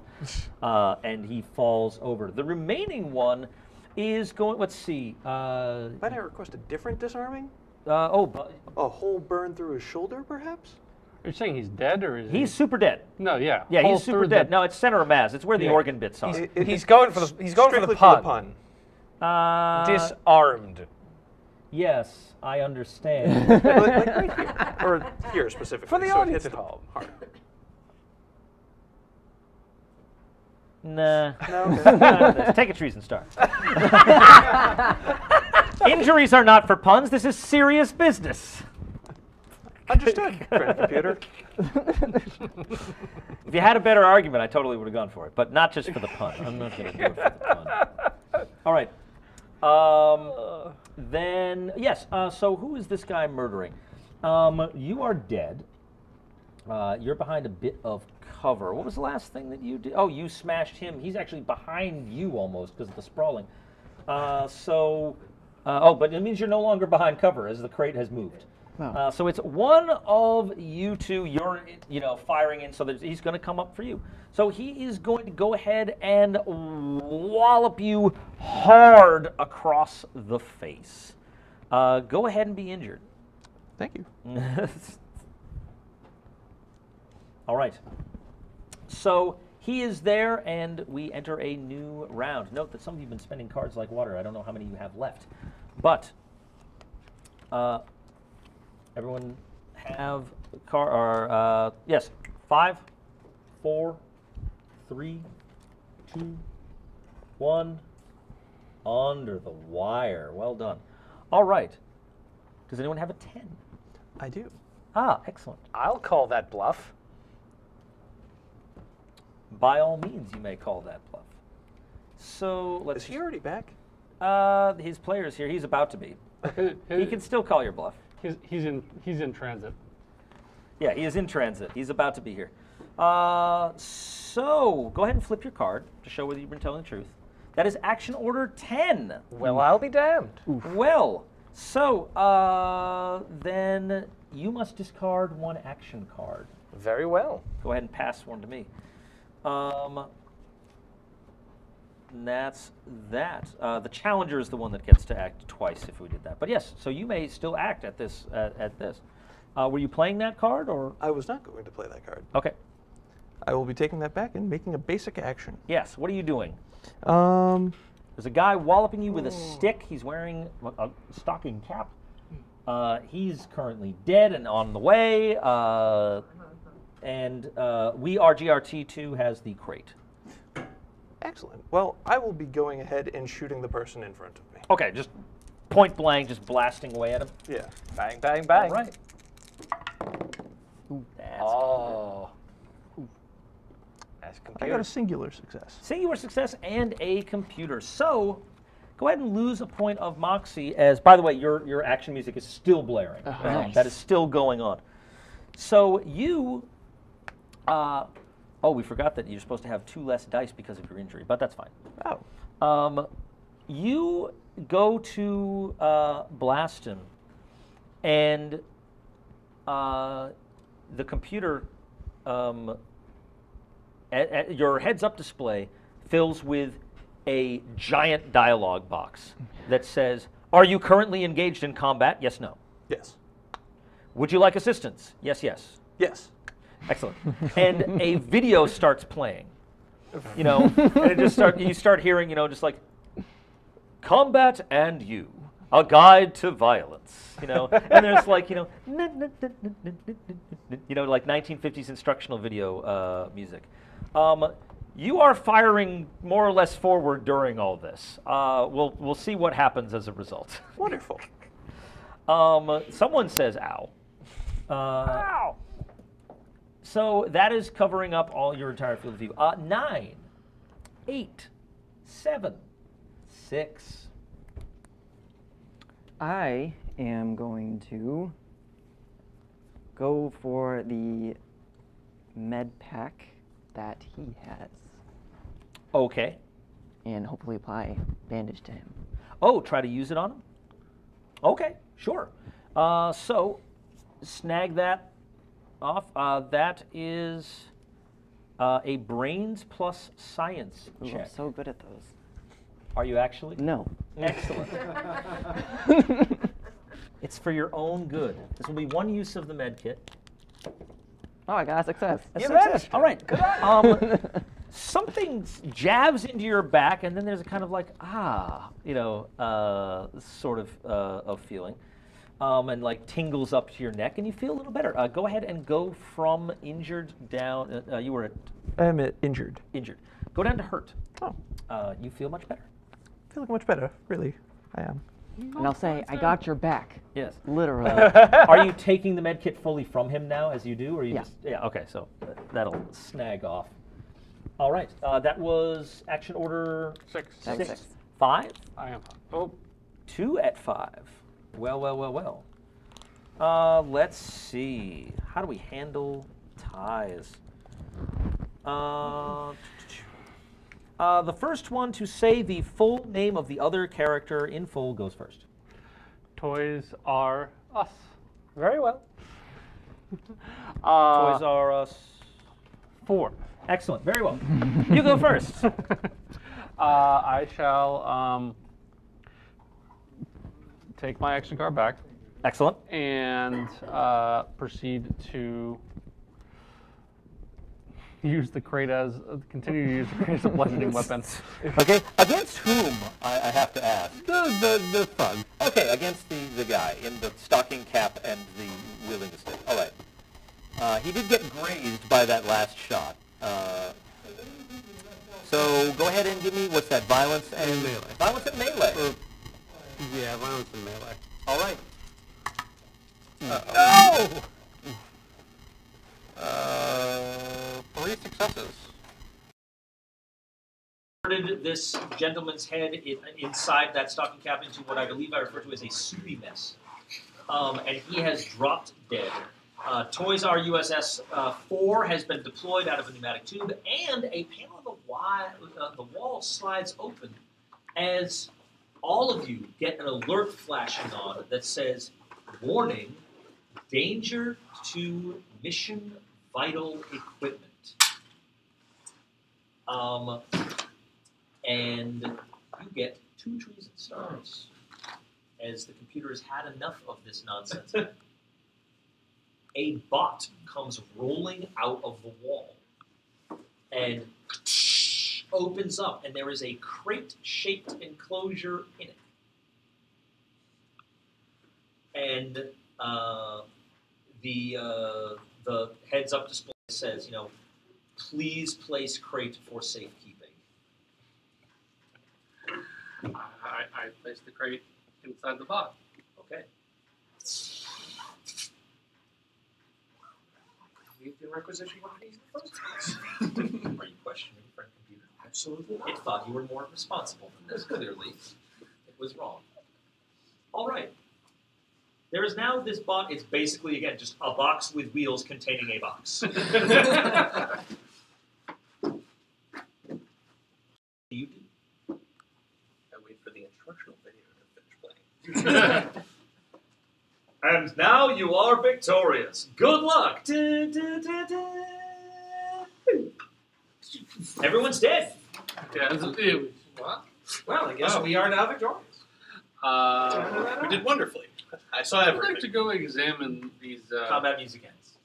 and he falls over. The remaining one is going. Let's see. Might I request a different disarming? A hole burned through his shoulder, perhaps? Are you saying he's dead or is he's super dead. No, yeah. Yeah, Hole he's super through dead. the- No, it's center of mass. It's where the Yeah. organ bits are. He's going for the Strictly pun. Uh, Disarmed. Yes, I understand. like right here. Or here specifically. For the so it audience hits at home. hard. Nah. No, okay. Take a treason star. Injuries are not for puns. This is serious business. Understood, friend computer. If you had a better argument, I totally would have gone for it, but not just for the pun. I'm not going to do it for the pun. All right. Then, yes, so who is this guy murdering? You are dead. You're behind a bit of cover. What was the last thing that you did? Oh, you smashed him. He's actually behind you almost because of the sprawling. But it means you're no longer behind cover as the crate has moved. Wow. So it's one of you two. You're, firing in. So he's going to come up for you. So he is going to go ahead and wallop you hard across the face. Go ahead and be injured. Thank you. All right. So he is there, and we enter a new round. Note that some of you have been spending cards like water. I don't know how many you have left, but everyone have yes, 5, 4, 3, 2, 1. Under the wire. Well done. All right. Does anyone have a 10? I do. Ah, excellent. I'll call that bluff. By all means, you may call that bluff. So let's. Is he already back? His player's here. He's about to be. His- He can still call your bluff. He's in transit. Yeah, he is in transit. He's about to be here. So go ahead and flip your card to show whether you've been telling the truth. That is action order 10. Well, I'll be damned. Well, so then you must discard 1 action card. Very well. Go ahead and pass one to me. And that's that. The challenger is the one that gets to act twice if we did that. But yes, so you may still act at this. Were you playing that card or? I was not going to play that card. Okay. I will be taking that back and making a basic action. Yes. What are you doing? Um, There's a guy walloping you with a stick. He's wearing a stocking cap. He's currently dead and on the way. And GRT2 has the crate. excellent. Well, I will be going ahead and shooting the person in front of me. Okay, just point blank, just blasting away at him. Yeah. Bang, bang, bang. All right. That's Oh. As I computer. got a singular success. singular success and a computer. So go ahead and lose a point of moxie as, by the way, your action music is still blaring. Nice. That is still going on. So you, we forgot that you're supposed to have 2 less dice because of your injury, but that's fine. Oh. You go to blast him, and the computer, your heads-up display fills with a giant dialogue box that says, "Are you currently engaged in combat? Yes, no. Yes. Would you like assistance? Yes, yes. Yes. Excellent." And a video starts playing. And it just you start hearing, just like, "Combat and You, a guide to violence." And there's like, like 1950s instructional video music. You are firing more or less forward during all this. We'll see what happens as a result. Wonderful. Someone says ow. Ow! So that is covering up all your entire field of view. 9, 8, 7, 6. I am going to go for the med pack that he has Okay. and hopefully apply bandage to him. Oh, try to use it on him? Okay, sure. So, snag that off. That is a brains plus science Ooh, check. I'm so good at those. Are you actually? No. Excellent. It's for your own good. This will be one use of the med kit. Oh, I got a success. A success. All right. Something jabs into your back, and then there's a kind of like, sort of feeling. And like tingles up to your neck, and you feel a little better. Go ahead and go from injured down. You were at I'm injured. injured. Go down to hurt. Oh, You feel much better. feeling much better. Really, I am. And I'll say, I got your back. Yes. Literally. Are you taking the med kit fully from him now, as you do, or you Yeah. just? Yeah. Okay. So that'll snag off. All right. That was action order 6. That's 6. 5. I am. Oh, 2 at 5. Well. Let's see. How do we handle ties? The first one to say the full name of the other character in full goes first. Toys R Us. Very well. Uh, Toys R Us. 4. Excellent. Very well. You go first. I shall take my action card back Excellent. and proceed to use the crate as continue to use the crate as a bludgeoning weapon. Okay. Against whom, I have to ask? The thug. Okay, against the guy in the stocking cap and the wielding the stick. All right. He did get grazed by that last shot. So go ahead and give me, what's that, violence and melee. Violence and melee. Yeah, violence and melee. All right. No! 3 successes. This gentleman's head inside that stocking cap into what I believe I refer to as a soupy mess. And he has dropped dead. Toys R USS 4 has been deployed out of a pneumatic tube, and a panel of the wall slides open as all of you get an alert flashing on that says, "Warning, danger to mission vital equipment." And you get 2 trees and stars, as the computer has had enough of this nonsense. A bot comes rolling out of the wall and opens up, and there is a crate-shaped enclosure in it. And the heads-up display says, please place crate for safekeeping. I placed the crate inside the box. Okay. Leave the requisition on these in the first place. Are you questioning your friend computer? Absolutely not. It thought you were more responsible than this. Clearly, it was wrong. All right. There is now this box. It's basically, again, just a box with wheels containing a box. You do. I wait for the instructional video to finish playing. And now you are victorious. Good luck. Everyone's dead. Yeah, Well, I guess we are now victorious. We did wonderfly. I saw I'd everything. like to go examine these Combat music ends.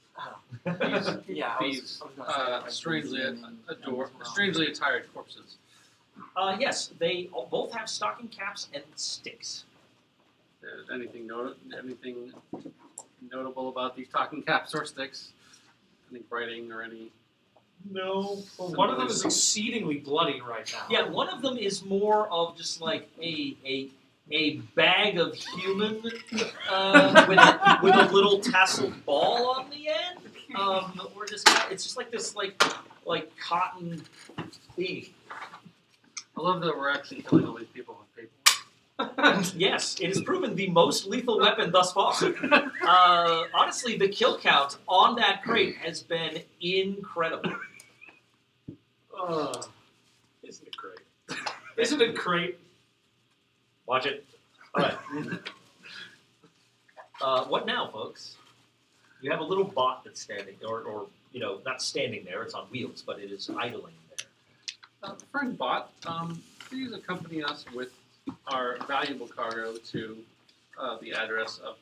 Yeah, these strangely attired corpses. Yes, they both have stocking caps and sticks. Anything notable about these talking caps or sticks? Any writing or any? No. Well, one of them is exceedingly bloody right now. Yeah, one of them is more of just like a a bag of human with a little tasseled ball on the end. Or just it's just like this like cotton thing. I love that we're actually killing all these people with paper. Yes, it has proven the most lethal weapon thus far. Honestly, the kill count on that crate has been incredible. Isn't it great? Isn't it great? Watch it. All right. What now, folks? You have a little bot that's standing, or not standing there. It's on wheels, but it is idling there. Friend bot, please accompany us with our valuable cargo to the address of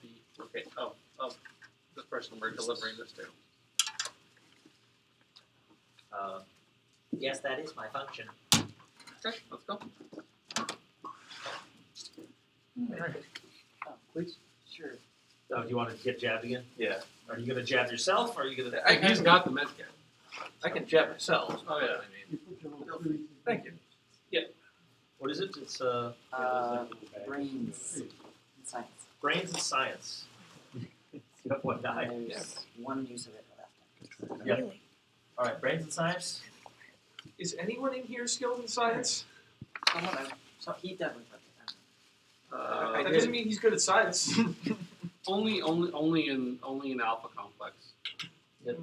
the person we're delivering this to. Yes, that is my function. Okay, let's go. Please. Sure. Do you want to get jabbed again? Yeah. Are you going to jab yourself, or are you going to... He's got the med kit. I can jab myself. Oh, yeah. Thank you. What is it? It's Brains and science. brains and science. You have one die. There's one use of it left. Yeah. All right, brains and science. Is anyone in here skilled in science? So he definitely put it That doesn't mean he's good at science. Only in Alpha Complex. Yep.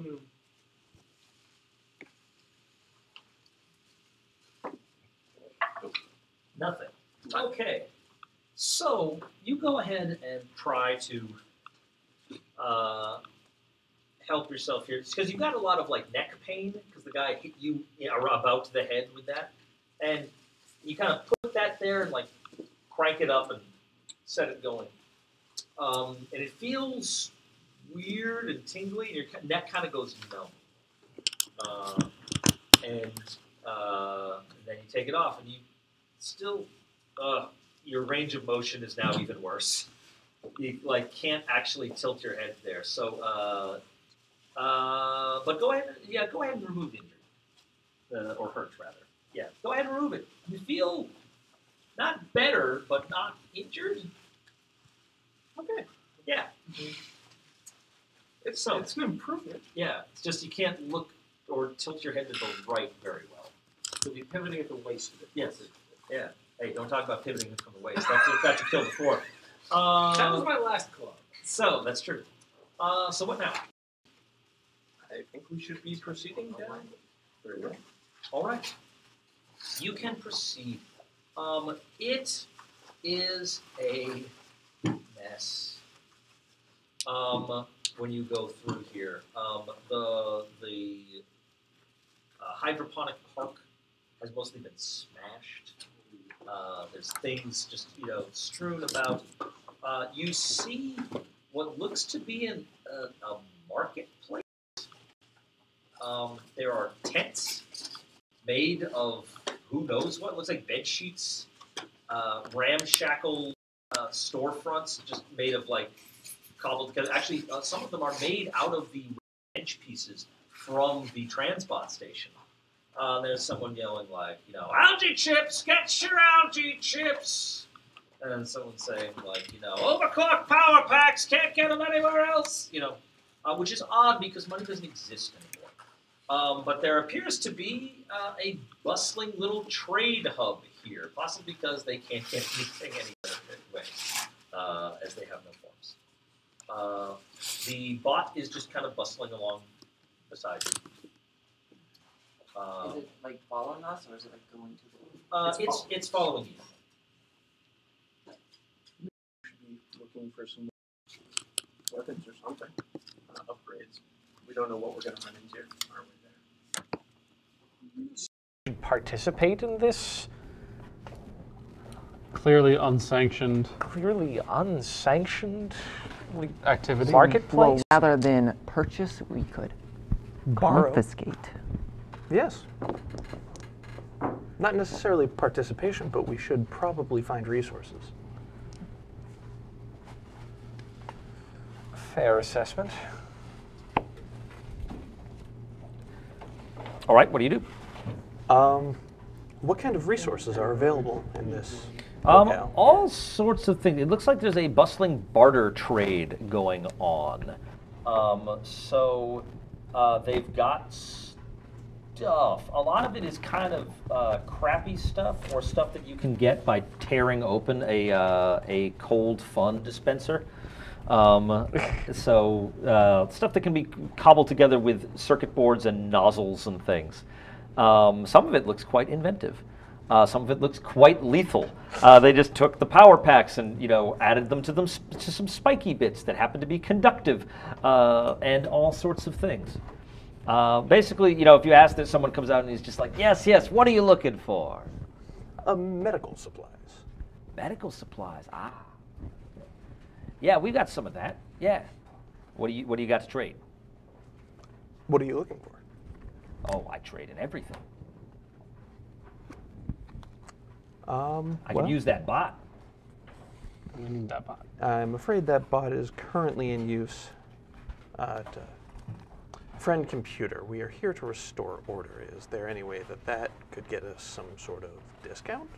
Nothing. Okay. So you go ahead and try to help yourself here, because you've got a lot of neck pain because the guy hit you about the head with that, and you kind of put that there and crank it up and set it going, and it feels weird and tingly, and your neck kind of goes numb, and then you take it off, and you still your range of motion is now even worse. You can't actually tilt your head there. So, but go ahead. Yeah, go ahead and remove the injury, or hurt rather. Yeah, go ahead and remove it. You feel not better, but not injured. Okay. Yeah. It's an improvement. Yeah. It's just you can't look or tilt your head to the right very well. So you're pivoting at the waist of it. Yes. Yeah. Hey, don't talk about pivoting from the waist. That's what got you killed before. That was my last club. So that's true. So what now? I think we should be proceeding down. Very well. All right. You can proceed. It is a mess. When you go through here, the hydroponic park has mostly been smashed. There's things just strewn about. You see what looks to be a marketplace. There are tents made of who knows what. Looks like bed sheets, ramshackle storefronts just made of cobbled. Because actually, some of them are made out of the bench pieces from the Transbot station. There's someone yelling algae chips, get your algae chips. And someone saying overclocked power packs, can't get them anywhere else. Which is odd because money doesn't exist anymore. But there appears to be a bustling little trade hub here, possibly because they can't get anything anywhere as they have no forms. The bot is just kind of bustling along beside you. Is it following us, or is it going to the... It's following you. We should be looking for some weapons or something. Upgrades. We don't know what we're going to run into on our way there. Participate in this Clearly unsanctioned activity. marketplace. Well, rather than purchase, we could Borrow. confiscate. Yes. Not necessarily participation, but we should probably find resources. Fair assessment. All right, what do you do? What kind of resources are available in this locale? All sorts of things. It looks like there's a bustling barter trade going on. They've got stuff. A lot of it is kind of crappy stuff, or stuff that you can get by tearing open a cold fun dispenser. Stuff that can be cobbled together with circuit boards and nozzles and things. Some of it looks quite inventive. Some of it looks quite lethal. They just took the power packs and added them to some spiky bits that happen to be conductive, and all sorts of things. Basically, if you ask that, someone comes out and he's just like, yes, what are you looking for? Medical supplies. Medical supplies. Yeah, we got some of that. Yeah. What do you got to trade? What are you looking for? Oh, I trade in everything. I can use that bot. We need that bot. I'm afraid that bot is currently in use at Friend Computer. We are here to restore order. Is there any way that could get us some sort of discount?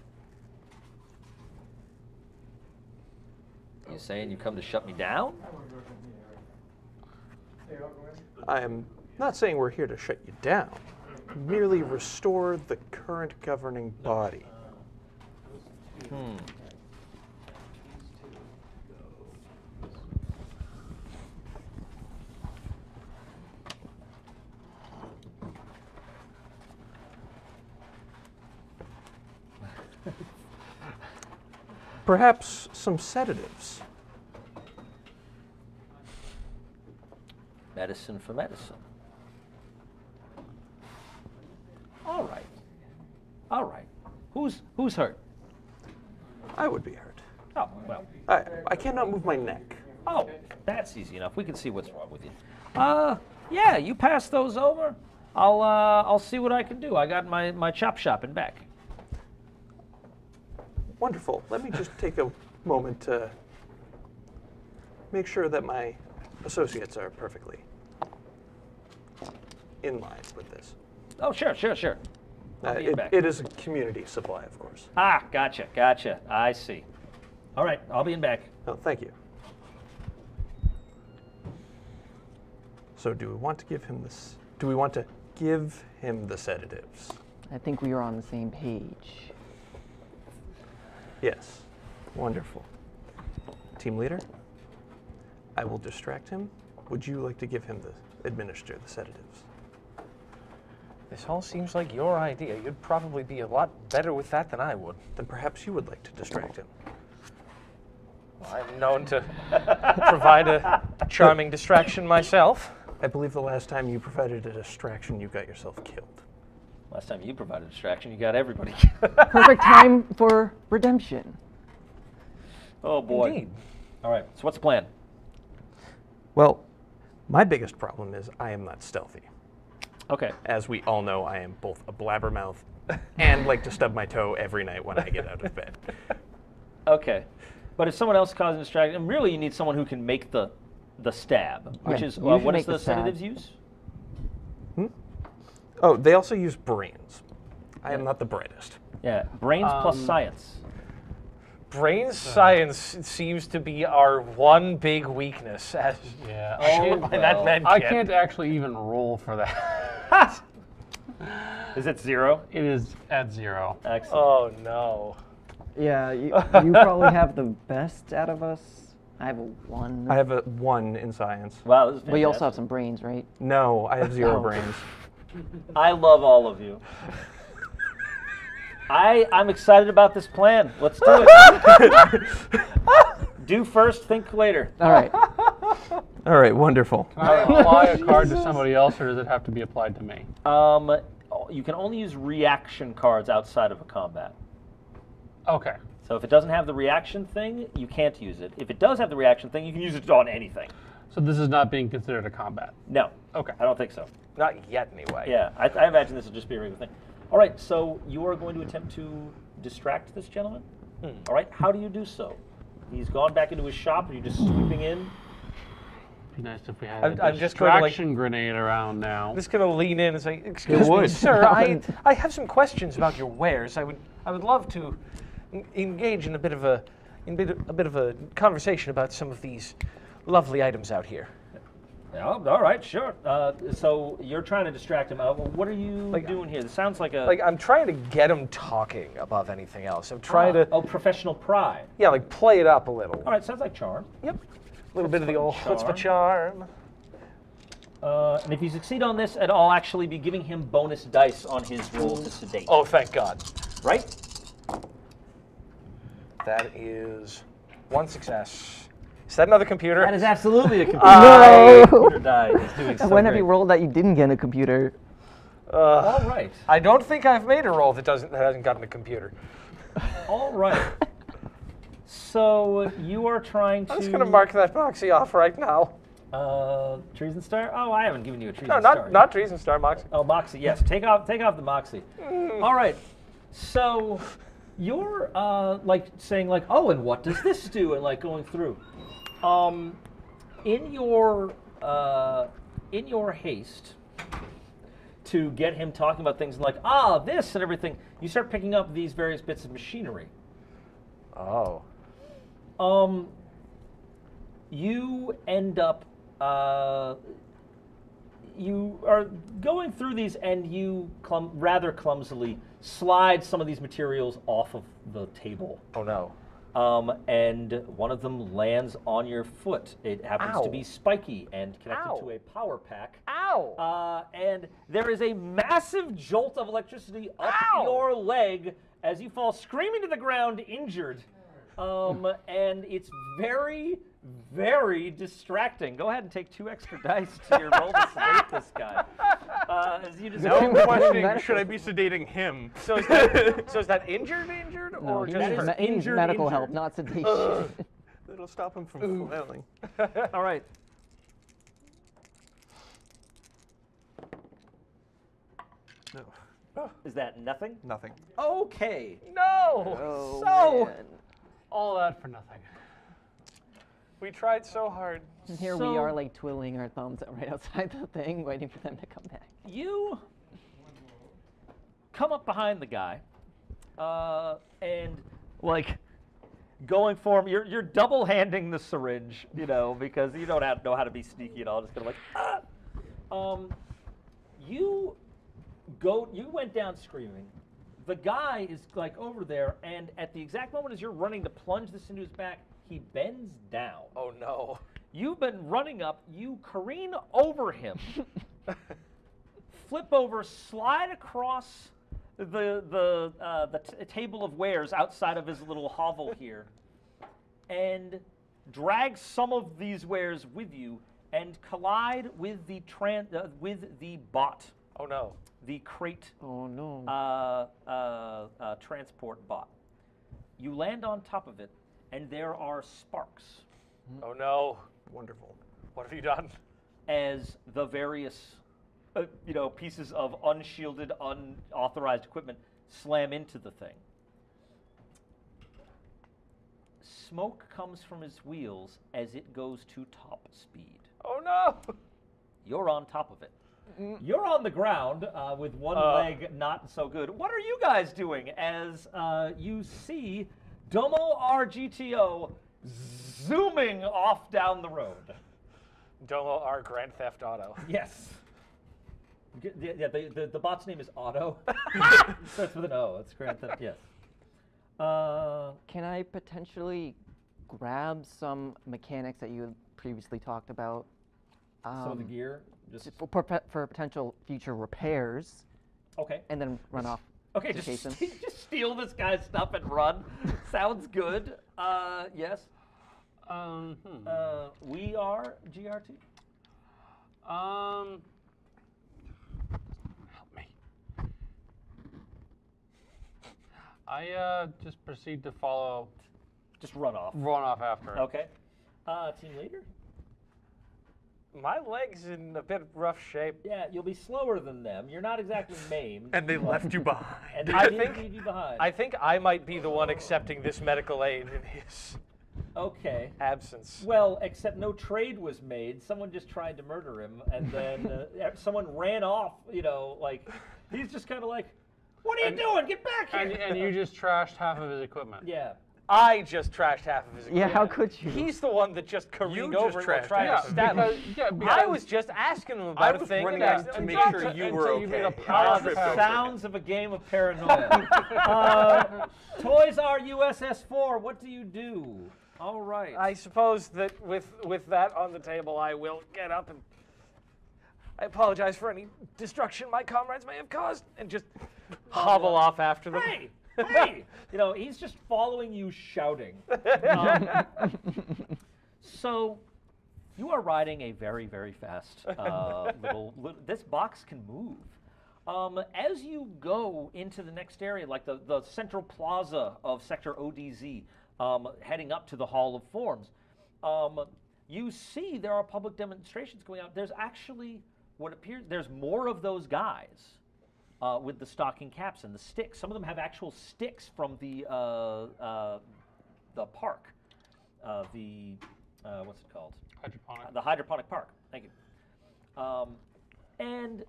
You saying you come to shut me down? I am not saying we're here to shut you down. Merely restore the current governing body. Perhaps some sedatives. Medicine for medicine. All right. Who's hurt? I would be hurt. Oh, well. I cannot move my neck. Oh, that's easy enough. We can see what's wrong with you. Yeah, you pass those over. I'll see what I can do. I got my chop shop in back. Wonderful. Let me just take a moment to make sure that my associates are perfectly in line with this. Oh, sure. I'll be in back. It is a community supply, of course. Ah, gotcha. I see. All right, I'll be in back. Oh, thank you. So do we want to give him this? Do we want to give him the sedatives? I think we are on the same page. Yes. Wonderful. Team leader, I will distract him. Would you like to administer the sedatives? This all seems like your idea. You'd probably be a lot better with that than I would. Then perhaps you would like to distract him. I'm known to provide a charming distraction myself. I believe the last time you provided a distraction, you got yourself killed. Last time you provided a distraction, you got everybody. Perfect time for redemption. Oh, boy. Indeed. All right, so what's the plan? Well, my biggest problem is I am not stealthy. Okay. As we all know, I am both a blabbermouth and like to stub my toe every night when I get out of bed. Okay. But if someone else causes a distraction, really you need someone who can make the stab, which is, what does the sedatives use? Oh, they also use brains. I am not the brightest. Yeah, brains plus science. Brain science seems to be our one big weakness. As shown by that med I kit. can't actually even roll for that. Is it 0? It is at 0. Excellent. Oh, no. Yeah, you probably have the best out of us. I have a 1. I have a 1 in science. Wow, this is fantastic. But you also have some brains, right? No, I have 0 brains. I love all of you. I'm excited about this plan. Let's do it. Do first, think later. All right. All right, wonderful. Can I apply a card to somebody else, or does it have to be applied to me? You can only use reaction cards outside of a combat. Okay. So if it doesn't have the reaction thing, you can't use it. If it does have the reaction thing, you can use it on anything. So this is not being considered a combat? No. Okay. I don't think so. Not yet, anyway. Yeah, I imagine this will just be a regular thing. All right, so you are going to attempt to distract this gentleman? All right, how do you do so? He's gone back into his shop. Are you just sweeping in? Be nice if we had a I'm just going to, distraction grenade around now. I'm just going to lean in and say, "Excuse me, sir, I have some questions about your wares. I would love to engage in a bit of a conversation about some of these lovely items out here. Oh, all right, sure. So you're trying to distract him. What are you doing here? This sounds like a... I'm trying to get him talking above anything else. I'm trying to... Oh, professional pride. Yeah, play it up a little. All right, sounds like charm. Yep. A little bit of the old chutzpah charm. And if you succeed on this, I'll actually be giving him bonus dice on his roll to sedate. Oh, thank God. Right? That is 1 success. Is that another computer? That is absolutely a computer. No! Computer die is doing so When have great. you rolled that you didn't get a computer? All right. I don't think I've made a roll that hasn't gotten a computer. All right. So you are trying to... I'm just going to mark that Moxie off right now. Treason Star? Oh, I haven't given you a Treason No, Star. not Treason Star, Moxie. Oh, Moxie, yes. Take off the Moxie. All right. So you're saying oh, and what does this do? And going through. In your haste to get him talking about things this and everything, you start picking up these various bits of machinery. Oh. You end up you are going through these, and you rather clumsily slide some of these materials off of the table. Oh no. And one of them lands on your foot. It happens to be spiky and connected to a power pack. Ow! And there is a massive jolt of electricity up your leg as you fall screaming to the ground, injured. And it's very, very distracting. Go ahead and take 2 extra dice to your roll to sedate this guy. As you just Now I'm questioning, should I be sedating him? So is that injured, No, or he just needs injured, medical injured. help, not sedation. It'll stop him from flailing. All right. No. Is that nothing? Nothing. Okay. No? Oh, so man. All that for nothing. we tried so hard. And here we are, twiddling our thumbs right outside the thing, waiting for them to come back. You come up behind the guy, and going for him. You're double-handing the syringe, because you don't know how to be sneaky at all. Just kind of You went down screaming. The guy is over there, and at the exact moment as you're running to plunge this into his back, he bends down. Oh no. You've been running up, you careen over him, flip over, slide across the table of wares outside of his little hovel here, and drag some of these wares with you and collide with the bot. Oh no. The crate Oh no. transport bot. You land on top of it, and there are sparks. Oh no. Wonderful. What have you done? As the various, pieces of unshielded, unauthorized equipment slam into the thing. Smoke comes from his wheels as it goes to top speed. Oh no. You're on top of it. You're on the ground with one leg not so good. What are you guys doing as you see Domo RGTO zooming off down the road? Domo R Grand Theft Auto. Yes. Yeah, the bot's name is Otto. Starts with an O. It's Grand Theft. Yes. Can I potentially grab some mechanics that you had previously talked about? So the gear, just for potential future repairs. Okay. And then run off. Okay, to chase him. just steal this guy's stuff and run. Sounds good. Yes. We are GRT. Help me. I just proceed to follow. Just run off. Run off after it. Okay. Team leader. My leg's in a bit rough shape. Yeah, you'll be slower than them. You're not exactly maimed. And they left you behind. And they did leave you behind. I think I might be the one accepting this medical aid in his absence. Well, except no trade was made. Someone just tried to murder him, and then someone ran off. He's just kind of What are you doing? Get back here! And you just trashed half of his equipment. Yeah. I just trashed half of his equipment. Yeah, how could you? He's the one that just careened You over just and trashed tried half. to stab him. Because I was just asking him about I a was thing running and out to accidentally make dropped sure it. you were Until you made a okay. pile I of tripped half. over. Sounds of a game of Paranoia. Toys R USS 4, what do you do? All right. I suppose that with that on the table, I will get up and I apologize for any destruction my comrades may have caused, and just hobble off after them. Hey! Hey! You know, he's just following you shouting. So, you are riding a very, very fast little. This box can move. As you go into the next area, like the central plaza of Sector ODZ, heading up to the Hall of Forms, you see there are public demonstrations going on. There's actually what appears, there's more of those guys with the stocking caps and the sticks. Some of them have actual sticks from the park, what's it called? Hydroponic. The hydroponic park. Thank you. And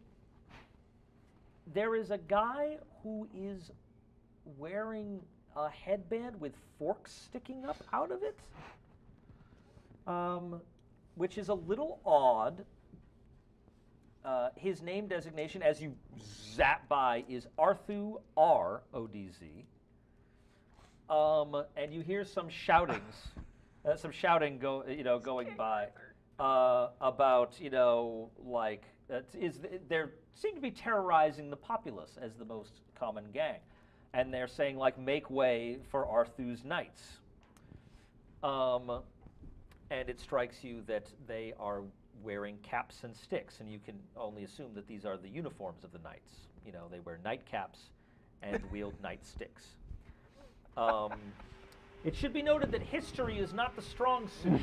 there is a guy who is wearing a headband with forks sticking up out of it, which is a little odd. His name designation, as you zap by, is Arthu R. ODZ. And you hear some shoutings, going by about, like, they seem to be terrorizing the populace as the most common gang. And they're saying, like, make way for Arthu's knights. And it strikes you that they are wearing caps and sticks, and you can only assume that these are the uniforms of the knights. They wear knight caps and wield knight sticks. It should be noted that history is not the strong suit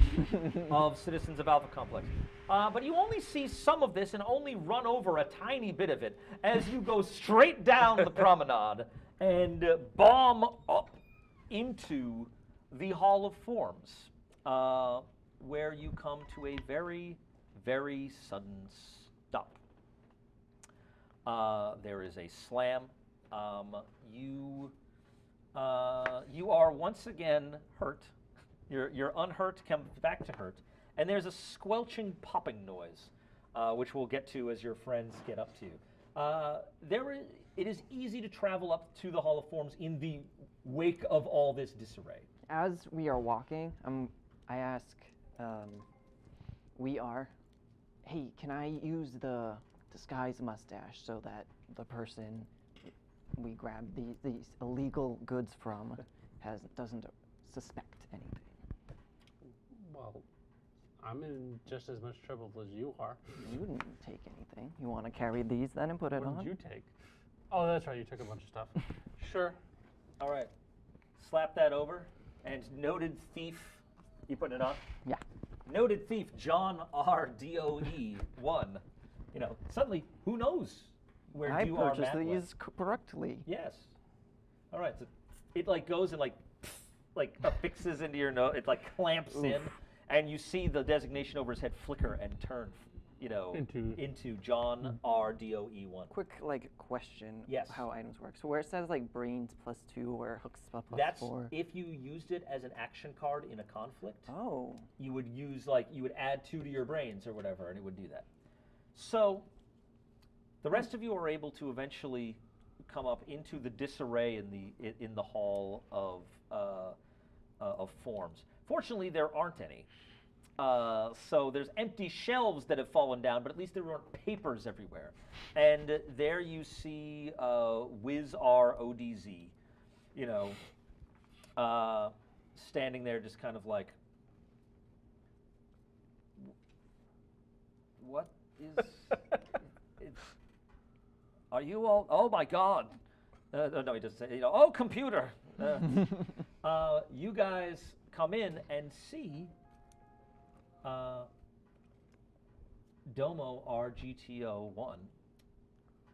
of citizens of Alpha Complex. But you only see some of this and only run over a tiny bit of it as you go straight down the promenade and bomb up into the Hall of Forms, where you come to a very, very sudden stop. There is a slam. You are once again hurt. You're unhurt, come back to hurt, and there's a squelching popping noise, which we'll get to as your friends get up to you. It is easy to travel up to the Hall of Forms in the wake of all this disarray. As we are walking, I ask, hey, can I use the disguise mustache so that the person we grabbed these illegal goods from doesn't suspect anything? Well, I'm in just as much trouble as you are. You didn't take anything. You want to carry these then and put it on? What did you take? Oh, that's right. You took a bunch of stuff. Sure. All right. Slap that over. And noted thief, you putting it on? Yeah. Noted thief John R. DOE 1. Suddenly, who knows where I you are? purchased these correctly. Yes. All right. So it goes and affixes into your nose. It clamps in, and you see the designation over his head flicker and turn, into John R. DOE 1. Quick question. Yes. How items work. So where it says brains +2 or hooks +4. That's if you used it as an action card in a conflict. Oh. You would use you would add 2 to your brains or whatever, and it would do that. So the rest of you are able to eventually come up into the disarray in the Hall of Forms. Fortunately, there aren't any. So there's empty shelves that have fallen down, but at least there aren't papers everywhere. And there you see Wiz R ODZ, standing there just kind of like, what is, are you all, oh my God. No, he doesn't say, oh, computer. You guys come in and see Domo RGTO 1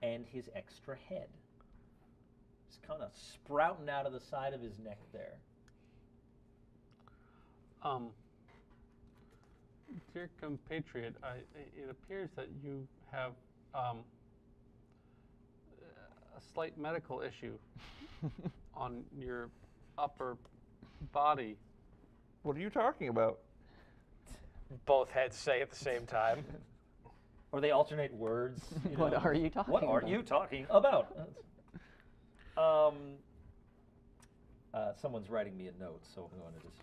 and his extra head. It's kind of sprouting out of the side of his neck there. Dear compatriot, it appears that you have a slight medical issue on your upper body. What are you talking about? Both heads say at the same time. Or they alternate words. What are you talking What are about? you talking about? Someone's writing me a note, so I'm going to just...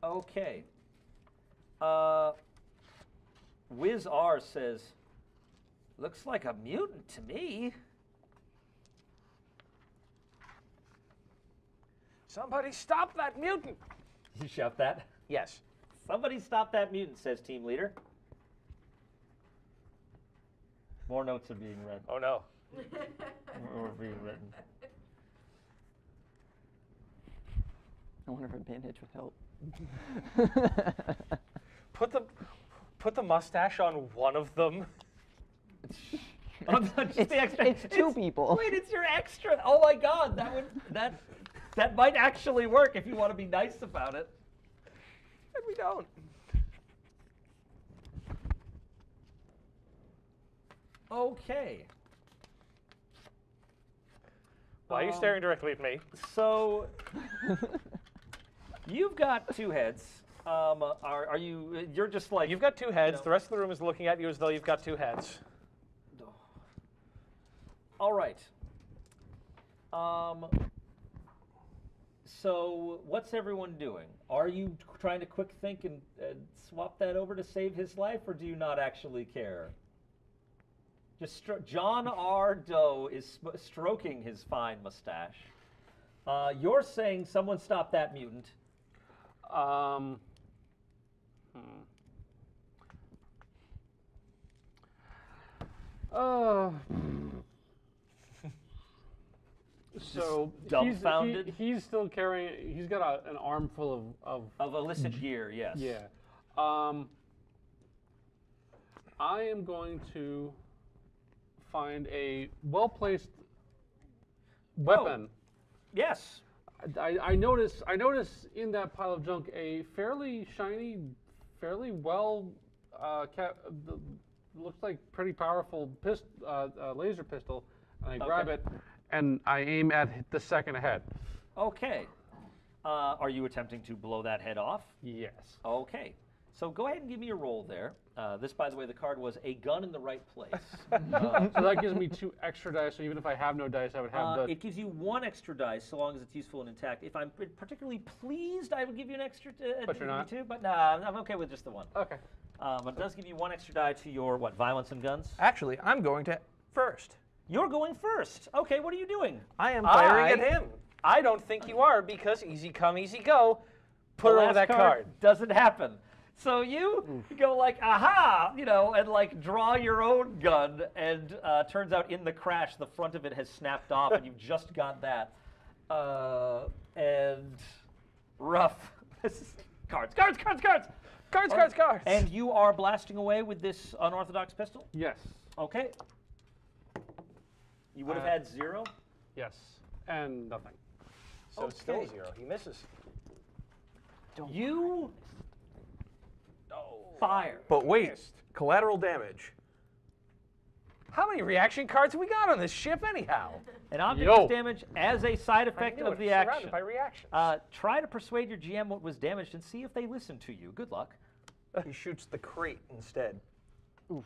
Okay. Wiz R says, looks like a mutant to me. Somebody stop that mutant! You shout that? Yes. Somebody stop that mutant, says team leader. More notes are being read. Oh no. More are being written. I wonder if a bandage would help. Put the mustache on one of them. It's two people. Wait, it's your extra. Oh my God, that might actually work if you want to be nice about it. And we don't. Okay. Why are you staring directly at me? So you've got two heads. Are you? You're just like You've got two heads. know. The rest of the room is looking at you as though you've got two heads. All right. So what's everyone doing? Are you trying to quick think and swap that over to save his life, or do you not actually care? Just John R. Doe is stroking his fine mustache. You're saying someone stop that mutant. So dumbfounded? He's still carrying. He's got an armful of illicit gear. Yes. Yeah. I am going to find a well-placed weapon. Yes. I notice in that pile of junk a fairly shiny, fairly well looks like pretty powerful laser pistol, and I grab it and I aim at the second head. Okay. Are you attempting to blow that head off? Yes. Okay. So go ahead and give me a roll there. This, by the way, the card was a gun in the right place. So that gives me 2 extra dice. So even if I have no dice, I would have It gives you 1 extra dice, so long as it's useful and intact. If I'm particularly pleased, I would give you an extra. But you're not. 2. But nah, I'm okay with just the 1. Okay. But it does give you 1 extra die to your violence and guns. Actually, I'm going to first. You're going first. Okay, what are you doing? I am firing at him. I don't think you are, because easy come, easy go. Put it over that card. Doesn't happen. So you go like, aha, and like draw your own gun, and turns out in the crash, the front of it has snapped off, and you've just got that. And rough. Cards. And you are blasting away with this unorthodox pistol? Yes. Okay. You would have had 0? Yes. And nothing. So it's still 0. He misses. You fire. But wait, collateral damage. How many reaction cards have we got on this ship anyhow? An object is damaged as a side effect of the action. Surrounded by reactions. Try to persuade your GM what was damaged and see if they listen to you. Good luck. He shoots the crate instead. Oof.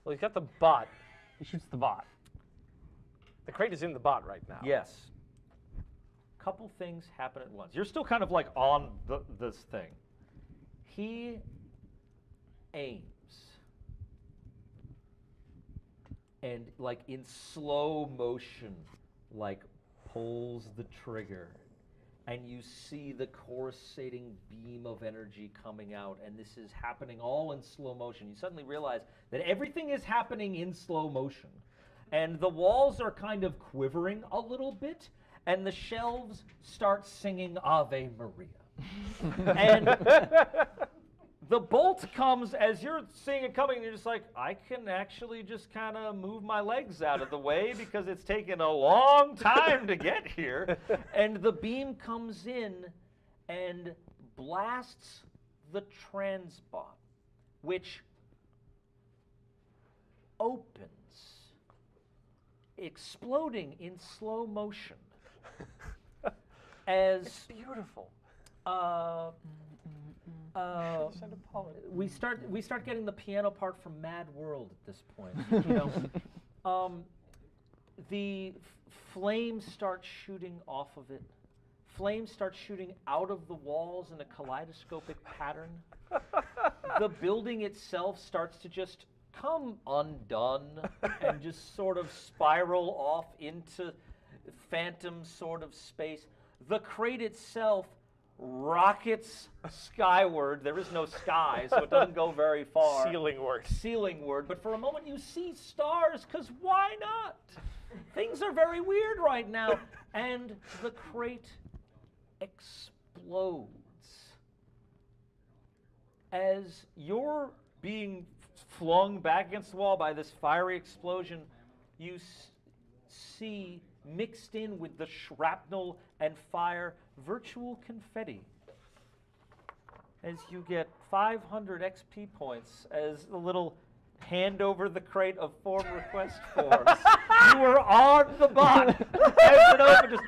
Well, he's got the bot. He shoots the bot. The crate is in the bot right now. Yes. Couple things happen at once. You're still kind of like on this thing. He aims. And like in slow motion, like pulls the trigger. And you see the coruscating beam of energy coming out. And this is happening all in slow motion. You suddenly realize that everything is happening in slow motion. And the walls are kind of quivering a little bit. And the shelves start singing Ave Maria. And the bolt comes as you're seeing it coming, and you're just like, I can actually just kind of move my legs out of the way because it's taken a long time to get here. And the beam comes in and blasts the transbot, which opens exploding in slow motion as It's beautiful. we start getting the piano part from Mad World at this point. You know, the flames start shooting off of it. Flames start shooting out of the walls in a kaleidoscopic pattern. The building itself starts to just come undone and just sort of spiral off into phantom sort of space. The crate itself rockets skyward. There is no sky, so it doesn't go very far. Ceilingward. But for a moment you see stars, because why not? Things are very weird right now. And the crate explodes. As you're being flung back against the wall by this fiery explosion, you see mixed in with the shrapnel and fire virtual confetti. As you get 500 XP points as the little hand over the crate of form request forms. You were on the bot. Just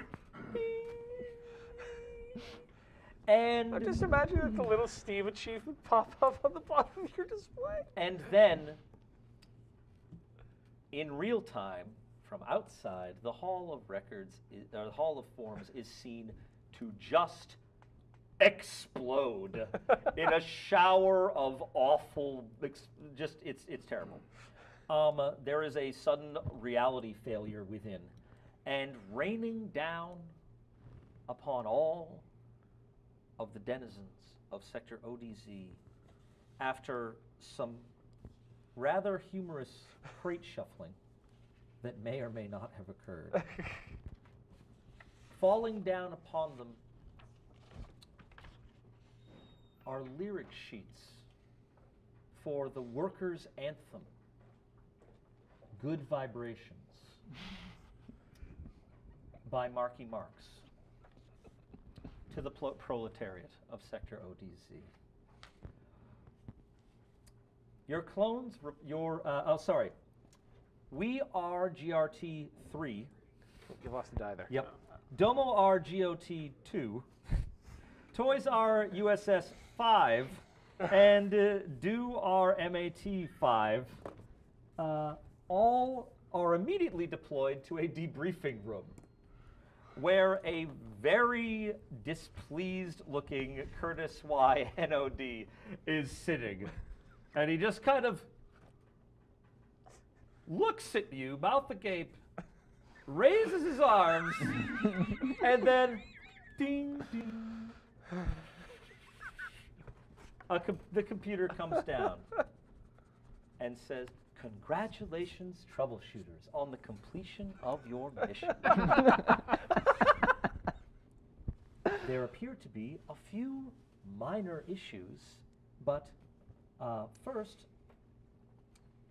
and I'm just imagining the little Steve achievement pop up on the bottom of your display. And then, in real time, from outside, the Hall of Records, the Hall of Forms, is seen to just explode in a shower of awful, it's terrible. There is a sudden reality failure within, and raining down upon all of the denizens of Sector ODZ, after some rather humorous crate shuffling that may or may not have occurred, falling down upon them are lyric sheets for the workers' anthem, Good Vibrations, by Marky Marx, to the proletariat of Sector ODZ. Your clones, we are GRT 3. You lost a die there. Yep. Domo are GOT 2. Toys are USS 5. And Do are MAT 5. All are immediately deployed to a debriefing room, where a very displeased looking Curtis Y. NOD is sitting. And he just kind of looks at you, mouth agape, raises his arms, and then ding, ding. The computer comes down and says, "Congratulations, troubleshooters, on the completion of your mission." There appear to be a few minor issues, but first,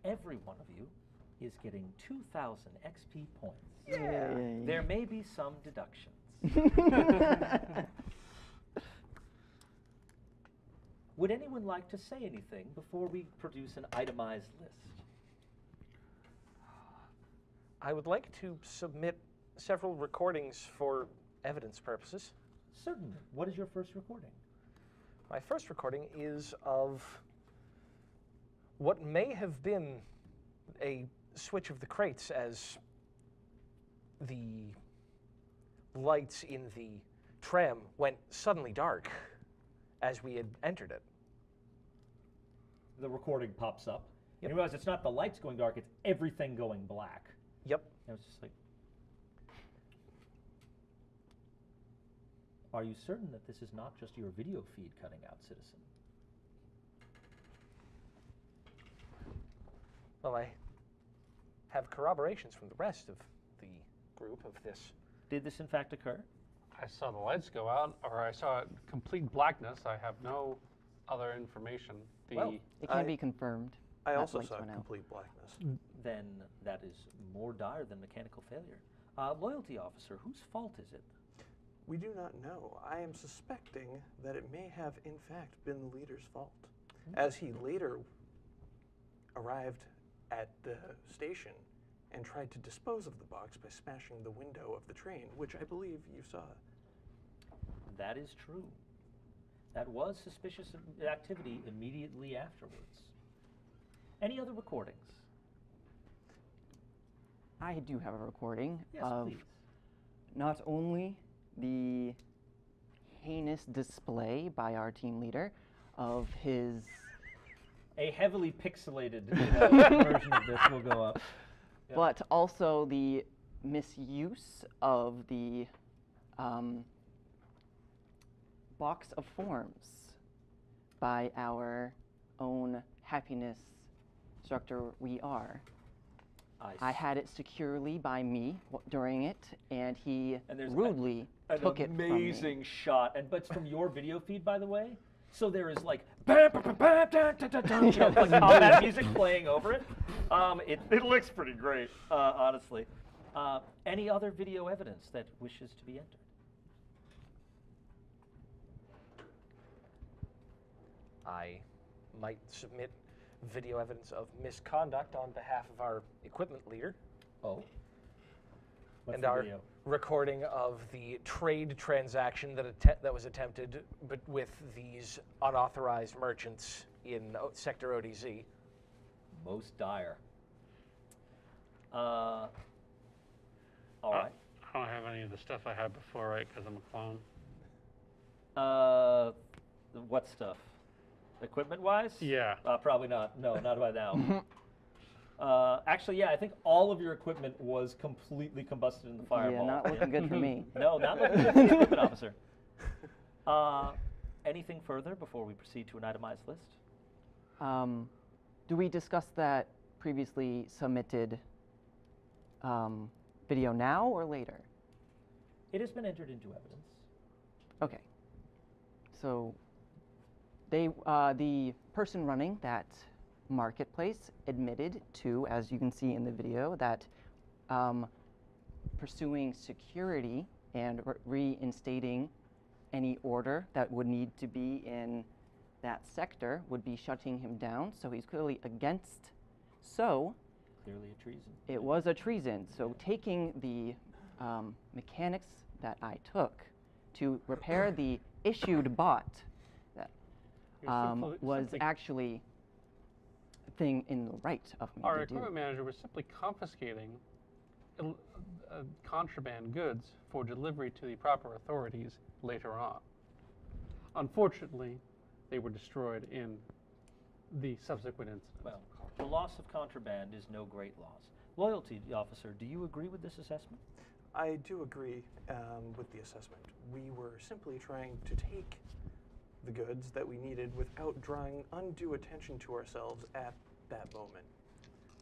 every one of you is getting 2,000 XP points. Yeah. There may be some deductions. Would anyone like to say anything before we produce an itemized list? I would like to submit several recordings for evidence purposes. Certainly. What is your first recording? My first recording is of what may have been a switch of the crates as the lights in the tram went suddenly dark as we had entered it. The recording pops up. Yep. You realize it's not the lights going dark, it's everything going black. Yep. And it's just like, are you certain that this is not just your video feed cutting out, citizen? Well, I have corroborations from the rest of the group of this. Did this in fact occur? I saw the lights go out, or I saw complete blackness. I have no other information. It can be confirmed. I that also lights saw went out. complete blackness. Then that is more dire than mechanical failure. Loyalty officer, whose fault is it? We do not know. I am suspecting that it may have, in fact, been the leader's fault. As he later arrived at the station, and tried to dispose of the box by smashing the window of the train, which I believe you saw. That is true. That was suspicious activity immediately afterwards. Any other recordings? I do have a recording Yes, of please. not only the heinous display by our team leader of his A heavily pixelated version of this will go up. Yep. but also the misuse of the box of forms by our own happiness instructor we are. I had it securely by me during it, and he there's rudely took it from me. amazing shot, but it's from your video feed, by the way. So there is like bam, bam, bam, bam, dun, dun, dun, dun, you know, like combat music playing over it. It looks pretty great, honestly. Any other video evidence that wishes to be entered? I might submit video evidence of misconduct on behalf of our equipment leader. Oh. What's And the our video? recording of the trade transaction that was attempted, but with these unauthorized merchants in Sector ODZ. Most dire. All right. I don't have any of the stuff I had before, right? Because I'm a clone. What stuff? Equipment-wise? Yeah. Probably not. No, not by now. Actually, yeah, I think all of your equipment was completely combusted in the fireball. Yeah, not looking good for me. No, not looking good for the equipment officer. Anything further before we proceed to an itemized list? Do we discuss that previously submitted video now or later? It has been entered into evidence. Okay. So the person running that marketplace admitted to, as you can see in the video, that pursuing security and reinstating any order that would need to be in that sector would be shutting him down. So he's clearly against. So Clearly a treason. it was a treason. So taking the mechanics that I took to repair the issued bot that was actually a thing in the right of me Our to equipment do. manager was simply confiscating contraband goods for delivery to the proper authorities later on. Unfortunately, they were destroyed in the subsequent incidents. Well, the loss of contraband is no great loss. Loyalty officer, do you agree with this assessment? I do agree with the assessment. We were simply trying to take the goods that we needed without drawing undue attention to ourselves at that moment.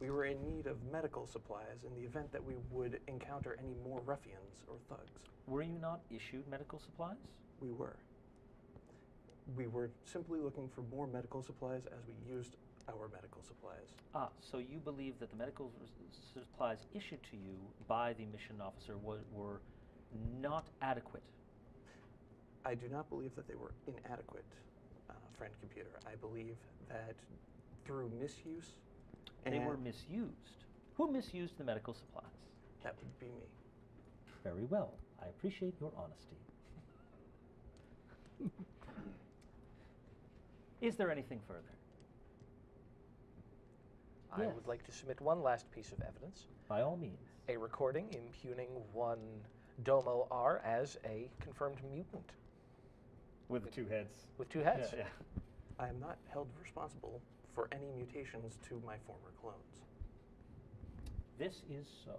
We were in need of medical supplies in the event that we would encounter any more ruffians or thugs. Were you not issued medical supplies? We were. We were simply looking for more medical supplies as we used our medical supplies. So you believe that the medical supplies issued to you by the mission officer were not adequate? I do not believe that they were inadequate, friend computer. I believe that through misuse... They were misused. Who misused the medical supplies? That would be me. Very well. I appreciate your honesty. Is there anything further? I would like to submit one last piece of evidence. By all means. A recording impugning one Domo R as a confirmed mutant. With two heads. With two heads. Yeah. I am not held responsible for any mutations to my former clones. This is so.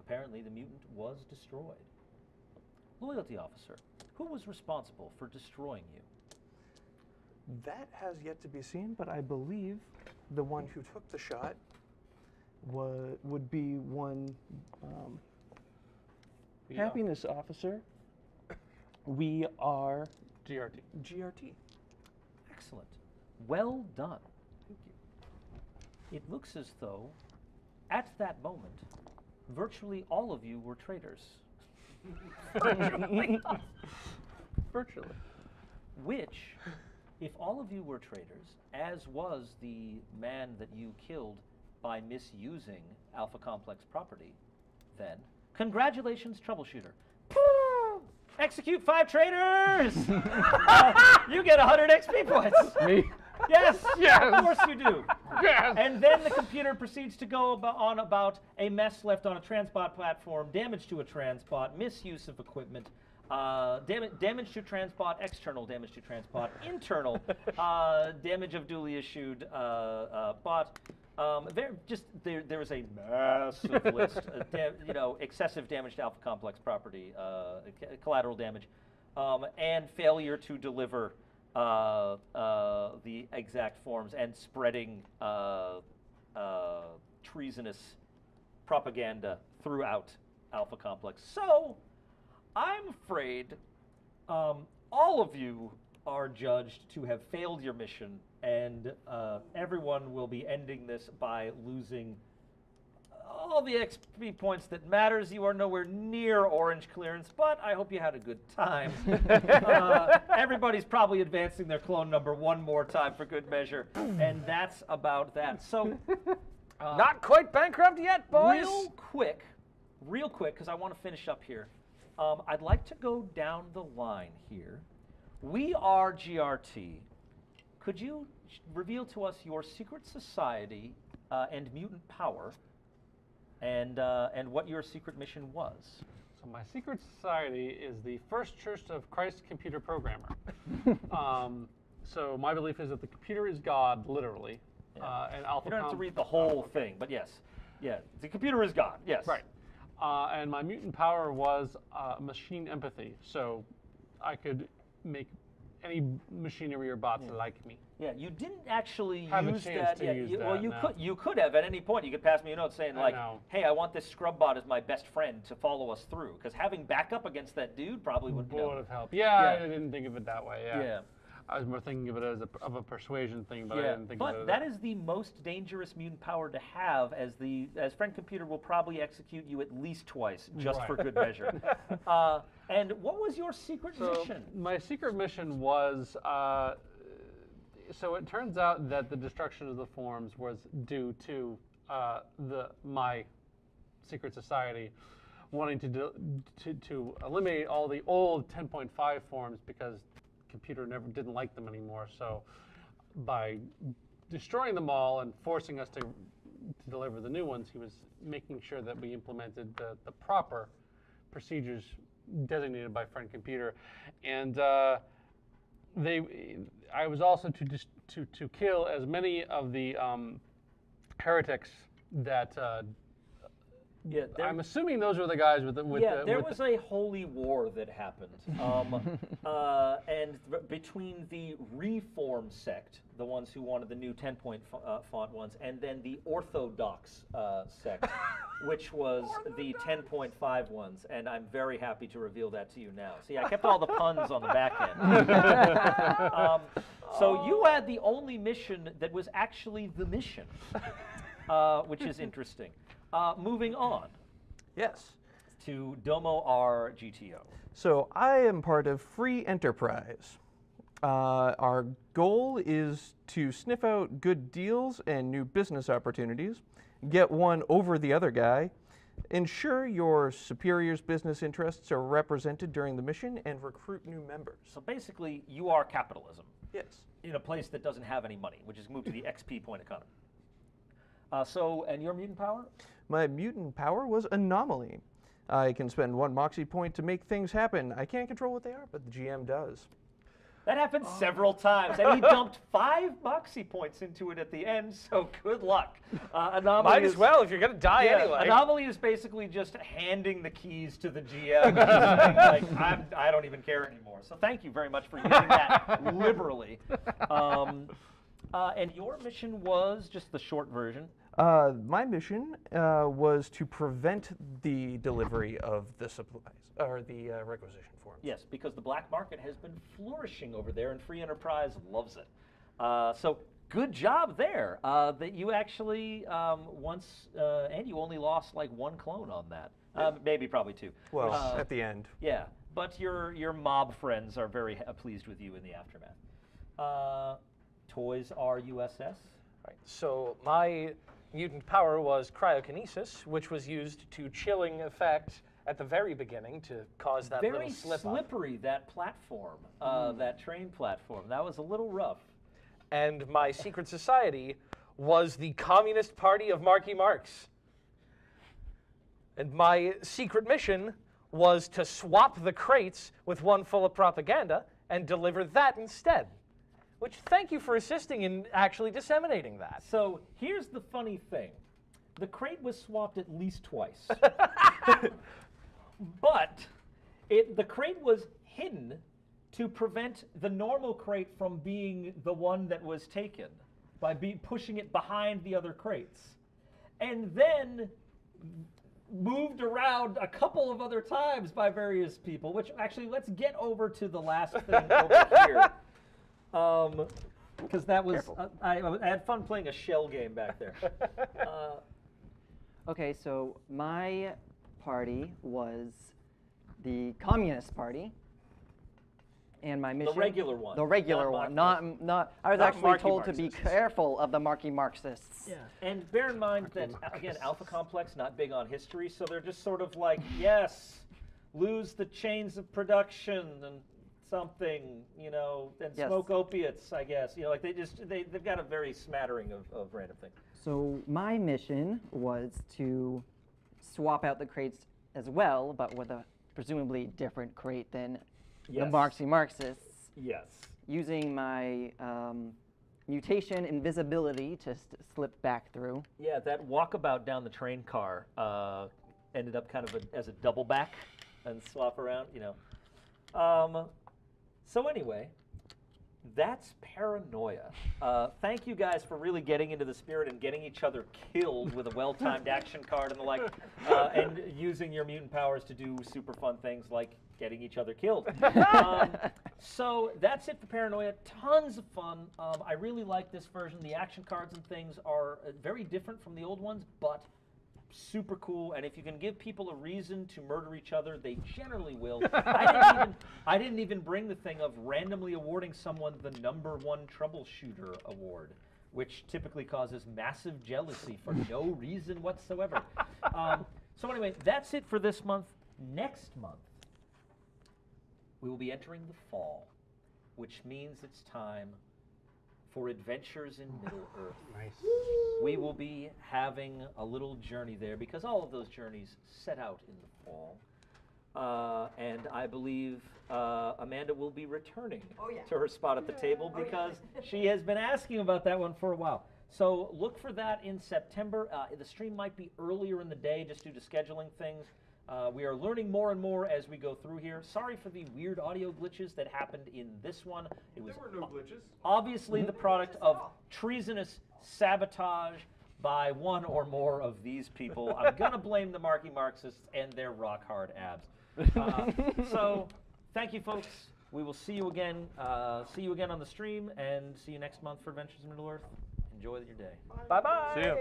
Apparently the mutant was destroyed. Loyalty officer, who was responsible for destroying you? That has yet to be seen, but I believe the one who took the shot would be one happiness officer. We are GRT. GRT. Excellent. Well done. Thank you. It looks as though, at that moment, virtually all of you were traitors. Virtually. Which, if all of you were traitors, as was the man that you killed by misusing Alpha Complex property, then congratulations, troubleshooter. Execute 5 traitors! You get 100 XP points. Me? Yes, Yes. of course you do. Yes. And then the computer proceeds to go on about a mess left on a transport platform, damage to a transport, misuse of equipment, damage to transport, external damage to transport, internal damage of duly issued bot. There is a massive list, excessive damage to Alpha Complex property, collateral damage, and failure to deliver the exact forms, and spreading treasonous propaganda throughout Alpha Complex. So, I'm afraid all of you are judged to have failed your mission, and everyone will be ending this by losing all the XP points that matters. You are nowhere near orange clearance, but I hope you had a good time. Everybody's probably advancing their clone number one more time for good measure, and that's about that. So, Not quite bankrupt yet, boys. Real quick, because I want to finish up here. I'd like to go down the line here. We are GRT. Could you reveal to us your secret society and mutant power, and what your secret mission was? So my secret society is the First Church of Christ Computer Programmer. So my belief is that the computer is God, literally. And Alpha You don't have to read the whole thing, but yes. Yeah, the computer is God, yes. Right. And my mutant power was machine empathy. So I could make any machinery or bots like me. Yeah, you didn't actually Have a use chance that. to use Well, that, you no. could. You could have at any point. You could pass me a note saying like, know. "Hey, I want this scrub bot as my best friend to follow us through." Because having backup against that dude probably would. Would have helped. Yeah, Yeah. I didn't think of it that way. Yeah. Yeah. I was more thinking of it as a persuasion thing, but I didn't think of it. But that is the most dangerous mutant power to have, as friend computer will probably execute you at least twice, just for good measure. And what was your secret mission? My secret mission was. So it turns out that the destruction of the forms was due to my secret society wanting to eliminate all the old 10.5 forms because computer didn't like them anymore. So by destroying them all and forcing us to deliver the new ones, he was making sure that we implemented the proper procedures designated by friend computer. And I was also to kill as many of the heretics that. I'm assuming those were the guys with the. There was a holy war that happened, and between the Reform sect, the ones who wanted the new 10-point font ones, and then the Orthodox sect, which was the 10.5 ones, and I'm very happy to reveal that to you now. See, I kept all the puns on the back end. So you had the only mission that was actually the mission, which is interesting. Moving on. Yes. To Domo R GTO. So I am part of Free Enterprise. Our goal is to sniff out good deals and new business opportunities, get one over the other guy, ensure your superior's business interests are represented during the mission, and recruit new members. So basically, you are capitalism. Yes. In a place that doesn't have any money, which is moved to the XP point economy. And your mutant power? My mutant power was Anomaly. I can spend 1 Moxie point to make things happen. I can't control what they are, but the GM does. That happened several times, and he dumped 5 Moxie points into it at the end, so good luck. Anomaly Might as well if you're going to die anyway. Anomaly is basically just handing the keys to the GM. Saying, like, I don't even care anymore. So thank you very much for using that liberally. And your mission was just the short version. My mission was to prevent the delivery of the supplies, or the requisition forms. Yes, because the black market has been flourishing over there, and Free Enterprise loves it. So good job there. That you actually and you only lost like 1 clone on that. Maybe probably 2. Well, at the end. Yeah, but your mob friends are very pleased with you in the aftermath. Toys R USS. Right. So my mutant power was cryokinesis, which was used to chilling effect at the very beginning to cause that Very little slip up. slippery, that platform, that train platform. That was a little rough. And my secret society was the Communist Party of Marky Marks. And my secret mission was to swap the crates with one full of propaganda and deliver that instead. Which, thank you for assisting in actually disseminating that. So here's the funny thing. The crate was swapped at least twice. But the crate was hidden to prevent the normal crate from being the one that was taken by pushing it behind the other crates. And then moved around a couple of other times by various people, which actually, let's get over to the last thing over here. Because that was, I had fun playing a shell game back there. Okay, so my party was the Communist Party, and my mission. The regular one. The regular one, not. I was Not actually Marky told to be Marxists. careful of the Marky Marxists. Yeah. And bear in mind that, again, Alpha Complex, not big on history, so they're just sort of like, yes, lose the chains of production and something, you know, and Yes. smoke opiates, I guess. You know, like they've got a very smattering of random things. So my mission was to swap out the crates as well, but with a presumably different crate than the Yes. Marxists, Yes. using my mutation invisibility to slip back through. Yeah, that walkabout down the train car ended up kind of as a double back and swap around, you know. So anyway, that's Paranoia. Thank you guys for really getting into the spirit and getting each other killed with a well-timed action card and the like, and using your mutant powers to do super fun things like getting each other killed. So that's it for Paranoia. Tons of fun. I really like this version. The action cards and things are very different from the old ones, but super cool. And if you can give people a reason to murder each other, they generally will. I didn't even bring the thing of randomly awarding someone the #1 troubleshooter award, which typically causes massive jealousy for no reason whatsoever. So anyway, that's it for this month. Next month, we will be entering the fall, which means it's time for Adventures in Middle-earth. Nice. We will be having a little journey there because all of those journeys set out in the fall. And I believe Amanda will be returning to her spot at the table because she has been asking about that one for a while. So look for that in September. The stream might be earlier in the day just due to scheduling things. We are learning more and more as we go through here. Sorry for the weird audio glitches that happened in this one. It was There were no glitches. obviously the product of treasonous sabotage by one or more of these people. I'm going to blame the Marky Marxists and their rock-hard abs. So thank you, folks. We will see you again. See you again on the stream, and see you next month for Adventures in Middle-earth. Enjoy your day. Bye-bye. See ya.